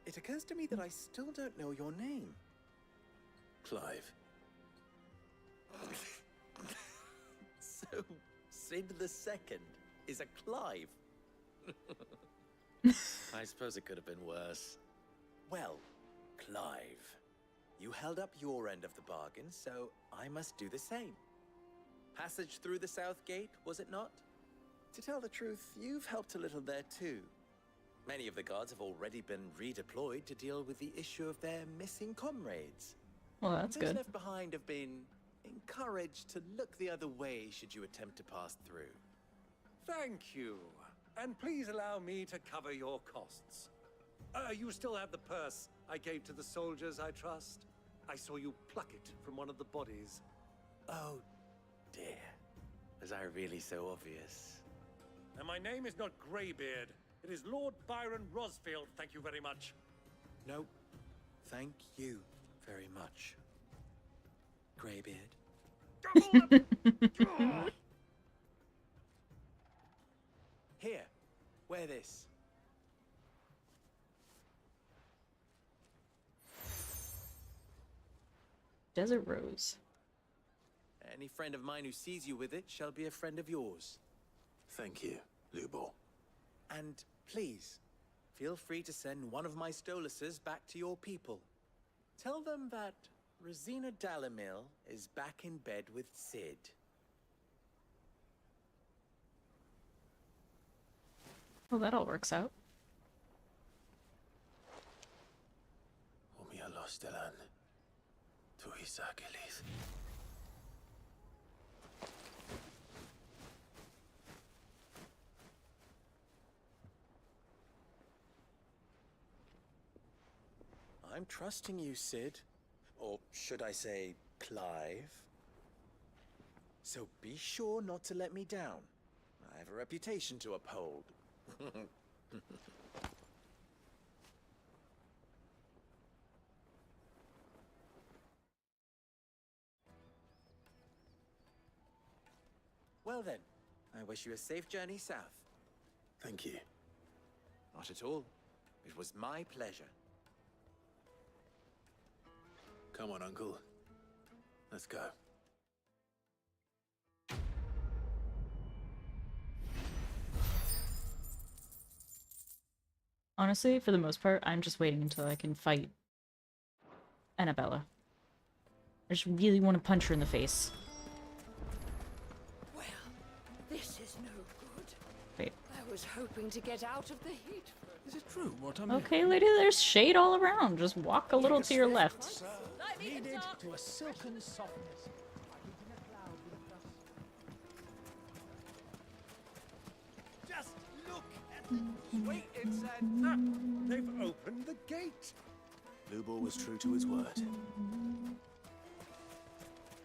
S2: It occurs to me that I still don't know your name.
S16: Clive.
S2: So, Sid the Second is a Clive. I suppose it could have been worse. Well, Clive, you held up your end of the bargain, so I must do the same. Passage through the South Gate, was it not? To tell the truth, you've helped a little there too. Many of the guards have already been redeployed to deal with the issue of their missing comrades.
S1: Well, that's
S2: Those
S1: good.
S2: left behind have been encouraged to look the other way should you attempt to pass through.
S9: Thank you. And please allow me to cover your costs. You still have the purse I gave to the soldiers, I trust? I saw you pluck it from one of the bodies.
S2: Oh, dear. Was I really so obvious?
S9: And my name is not Greybeard. It is Lord Byron Rosfield, thank you very much.
S2: No, thank you very much, Greybeard. Here, wear this.
S1: Desert Rose.
S2: Any friend of mine who sees you with it shall be a friend of yours.
S16: Thank you, Lubor.
S2: And please, feel free to send one of my Stoluses back to your people. Tell them that Rosina Dalamil is back in bed with Sid.
S1: Well, that all works out.
S16: Umia Lostelan. Tu Isakelis.
S2: I'm trusting you, Sid. Or should I say, Clive? So be sure not to let me down. I have a reputation to uphold. Well then, I wish you a safe journey south.
S16: Thank you.
S2: Not at all. It was my pleasure.
S16: Come on, Uncle. Let's go.
S1: Honestly, for the most part, I'm just waiting until I can fight Annabella. I just really want to punch her in the face.
S7: Well, this is no good.
S1: Wait.
S7: I was hoping to get out of the heat.
S4: Is it true what I'm
S1: Okay, lady, there's shade all around. Just walk a little to your left.
S4: needed to a silken softness?
S9: Just look at the wait inside. Ah, they've opened the gate.
S16: Lubor was true to his word.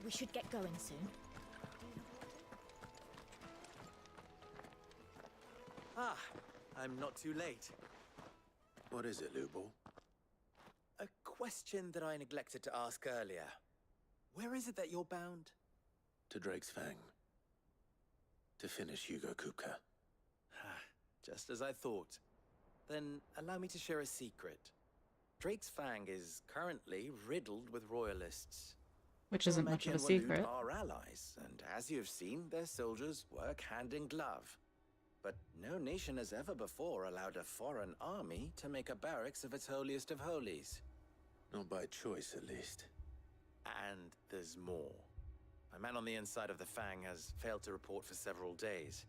S5: We should get going soon.
S2: Ah, I'm not too late.
S16: What is it, Lubor?
S2: A question that I neglected to ask earlier. Where is it that you're bound?
S16: To Drake's Fang. To finish Hugo Kupka.
S2: just as I thought. Then allow me to share a secret. Drake's Fang is currently riddled with royalists.
S1: Which isn't much of a secret.
S2: Are allies, and as you have seen, their soldiers work hand in glove. But no nation has ever before allowed a foreign army to make a barracks of its holiest of holies.
S16: Not by choice, at least.
S2: And there's more. A man on the inside of the Fang has failed to report for several days.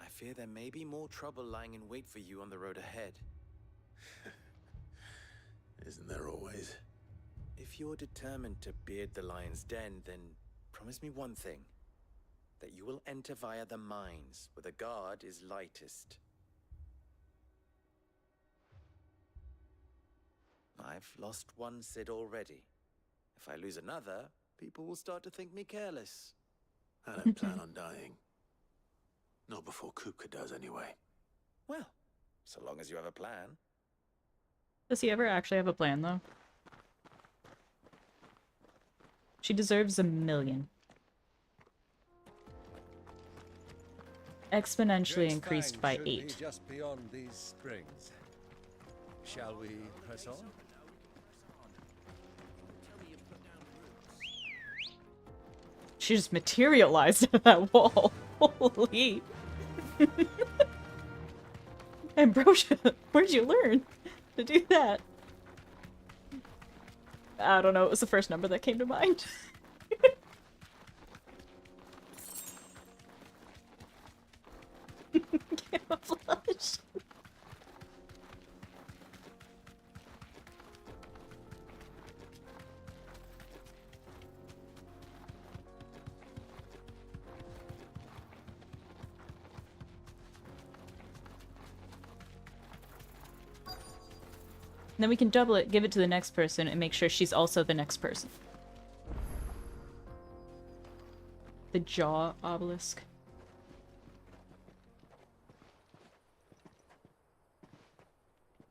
S2: I fear there may be more trouble lying in wait for you on the road ahead.
S16: Isn't there always?
S2: If you're determined to beard the lion's den, then promise me one thing. That you will enter via the mines, where the guard is lightest. I've lost one Cid already. If I lose another, people will start to think me careless.
S16: I don't plan on dying. Not before Kupka does, anyway.
S2: Well, so long as you have a plan.
S1: Does he ever actually have a plan, though? She deserves 1,000,000. Exponentially increased by 8.
S9: Just beyond these springs. Shall we press on?
S1: She just materialized at that wall. Holy. Ambrosia, where'd you learn to do that? I don't know, it was the first number that came to mind. Camouflage. Then we can double it, give it to the next person, and make sure she's also the next person. The jaw obelisk.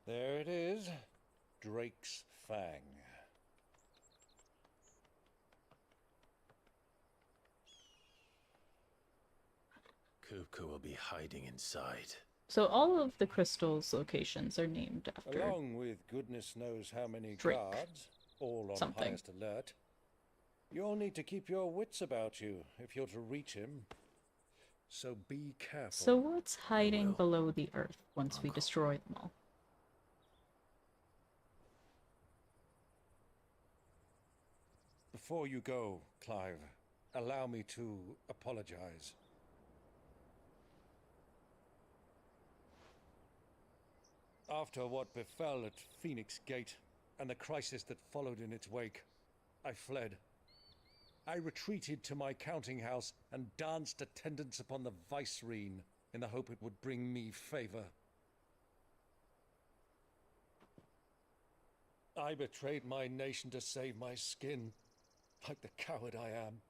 S9: There it is. Drake's Fang.
S12: Kupka will be hiding inside.
S1: So all of the crystals' locations are named after
S9: Along with goodness knows how many
S1: Drake.
S9: guards, all on
S1: Something.
S9: highest alert. You'll need to keep your wits about you if you're to reach him. So be careful.
S1: So what's hiding below the earth once we destroy them all?
S9: Before you go, Clive, allow me to apologize. After what befell at Phoenix Gate and the crisis that followed in its wake, I fled. I retreated to my counting house and danced attendance upon the vicereine in the hope it would bring me favor. I betrayed my nation to save my skin, like the coward I am.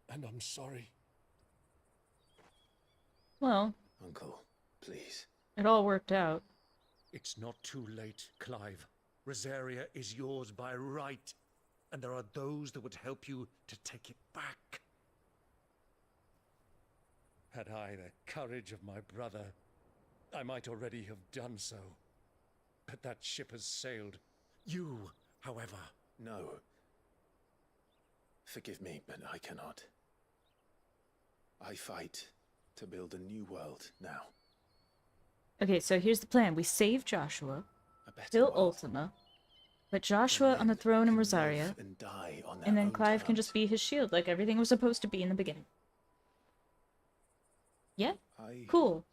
S9: And I'm sorry.
S1: Well,
S12: Uncle, please.
S1: it all worked out.
S9: It's not too late, Clive. Rosaria is yours by right, and there are those that would help you to take it back. Had I the courage of my brother, I might already have done so. But that ship has sailed. You, however...
S12: No. Forgive me, but I cannot. I fight to build a new world now.
S1: Okay, so here's the plan. We save Joshua, kill Ultima, put Joshua on the throne in Rosaria,
S12: And die on their
S1: and then
S12: own
S1: Clive can
S12: terms.
S1: just be his shield like everything was supposed to be in the beginning. Yeah? Cool.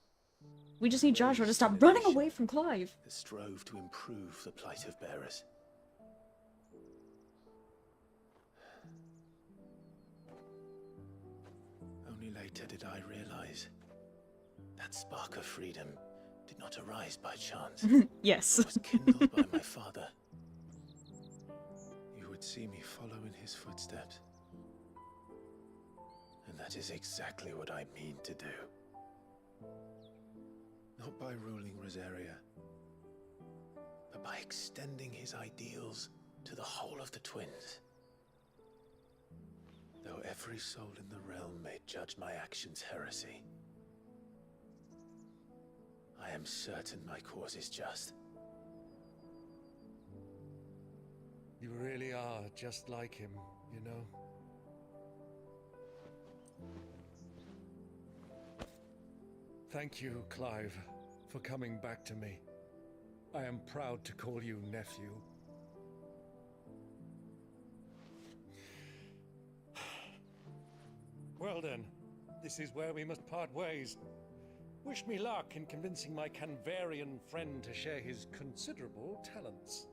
S1: We just need Joshua to stop running away from Clive.
S12: That strove to improve the plight of bearers. Only later did I realize that spark of freedom did not arise by chance.
S1: Yes.
S12: It was kindled by my father. You would see me follow in his footsteps. And that is exactly what I mean to do. Not by ruling Rosaria, but by extending his ideals to the whole of the twins. Though ever
S16: Every soul in the realm may judge my actions heresy. I am certain my cause is just.
S9: You really are just like him, you know? Thank you, Clive, for coming back to me. I am proud to call you nephew. Well then, this is where we must part ways. Wish me luck in convincing my Canvarian friend to share his considerable talents.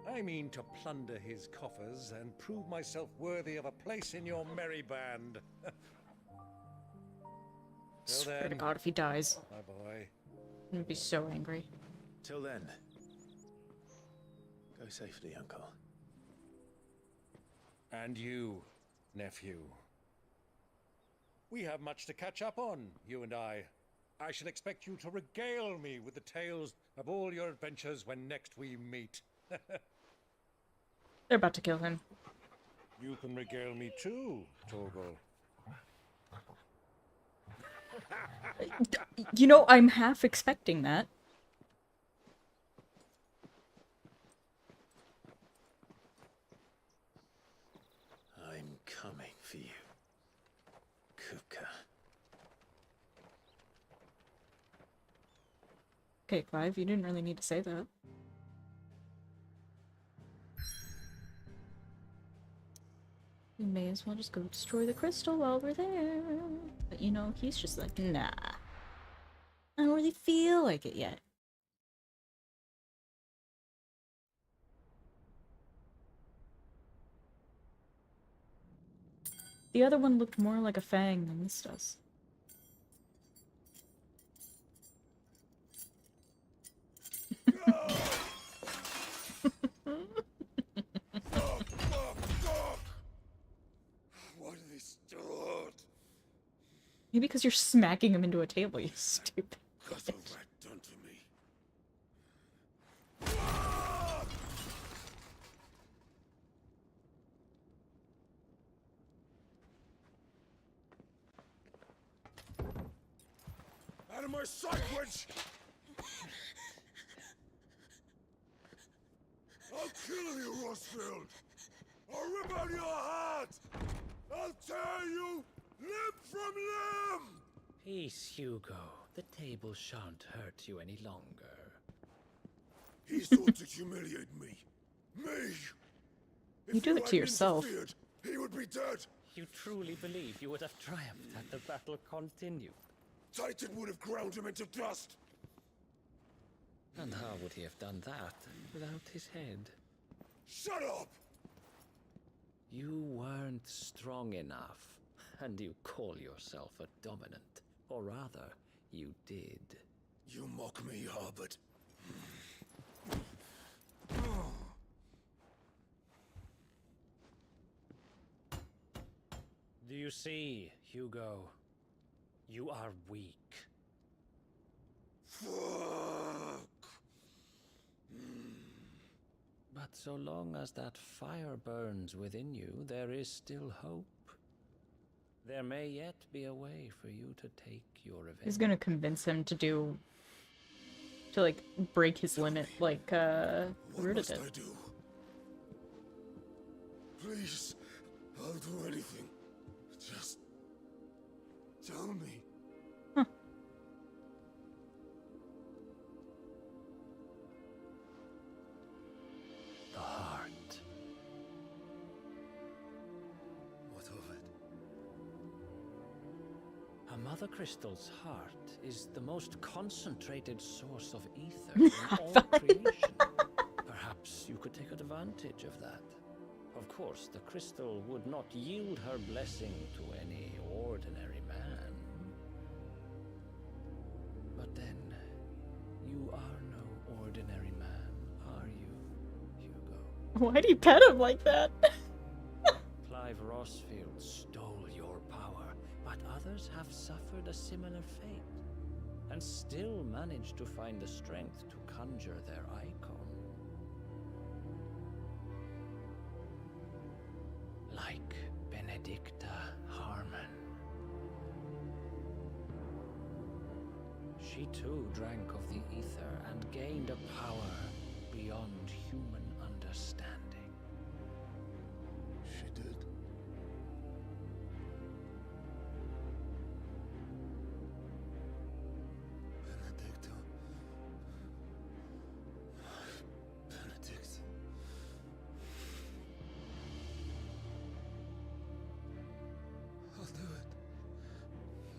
S9: I mean to plunder his coffers and prove myself worthy of a place in your merry band.
S1: Swear to God, if he dies.
S9: My boy.
S1: I'm gonna be so angry.
S16: Till then, go safely, Uncle.
S9: And you, nephew. We have much to catch up on, you and I. I shall expect you to regale me with the tales of all your adventures when next we meet.
S1: They're about to kill him.
S9: You can regale me too, Torgal.
S1: You know, I'm half expecting that.
S16: I'm coming for you, Kupka.
S1: Okay, Clive, you didn't really need to say that. We may as well just go destroy the crystal while we're there. But you know, he's just like, nah. I don't really feel like it yet. The other one looked more like a fang than this does.
S23: What are they stored?
S1: Maybe because you're smacking him into a table, you stupid.
S23: Got a rat done to me. Out of my sight, witch! I'll kill you, Rosfield! I'll rip out your heart! I'll tear you limb from limb!
S20: Peace, Hugo. The table shan't hurt you any longer.
S23: He sought to humiliate me. Me!
S1: You do it to yourself.
S23: He would be dead!
S20: You truly believe you would have triumphed had the battle continued?
S23: Titan would have ground him into dust!
S20: And how would he have done that without his head?
S23: Shut up!
S20: You weren't strong enough, and you call yourself a dominant. Or rather, you did.
S23: You mock me, Harbert.
S20: Do you see, Hugo? You are weak.
S23: Fuck!
S20: But so long as that fire burns within you, there is still hope. There may yet be a way for you to take your revenge.
S1: He's gonna convince him to do... to, like, break his limit like, Ruda did.
S23: What must I do? Please, I'll do anything. Just... tell me.
S20: The heart.
S23: What of it?
S20: A mother crystal's heart is the most concentrated source of ether in all creation. Perhaps you could take advantage of that. Of course, the crystal would not yield her blessing to any ordinary man. But then, you are no ordinary man, are you, Hugo?
S1: Why do you pet him like that?
S20: Clive Rosfield stole your power, but others have suffered a similar fate, and still managed to find the strength to conjure their icon. Like Benedicta Harmon. She too drank of the ether and gained a power beyond human understanding.
S8: She did. Benedicta. Benedict.
S6: I'll do it.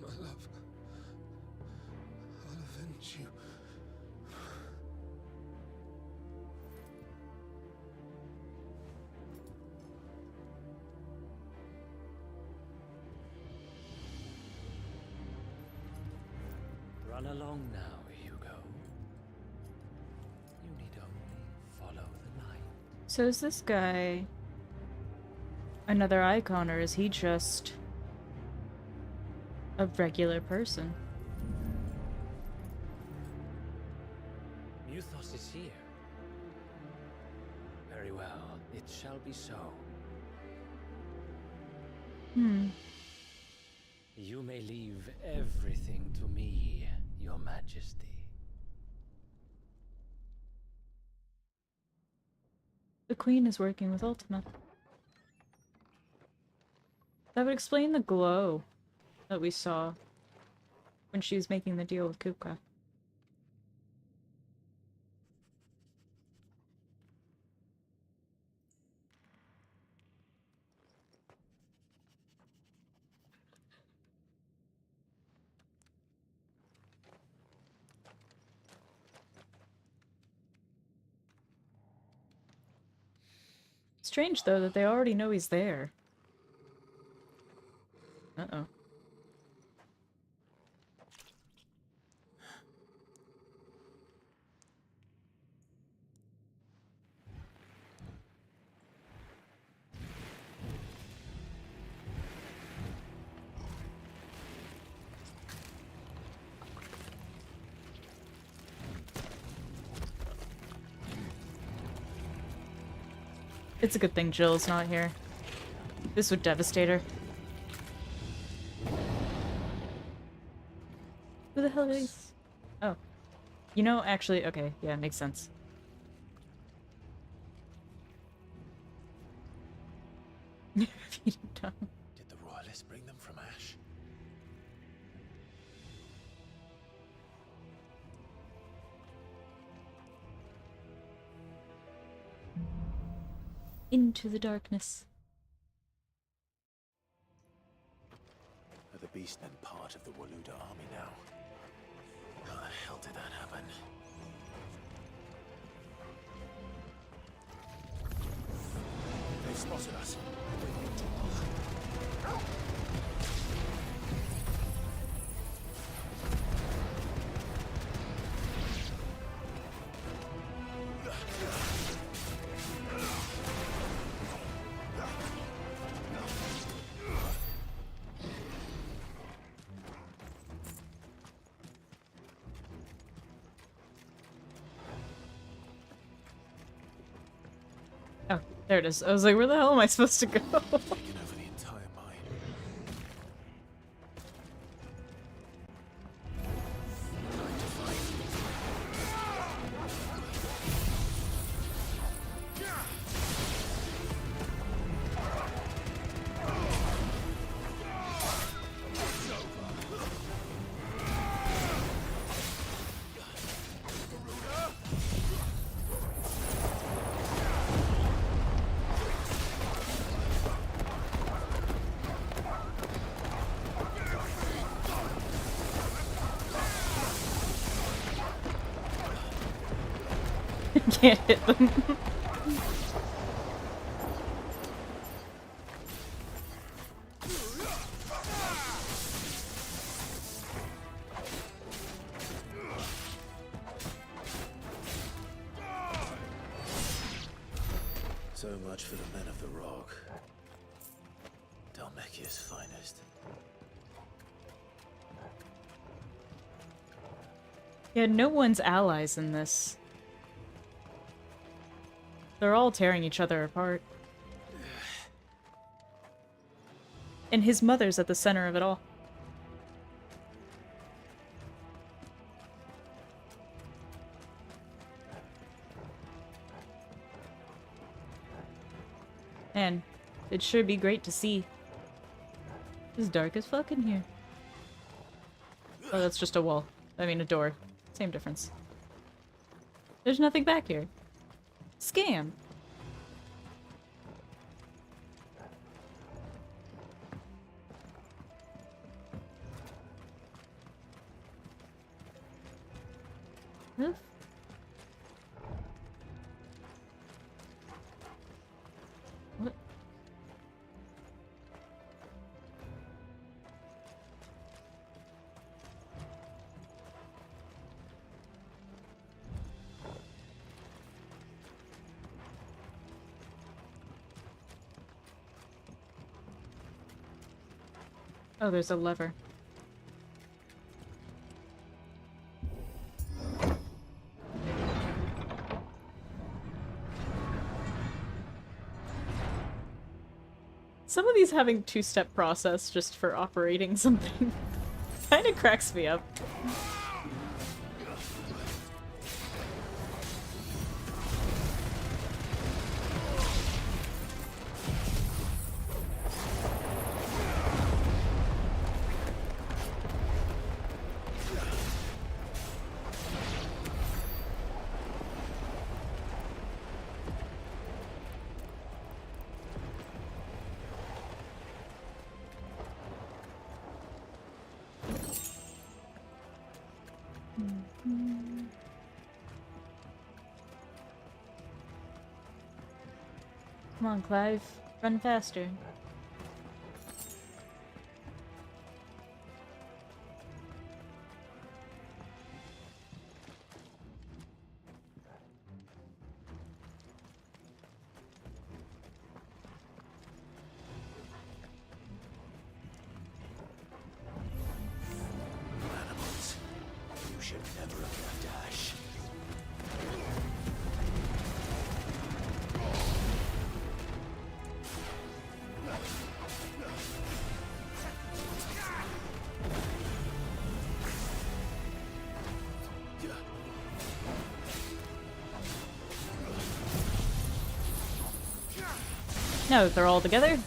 S6: My love. I'll avenge you.
S20: Run along now, Hugo. You need only follow the light.
S1: So is this guy another icon, or is he just a regular person?
S20: Muthos is here. Very well, it shall be so. You may leave everything to me, Your Majesty.
S1: The Queen is working with Ultima. That would explain the glow that we saw when she was making the deal with Kupka. Strange, though, that they already know he's there. Uh-oh. It's a good thing Jill's not here. This would devastate her. Who the hell is... Oh. You know, actually, okay, yeah, makes sense. Did
S12: the royalists bring them from Ash?
S1: Into the darkness.
S12: Are the Beastmen part of the Waluda army now? How the hell did that happen? They've spotted us.
S1: Oh, there it is. I was like, where the hell am I supposed to go? Can't hit them.
S12: So much for the men of the Rock. Dhalmekia's finest.
S1: Yeah, no one's allies in this. They're all tearing each other apart. And his mother's at the center of it all. Man, it'd sure be great to see. It's dark as fuck in here. Oh, that's just a wall. I mean, a door. Same difference. There's nothing back here. Scam. Huh? What? Oh, there's a lever. Some of these having two-step process just for operating something kind of cracks me up. Come on, Clive. Run faster.
S2: Animals. You should never have left Ash.
S1: Now that they're all together.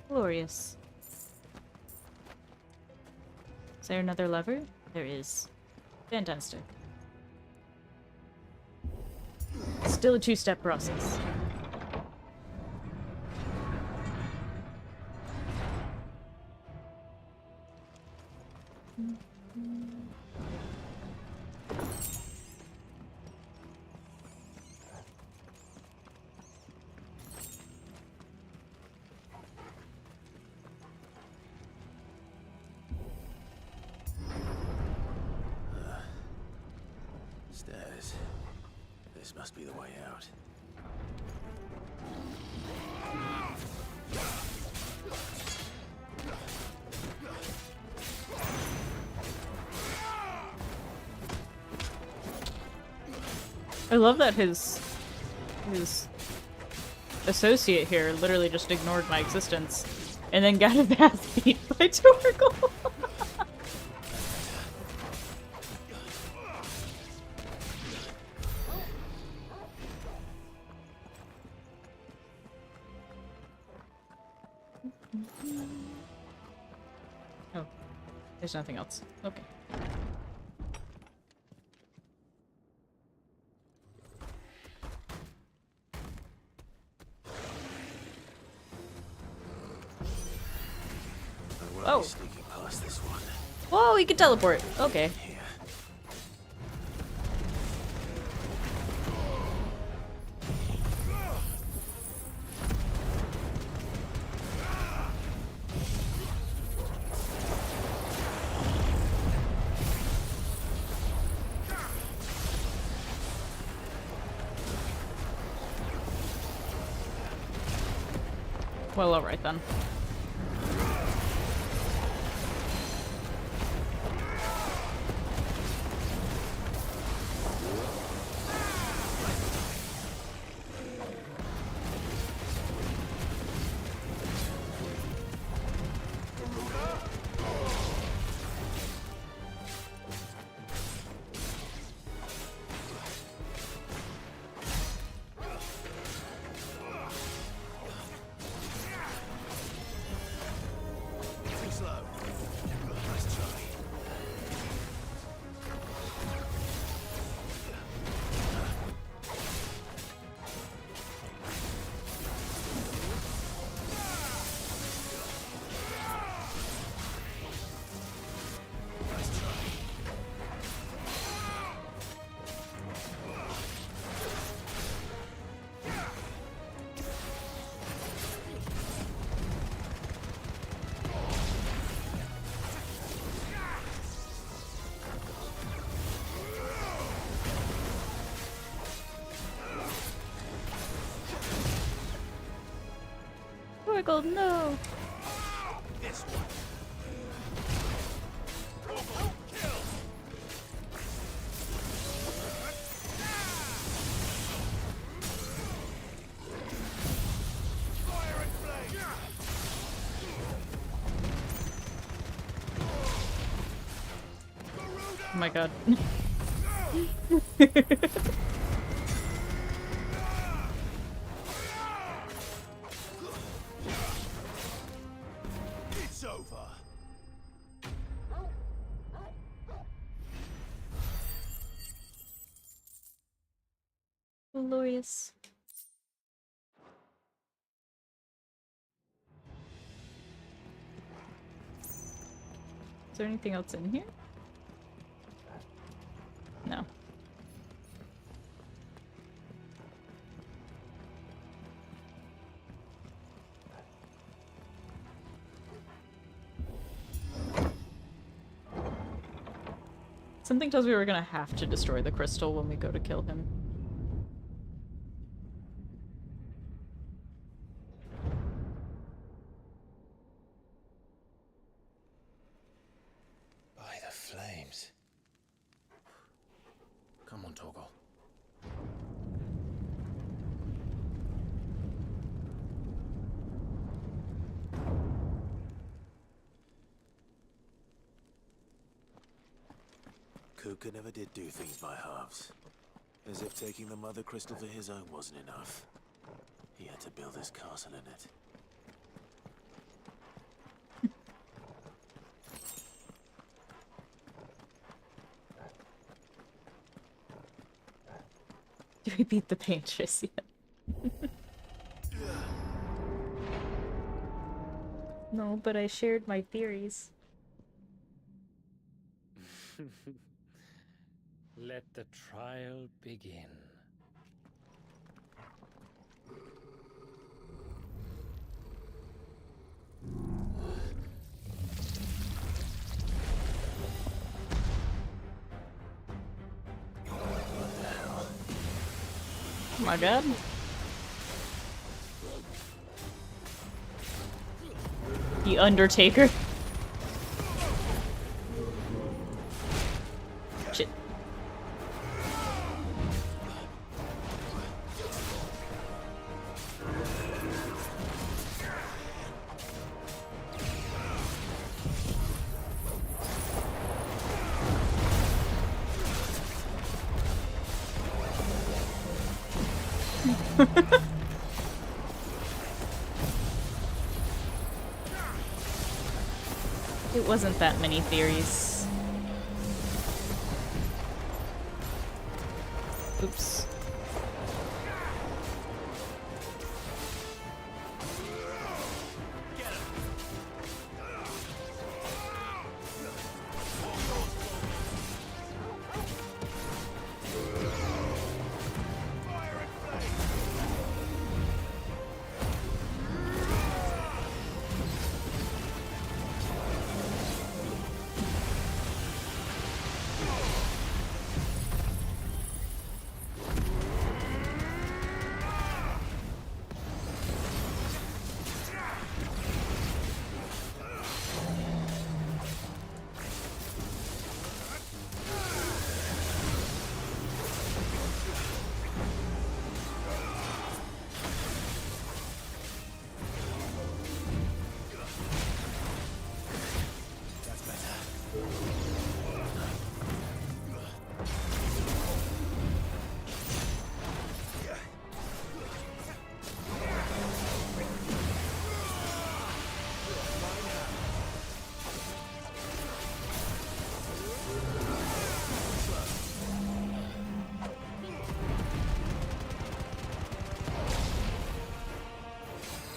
S1: Glorious. Is there another lever? There is. Fantastic. Still a two-step process.
S2: Stairs. This must be the way out.
S1: I love that his associate here literally just ignored my existence and then got his ass beat by Torgal. Oh, there's nothing else. Okay. Oh.
S16: Sneaking past this one.
S1: Whoa, he can teleport. Okay. Well, alright then. Torgal, no!
S21: This one.
S1: Oh my god.
S21: It's over.
S1: Glorious. Is there anything else in here? No. Something tells me we're gonna have to destroy the crystal when we go to kill him.
S12: By the flames. Come on, Torgal.
S16: Kuka never did do things by halves. As if taking the Mother Crystal for his own wasn't enough. He had to build his castle in it.
S1: Do we beat the Paintress yet? No, but I shared my theories.
S20: Let the trial begin.
S1: Oh my god. The Undertaker. Shit. It wasn't that many theories. Oops.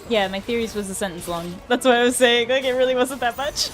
S1: Yeah, my theories was a sentence long. That's what I was saying. Like, it really wasn't that much.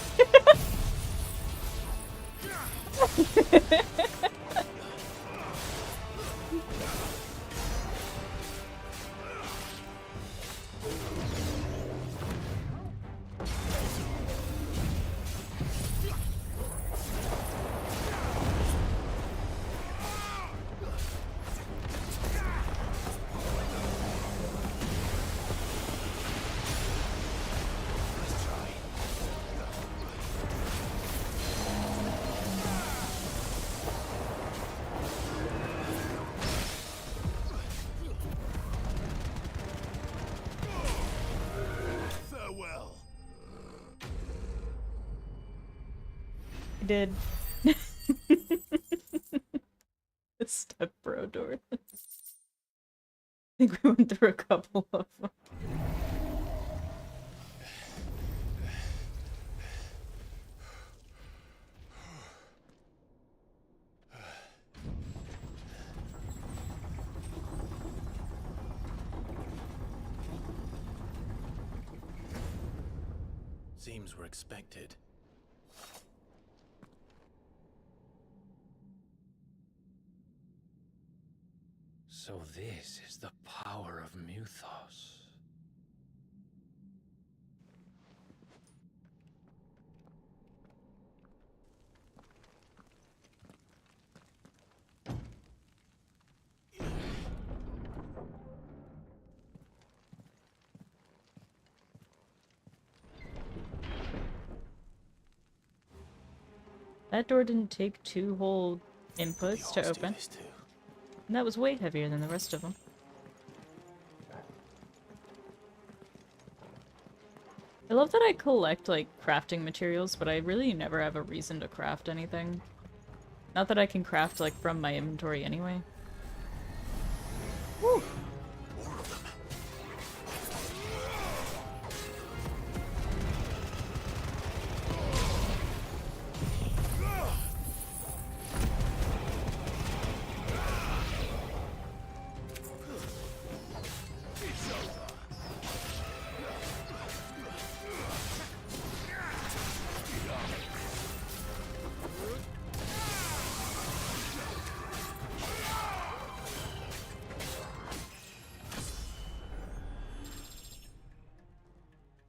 S1: Did. Step bro door. I think we went through a couple of them.
S2: Seems we're expected.
S20: So this is the power of Muthos.
S1: That door didn't take 2 whole inputs to open. And that was way heavier than the rest of them. I love that I collect, like, crafting materials, but I really never have a reason to craft anything. Not that I can craft, like, from my inventory anyway. Woo!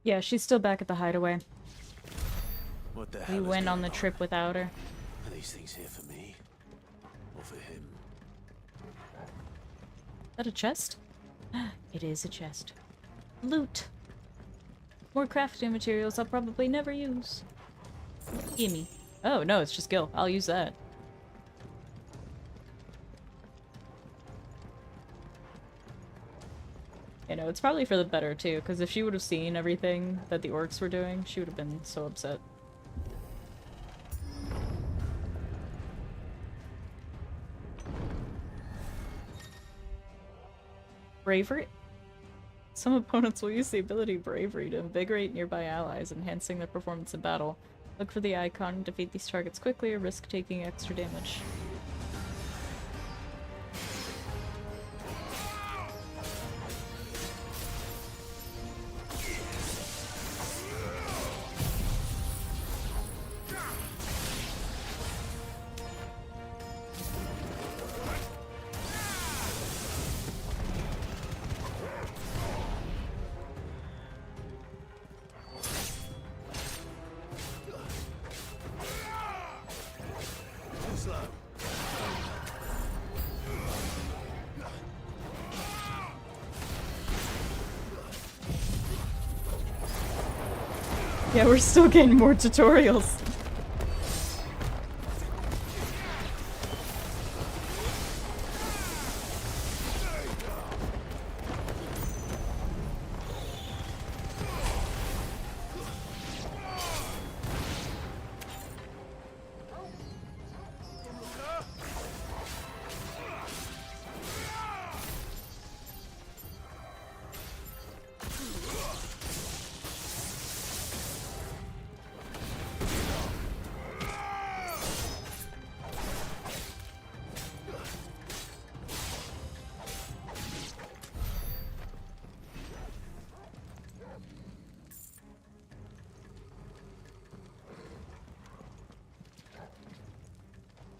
S1: Yeah, she's still back at the hideaway.
S16: What the hell
S1: We
S16: is
S1: went on
S16: going
S1: the trip without her.
S16: Are these things here for me? Or for him?
S1: Is that a chest? It is a chest. Loot! More crafting materials I'll probably never use. Gimme. Oh, no, it's just Gil. I'll use that. You know, it's probably for the better, too, because if she would have seen everything that the orcs were doing, she would have been so upset. Bravery? Some opponents will use the ability Bravery to invigorate nearby allies, enhancing their performance in battle. Look for the icon and defeat these targets quickly or risk taking extra damage. Yeah, we're still getting more tutorials.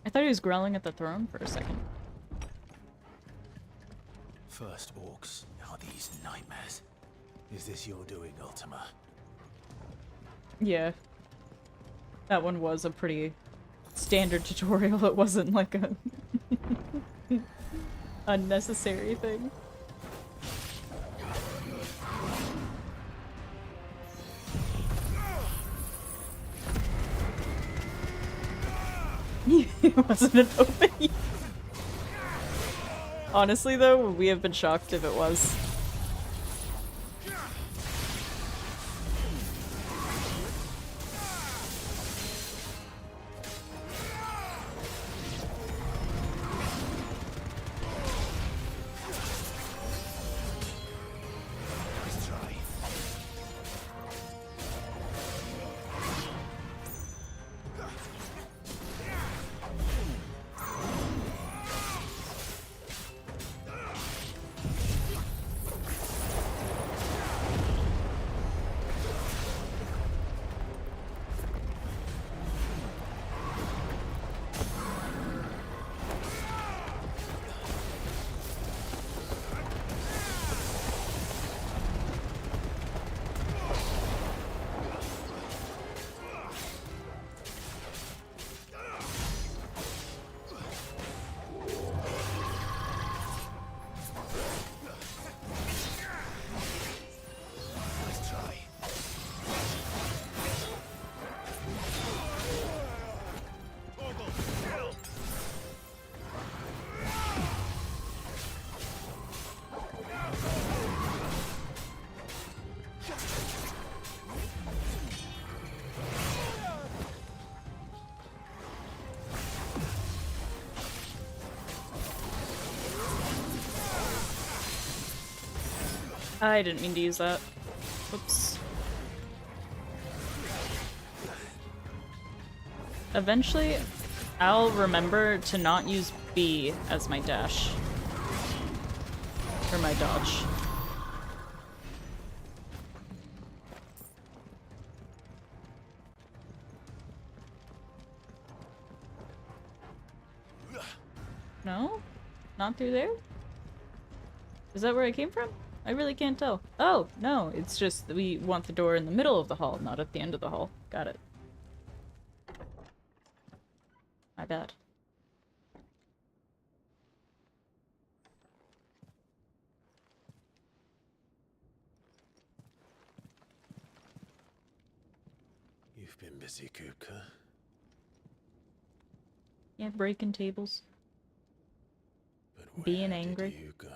S1: I thought he was growling at the throne for a second.
S2: First orcs, now these nightmares. Is this your doing, Ultima?
S1: Yeah. That one was a pretty standard tutorial. It wasn't like a unnecessary thing. It wasn't an open. Honestly though, we have been shocked if it was. I didn't mean to use that. Whoops. Eventually, I'll remember to not use B as my dash. Or my dodge. No? Not through there? Is that where I came from? I really can't tell. Oh, no, it's just that we want the door in the middle of the hall, not at the end of the hall. Got it. My bad.
S2: You've been busy, Kupka.
S1: Yeah, breaking tables.
S2: But
S1: being
S2: where
S1: angry.
S2: did you go?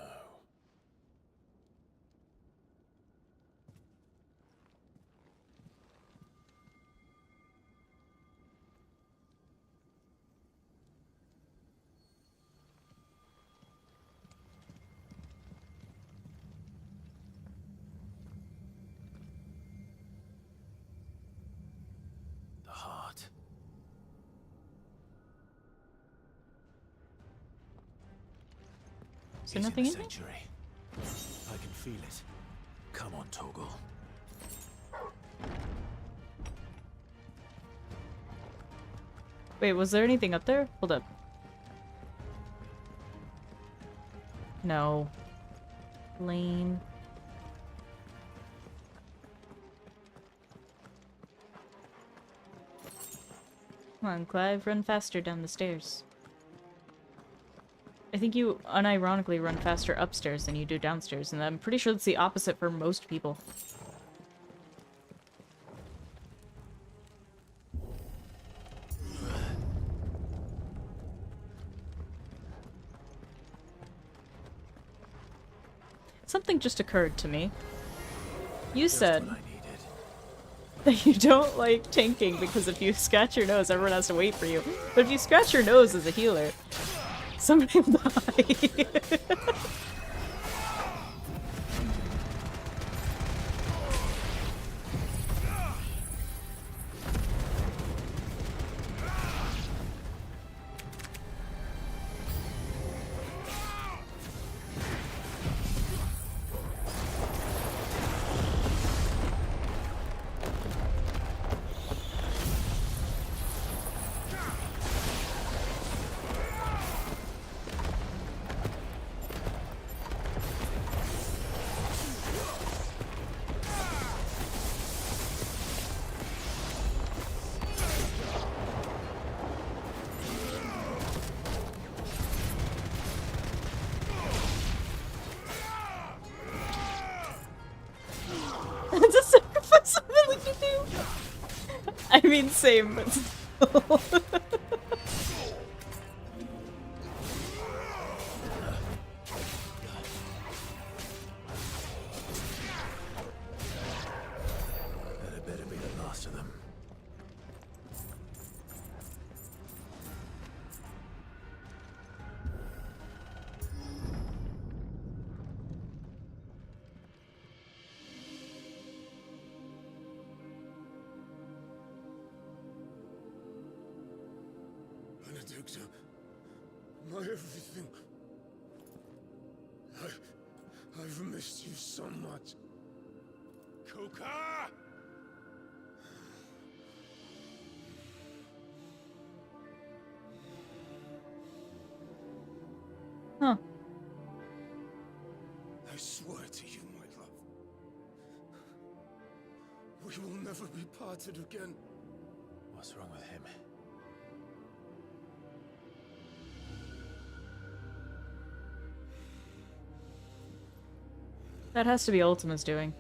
S1: Is there nothing in here?
S2: Sanctuary. I can feel it. Come on, Torgal.
S1: Wait, was there anything up there? Hold up. No. Lane. Come on, Clive, run faster down the stairs. I think you unironically run faster upstairs than you do downstairs, and I'm pretty sure it's the opposite for most people. Something just occurred to me. You said that you don't like tanking because if you scratch your nose, everyone has to wait for you. But if you scratch your nose as a healer, somebody will die. It's a sacrifice I'm willing to do. I mean, same, but still.
S2: That better be the last of them.
S8: Benedicta, my everything. I've missed you so much. Coca!
S1: Huh.
S8: I swear to you, my love. We will never be parted again.
S2: What's wrong with him?
S1: That has to be Ultima's doing.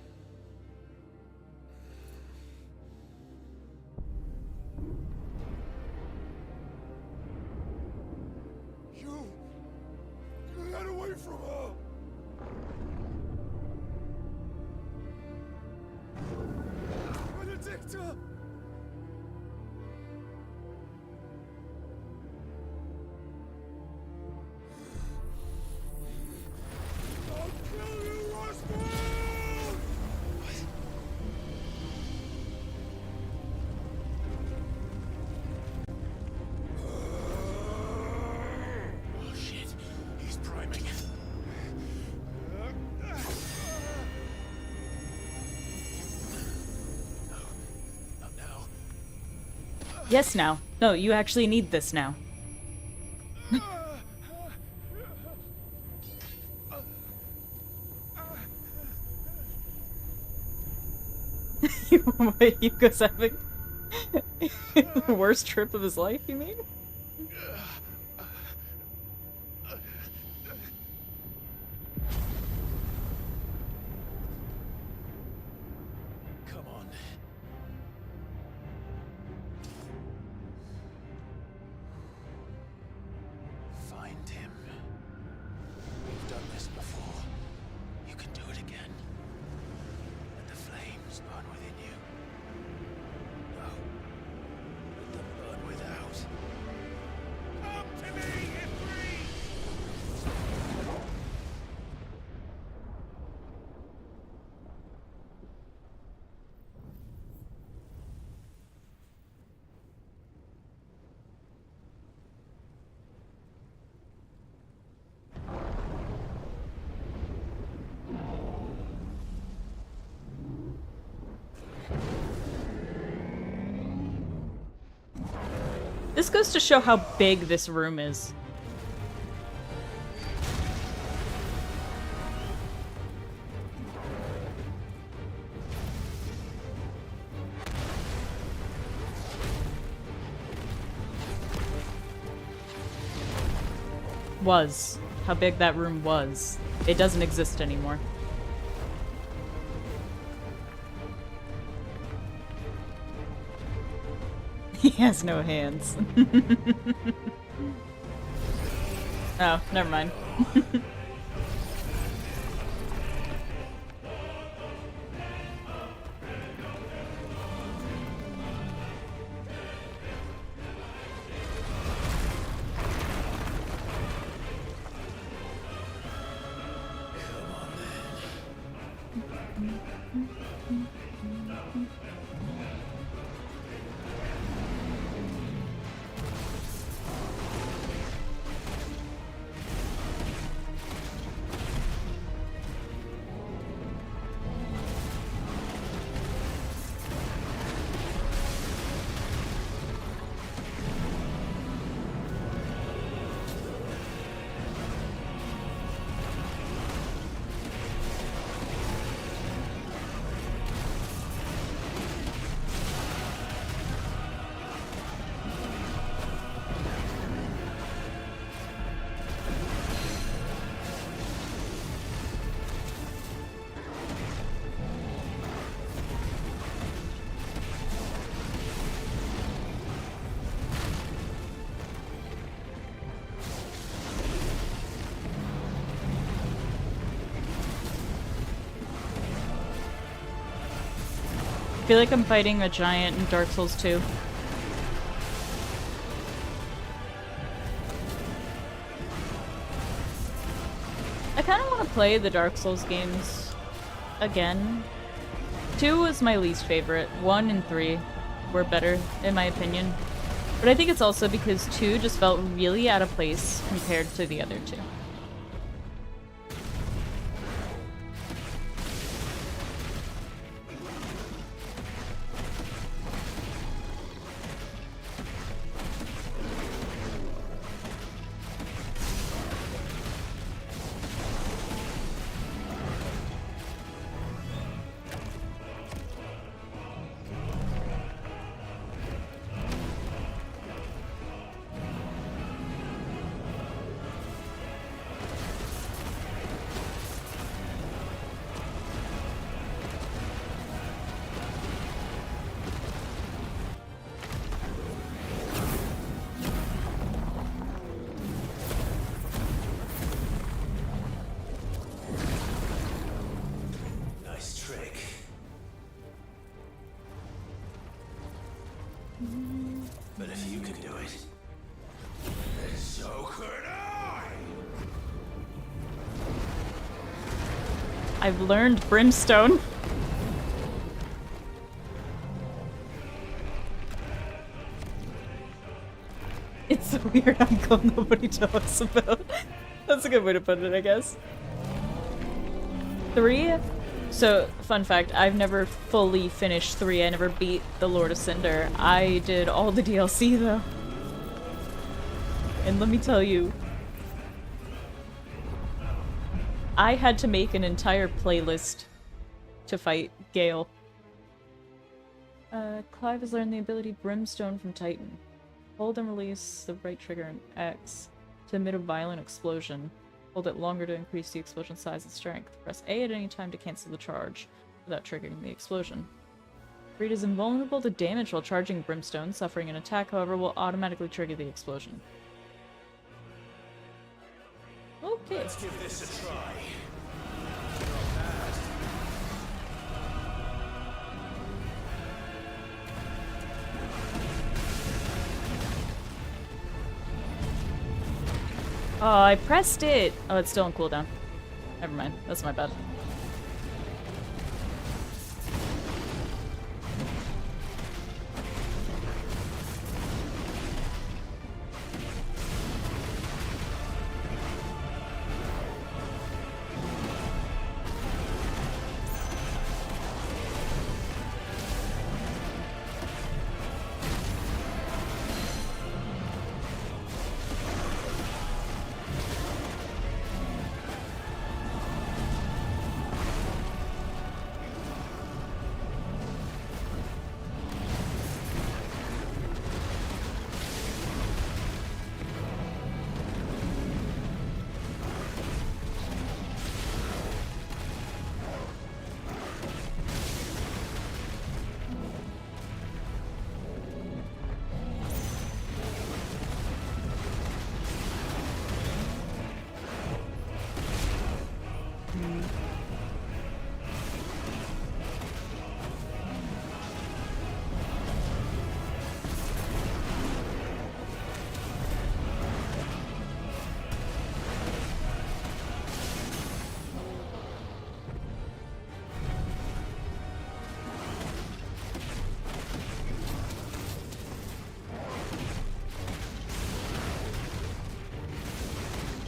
S8: You got away from her. Benedicta! I'll kill you, Roscoe!
S2: Oh shit, he's priming. No, not now.
S1: Yes, now. No, you actually need this now. Yuko's having the worst trip of his life, you mean?
S2: Come on. Find him. You've done this before. You can do it again. Let the flames burn within you. No. Let them burn without.
S1: This goes to show how big this room is. Was. How big that room was. It doesn't exist anymore. He has no hands. Oh, never mind. I feel like I'm fighting a giant in Dark Souls 2. I kind of want to play the Dark Souls games again. 2 was my least favorite. 1 and 3 were better, in my opinion. But I think it's also because 2 just felt really out of place compared to the other 2.
S2: But if you can do it, then so could I!
S1: I've learned Brimstone. It's a weird uncle nobody talks about. That's a good way to put it, I guess. 3? So, fun fact, I've never fully finished 3. I never beat the Lord of Cinder. I did all the DLC, though. And let me tell you, I had to make an entire playlist to fight Gale. Clive has learned the ability Brimstone from Titan. Hold and release the right trigger and X to emit a violent explosion. Hold it longer to increase the explosion size and strength. Press A at any time to cancel the charge without triggering the explosion. Reed is invulnerable to damage while charging Brimstone. Suffering an attack, however, will automatically trigger the explosion. Okay.
S2: Let's give this a try.
S1: Oh, I pressed it! Oh, it's still on cooldown. Never mind. That's my bad.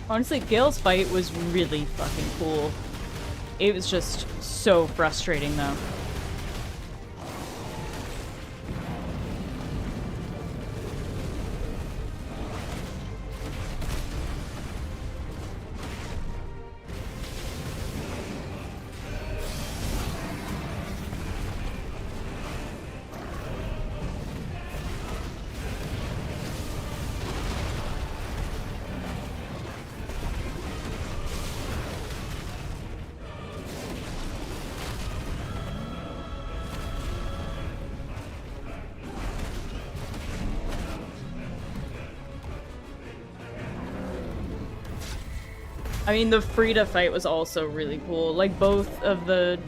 S1: Honestly, Gale's fight was really fucking cool. It was just so frustrating, though. I mean, the Frida fight was also really cool. Like, both of the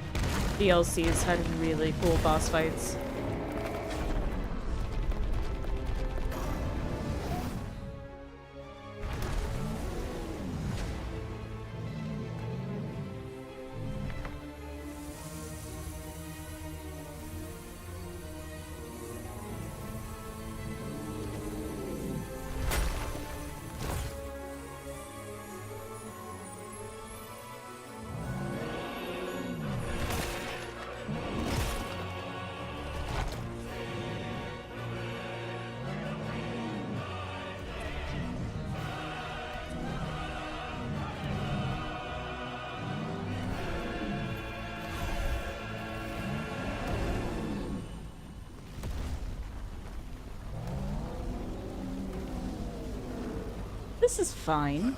S1: DLCs had really cool boss fights. This is fine.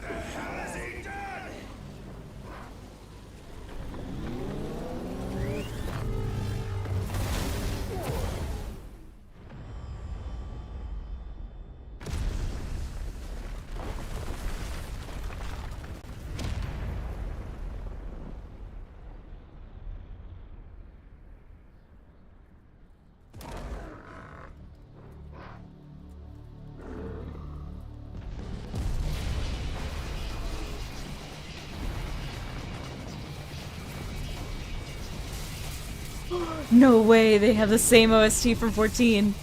S1: No way, they have the same OST from 14.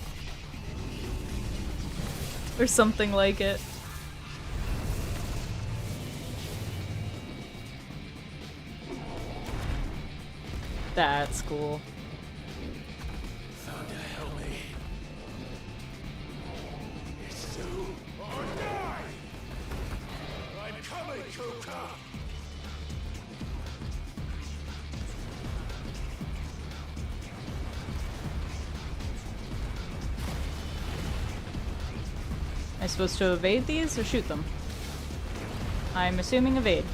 S1: Or something like it. That's cool.
S21: Thunder, help me. It's do or die! I'm coming, Kuka!
S1: Am I supposed to evade these or shoot them? I'm assuming evade.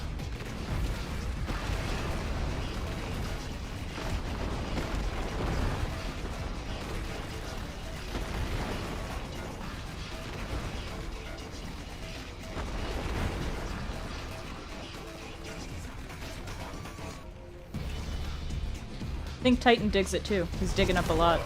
S1: I think Titan digs it too. He's digging up a lot.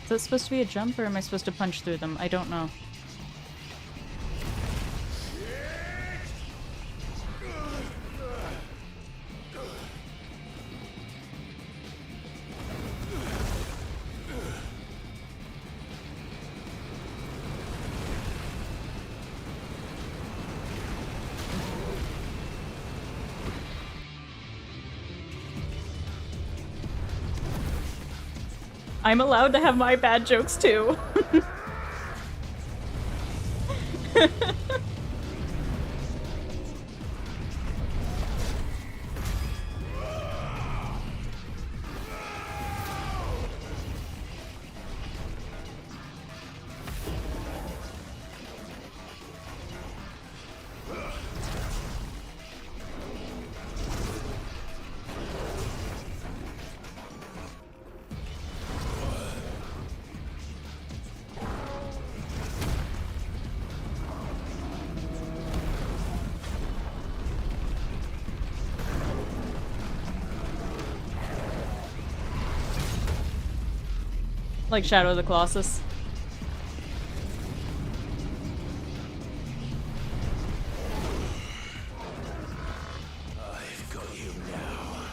S1: Is that supposed to be a jump, or am I supposed to punch through them? I don't know. I'm allowed to have my bad jokes too. Like Shadow of the Colossus.
S2: I've got you now.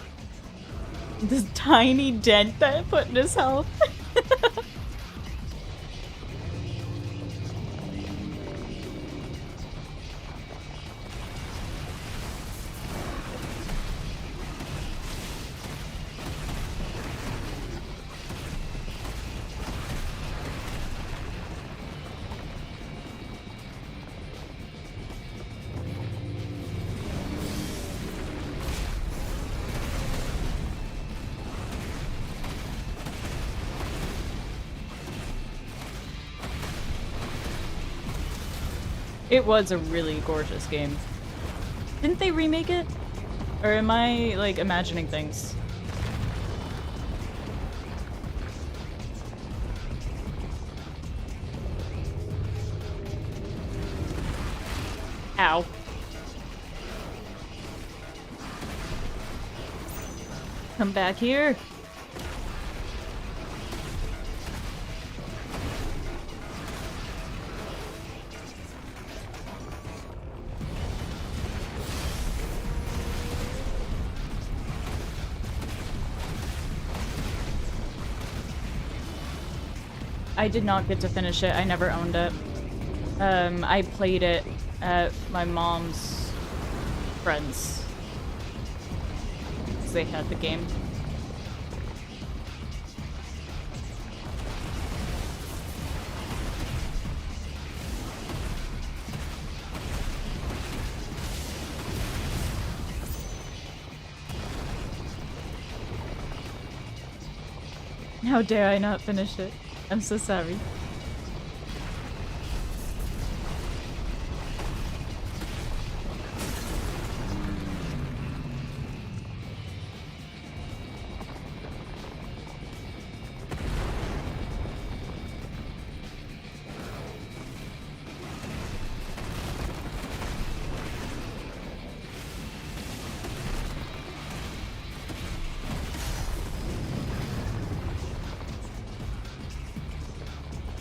S1: This tiny dent that it put in his health. It was a really gorgeous game. Didn't they remake it? Or am I, like, imagining things? Ow. Come back here. I did not get to finish it. I never owned it. I played it at my mom's friends. 'Cause they had the game. How dare I not finish it? I'm so sorry.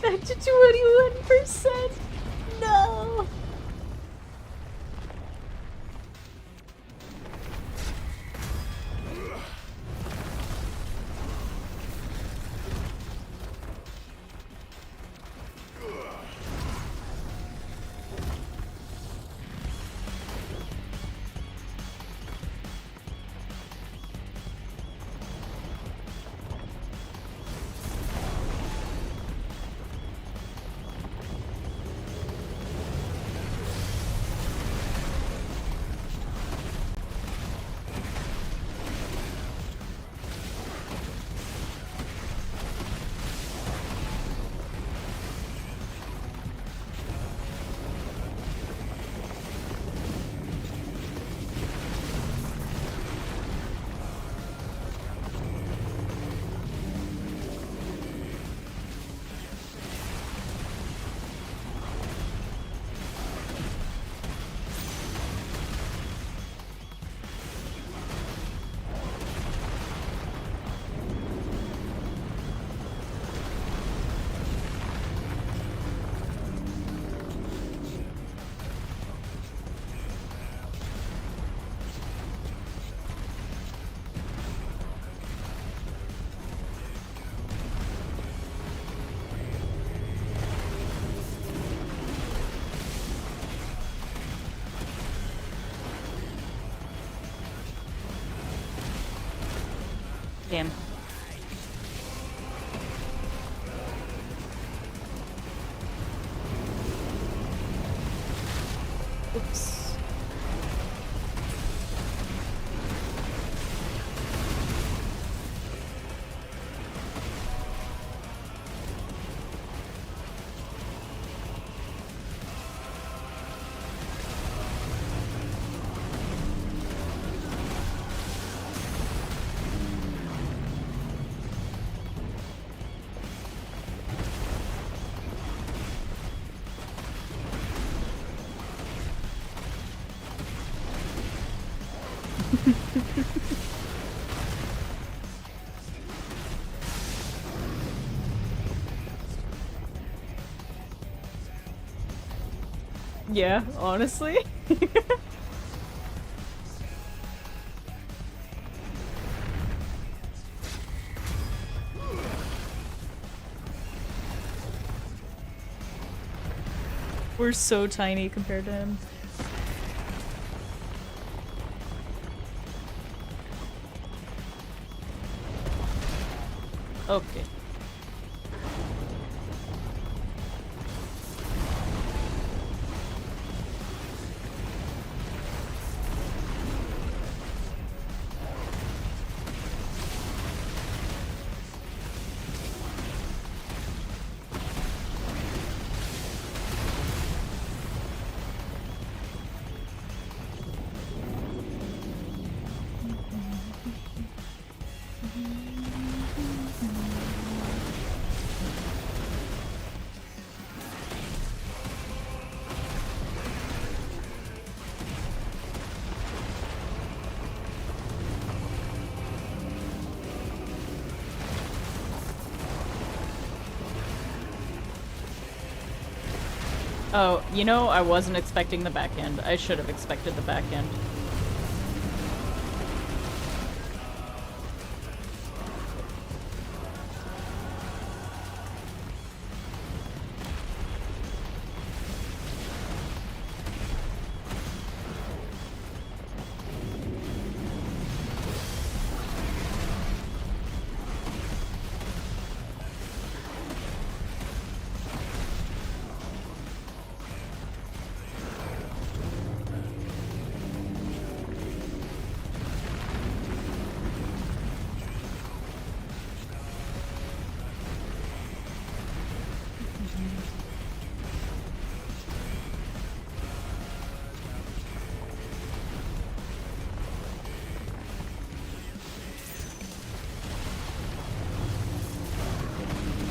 S1: Back to 21%. No. Damn. Oops. Yeah, honestly. We're so tiny compared to him. Okay. Oh, you know, I wasn't expecting the back end. I should have expected the back end.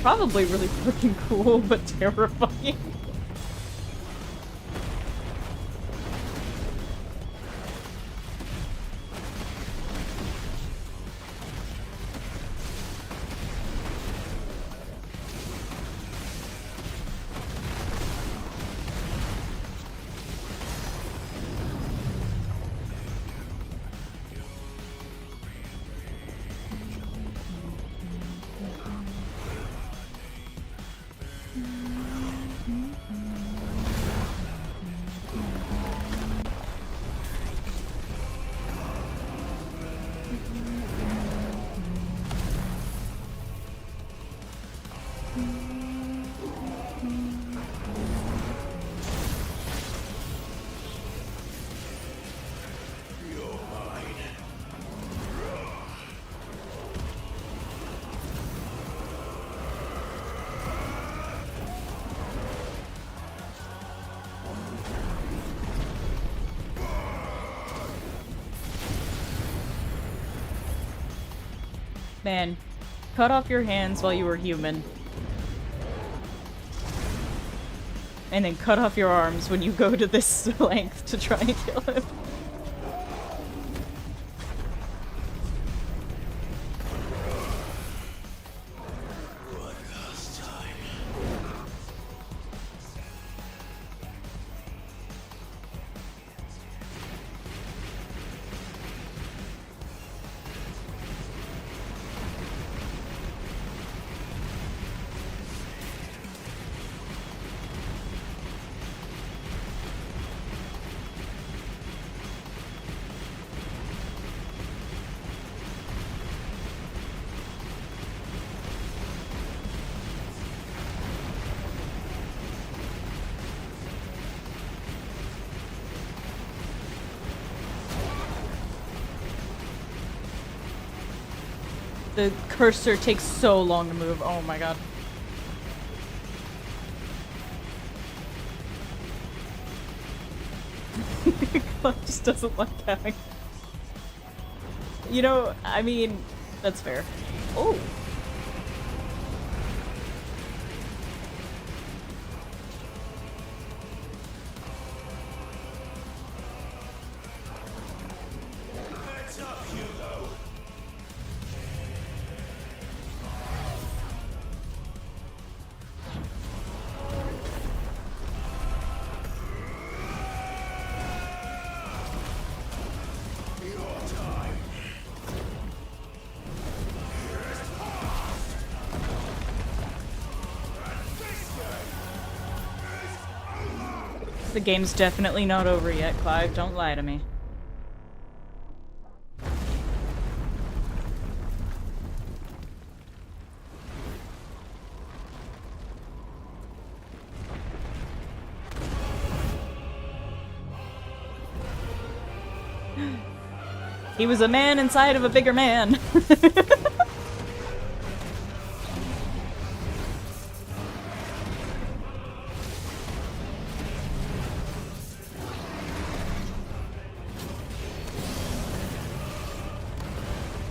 S1: Probably really freaking cool, but terrifying. Man, cut off your hands while you were human. And then cut off your arms when you go to this length to try and kill him. The cursor takes so long to move. Oh my god. Club just doesn't like having... You know, I mean, that's fair. Oh! The game's definitely not over yet, Clive. Don't lie to me. He was a man inside of a bigger man.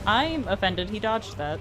S1: I'm offended he dodged that.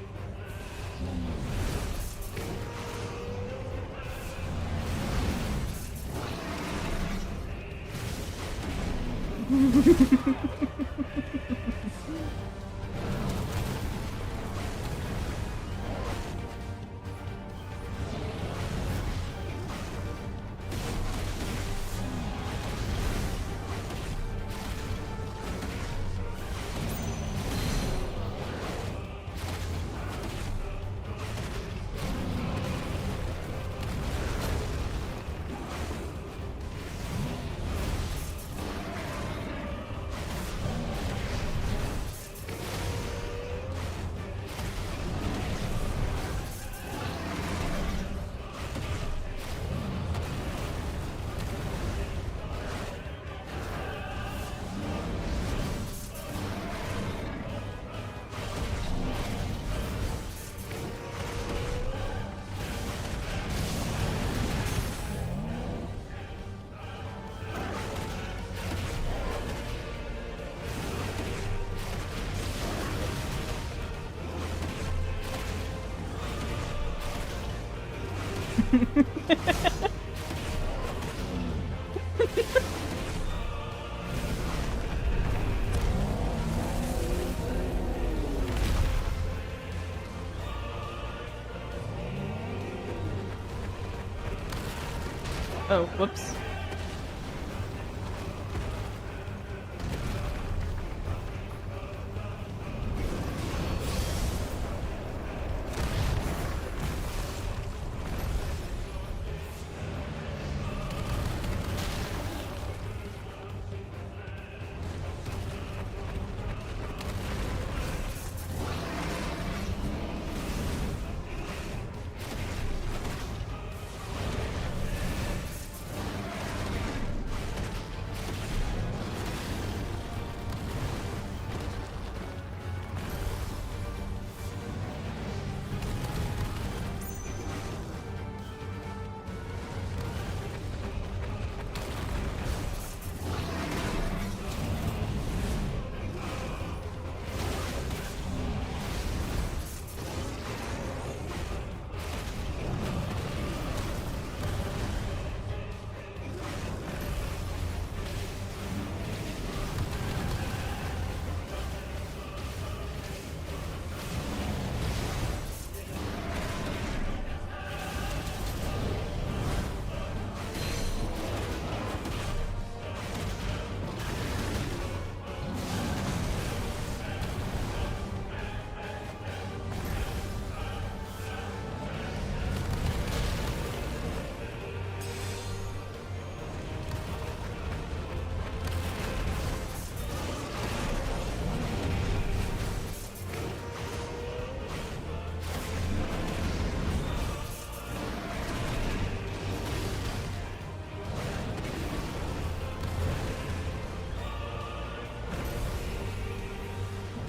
S1: Oh, whoops.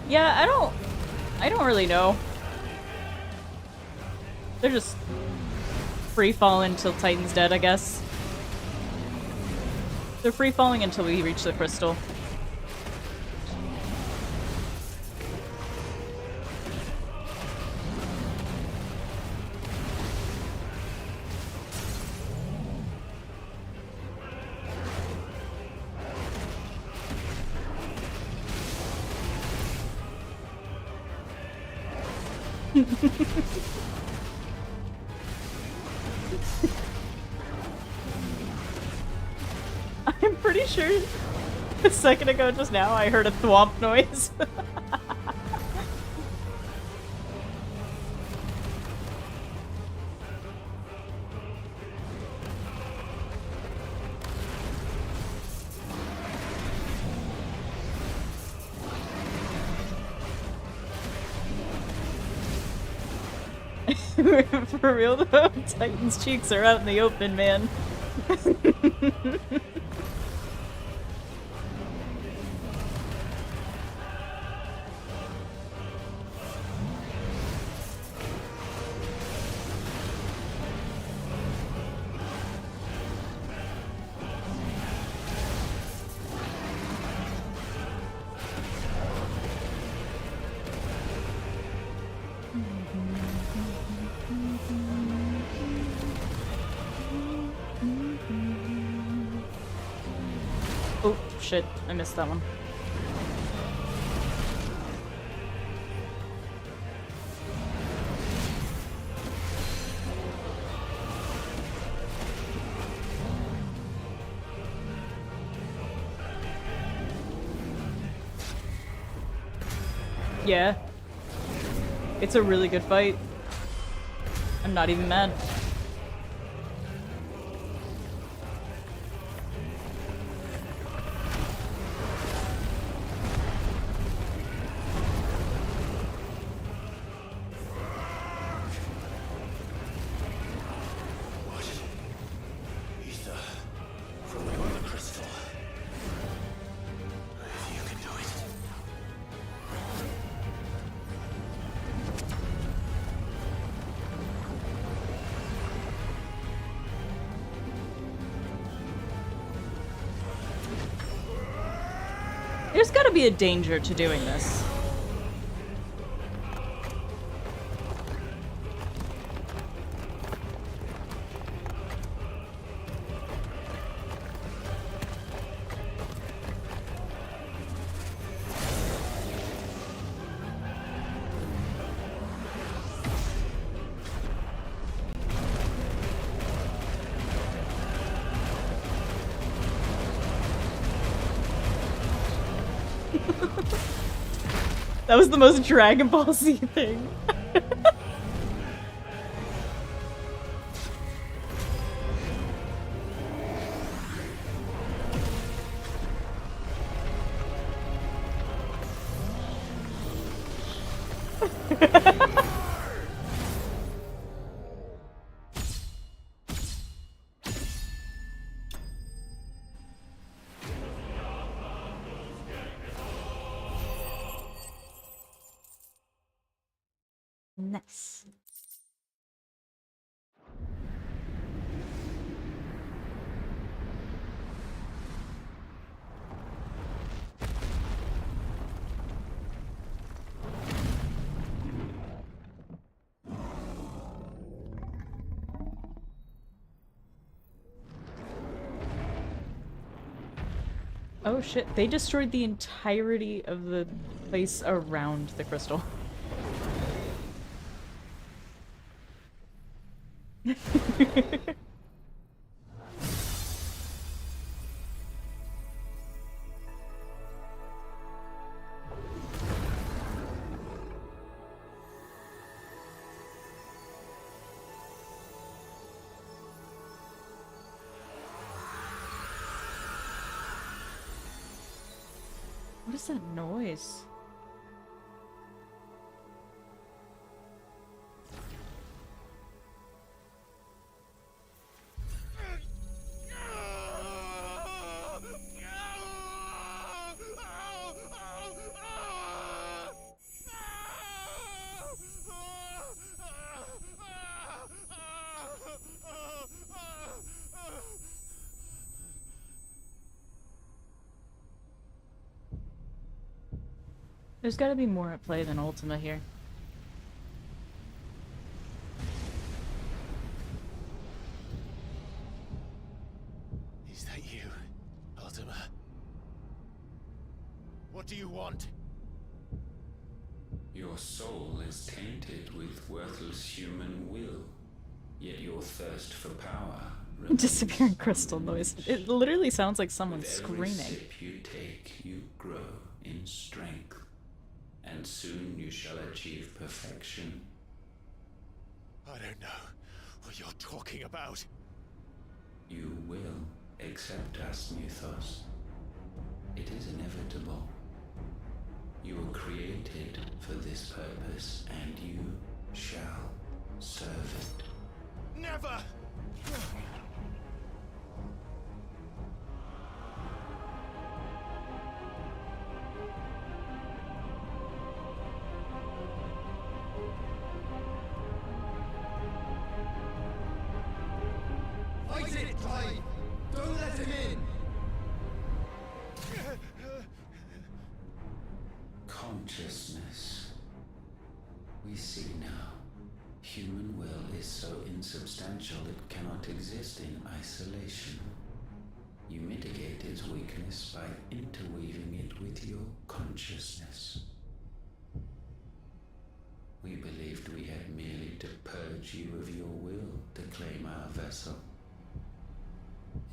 S1: Yeah, I don't really know. They're just free falling until Titan's dead, I guess. They're free falling until we reach the crystal. I'm pretty sure a second ago just now I heard a thwomp noise. For real though, Titan's cheeks are out in the open, man. Oh, shit. I missed that one. Yeah. It's a really good fight. I'm not even mad.
S12: Ether from the Mother Crystal. If you can do it.
S1: There's gotta be a danger to doing this. That was the most Dragon Ball Z thing. Nice. Oh shit, they destroyed the entirety of the place around the crystal. What is that noise? There's gotta be more at play than Ultima here.
S12: Is that you, Ultima? What do you want?
S14: Your soul is tainted with worthless human will, yet your thirst for power
S1: Disappearing crystal noise. It literally sounds like someone
S14: with every
S1: screaming.
S14: sip you take, you grow in strength, and soon you shall achieve perfection.
S12: I don't know what you're talking about.
S14: You will accept us, Mythos. It is inevitable. You were created for this purpose, and you shall servant.
S12: Never!
S4: Fight it, Clive! Don't let him in!
S14: Consciousness. We see now. Human will is so insubstantial it cannot exist in isolation. You mitigate its weakness by interweaving it with your consciousness. We believed we had merely to purge you of your will to claim our vessel.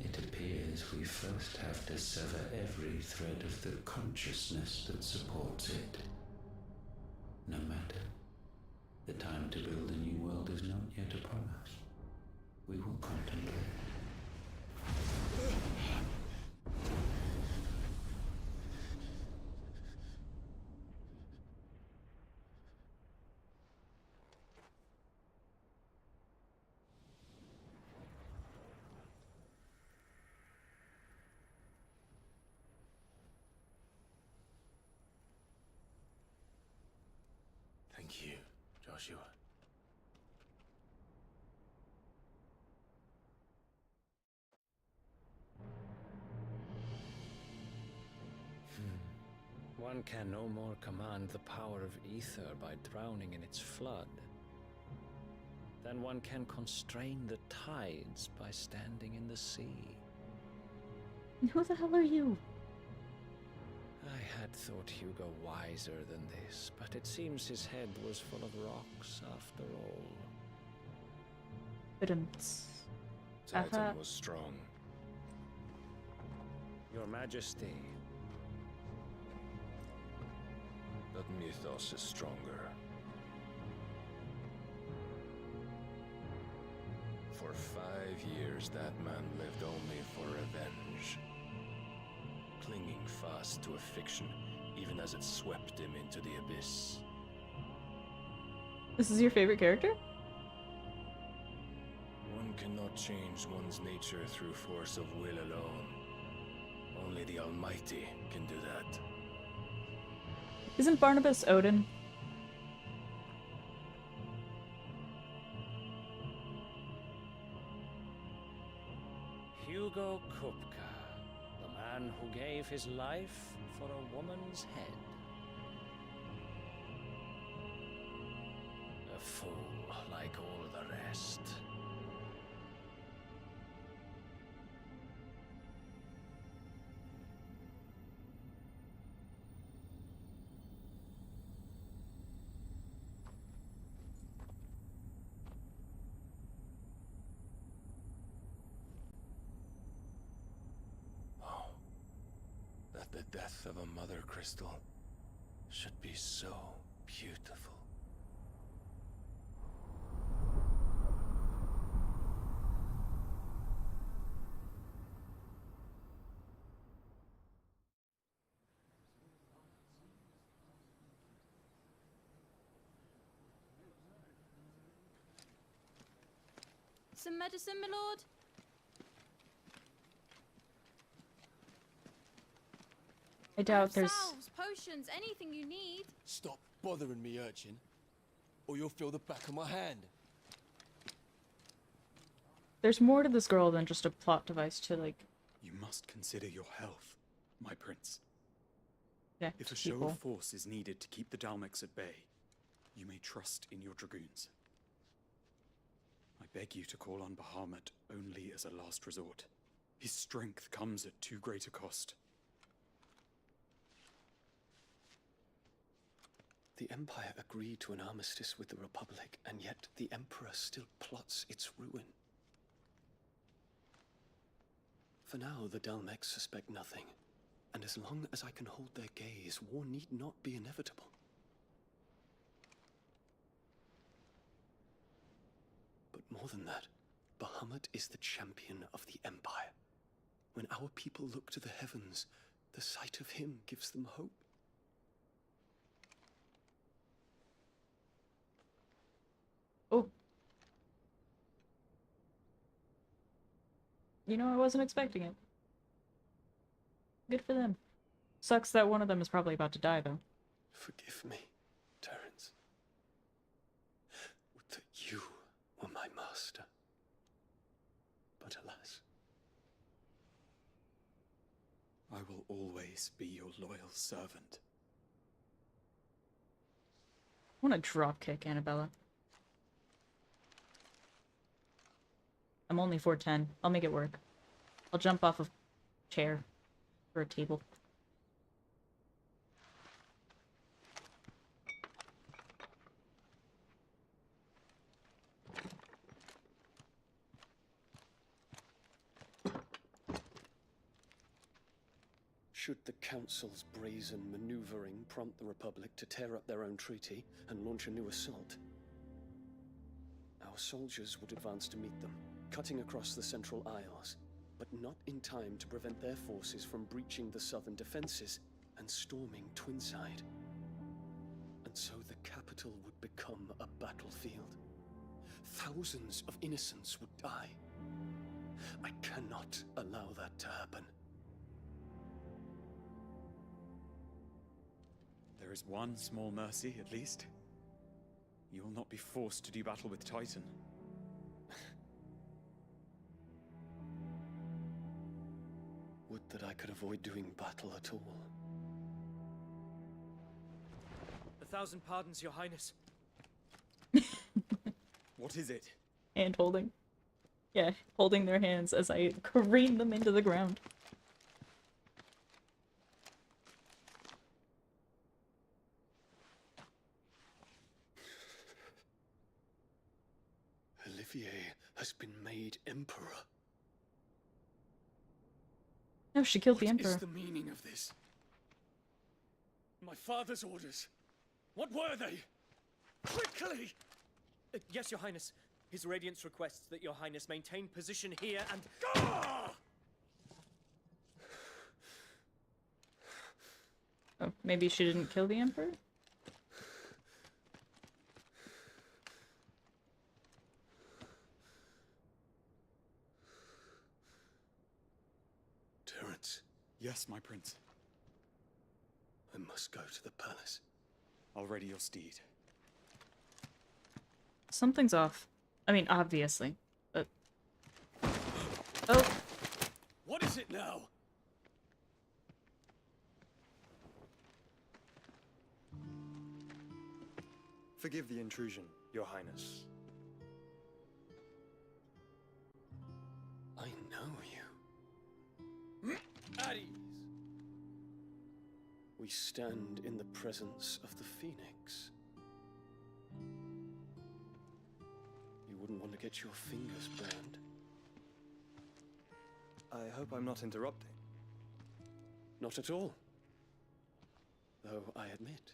S14: It appears we first have to sever every thread of the consciousness that supports it. No matter. The time to build a new world is not yet upon us. We will contemplate.
S12: Thank you, Joshua.
S20: One can no more command the power of ether by drowning in its flood than one can constrain the tides by standing in the sea.
S1: Who the hell are you?
S20: I had thought Hugo wiser than this, but it seems his head was full of rocks after all.
S9: Titan was strong.
S20: Your Majesty.
S9: But Mythos is stronger. For 5 years, that man lived only for revenge. Clinging fast to a fiction, even as it swept him into the abyss.
S1: This is your favorite character?
S9: One cannot change one's nature through force of will alone. Only the Almighty can do that.
S1: Isn't Barnabas Odin?
S20: Hugo Kupka, the man who gave his life for a woman's head. A fool like all the rest.
S9: The death of a mother crystal should be so beautiful.
S5: Some medicine, my lord?
S1: I doubt there's...
S5: Salves, potions, anything you need.
S4: Stop bothering me, urchin, or you'll feel the back of my hand.
S1: There's more to this girl than just a plot device to, like...
S18: You must consider your health, my prince.
S1: Yeah,
S18: if a show of force is needed to keep the Dalmex at bay, you may trust in your dragoons. I beg you to call on Bahamut only as a last resort. His strength comes at too great a cost.
S19: The Empire agreed to an armistice with the Republic, and yet the Emperor still plots its ruin. For now, the Dalmex suspect nothing, and as long as I can hold their gaze, war need not be inevitable. But more than that, Bahamut is the champion of the Empire. When our people look to the heavens, the sight of him gives them hope.
S1: Oh, you know, I wasn't expecting it. Good for them. Sucks that one of them is probably about to die, though.
S19: Forgive me, Terence. Would that you were my master. But alas.
S18: I will always be your loyal servant.
S1: I want to dropkick Annabella. I'm only 4'10". I'll make it work. I'll jump off a chair or a table.
S19: Should the Council's brazen maneuvering prompt the Republic to tear up their own treaty and launch a new assault, our soldiers would advance to meet them, cutting across the Central Isles, but not in time to prevent their forces from breaching the southern defenses and storming Twinside. And so the capital would become a battlefield. Thousands of innocents would die. I cannot allow that to happen.
S18: There is one small mercy, at least. You will not be forced to do battle with Titan.
S19: Would that I could avoid doing battle at all.
S10: 1,000 pardons, Your Highness.
S18: What is it?
S1: Hand holding. Yeah, holding their hands as I careen them into the ground.
S19: Olivier has been made Emperor.
S1: No, she killed the Emperor.
S19: What is the meaning of this? My father's orders. What were they? Quickly!
S10: Yes, Your Highness. His Radiance requests that Your Highness maintain position here and...
S1: Oh, maybe she didn't kill the Emperor?
S19: Terence.
S18: Yes, my prince.
S19: I must go to the palace.
S18: I'll ready your steed.
S1: Something's off. I mean, obviously, but... Oh!
S19: What is it now?
S13: Forgive the intrusion, Your Highness.
S19: I know you.
S10: At ease.
S19: We stand in the presence of the Phoenix. You wouldn't want to get your fingers burned.
S13: I hope I'm not interrupting.
S19: Not at all. Though I admit,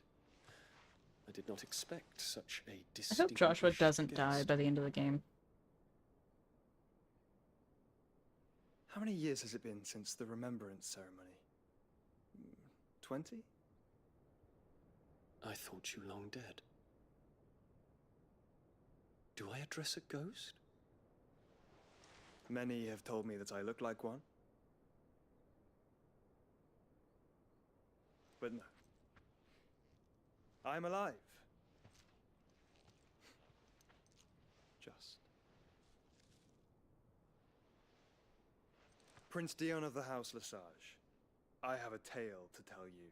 S19: I did not expect such a
S1: I
S19: distinguished
S1: hope Joshua doesn't
S19: guest.
S1: die by the end of the game.
S13: How many years has it been since the Remembrance ceremony? 20?
S19: I thought you long dead. Do I address a ghost?
S13: Many have told me that I look like one. But no. I'm alive. Just. Prince Dion of the House Lesage, I have a tale to tell you.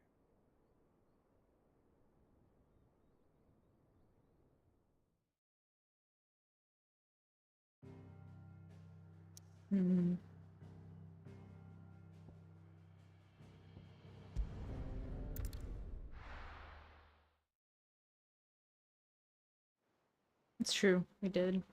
S1: Hmm. It's true, we did.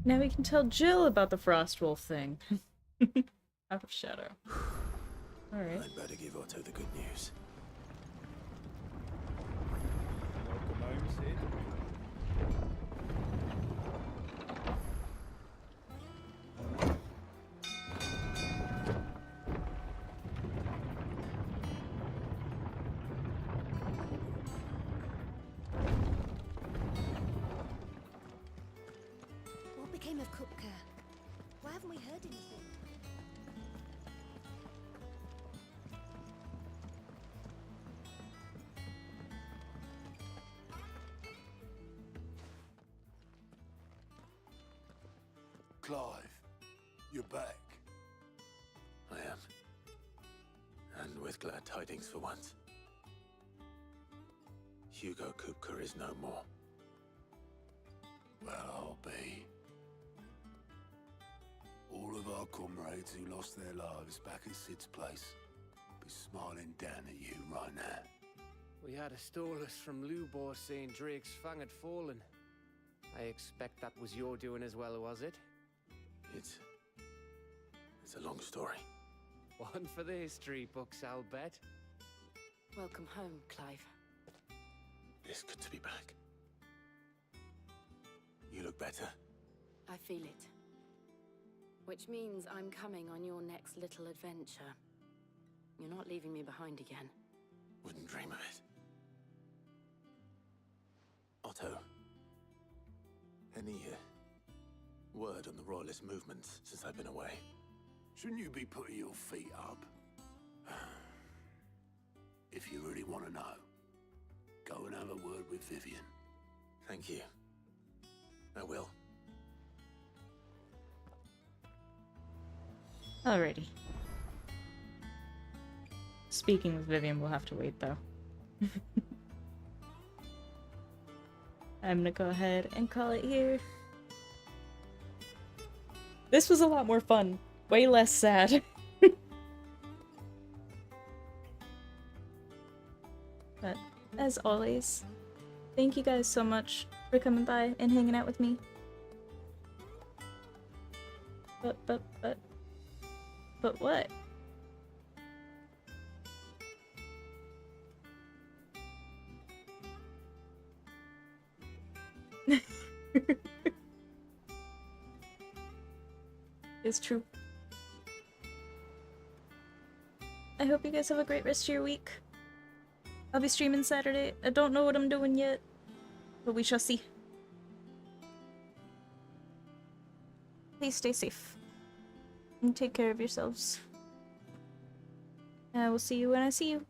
S1: Now we can tell Jill about the Frostwolf thing. Out of shadow. Alright.
S16: I'd better give Otto the good news.
S18: Welcome home, Sid.
S8: Clive, you're back.
S16: I am. And with glad tidings for once. Hugo Kupka is no more.
S8: Well, I'll be. All of our comrades who lost their lives back at Sid's place be smiling down at you right now.
S6: We had a Stolas from Lubor saying Drake's Fang had fallen. I expect that was your doing as well, was it?
S16: It's a long story.
S6: One for the history books, I'll bet.
S7: Welcome home, Clive.
S16: It's good to be back. You look better.
S7: I feel it. Which means I'm coming on your next little adventure. You're not leaving me behind again.
S16: Wouldn't dream of it. Otto, any word on the Royalist movements since I've been away?
S8: Shouldn't you be putting your feet up? If you really want to know, go and have a word with Vivian.
S16: Thank you. I will.
S1: Alrighty. Speaking with Vivian, we'll have to wait though. I'm gonna go ahead and call it here. This was a lot more fun. Way less sad. But, as always, thank you guys so much for coming by and hanging out with me. But what? It's true. I hope you guys have a great rest of your week. I'll be streaming Saturday. I don't know what I'm doing yet, but we shall see. Please stay safe and take care of yourselves. I will see you when I see you.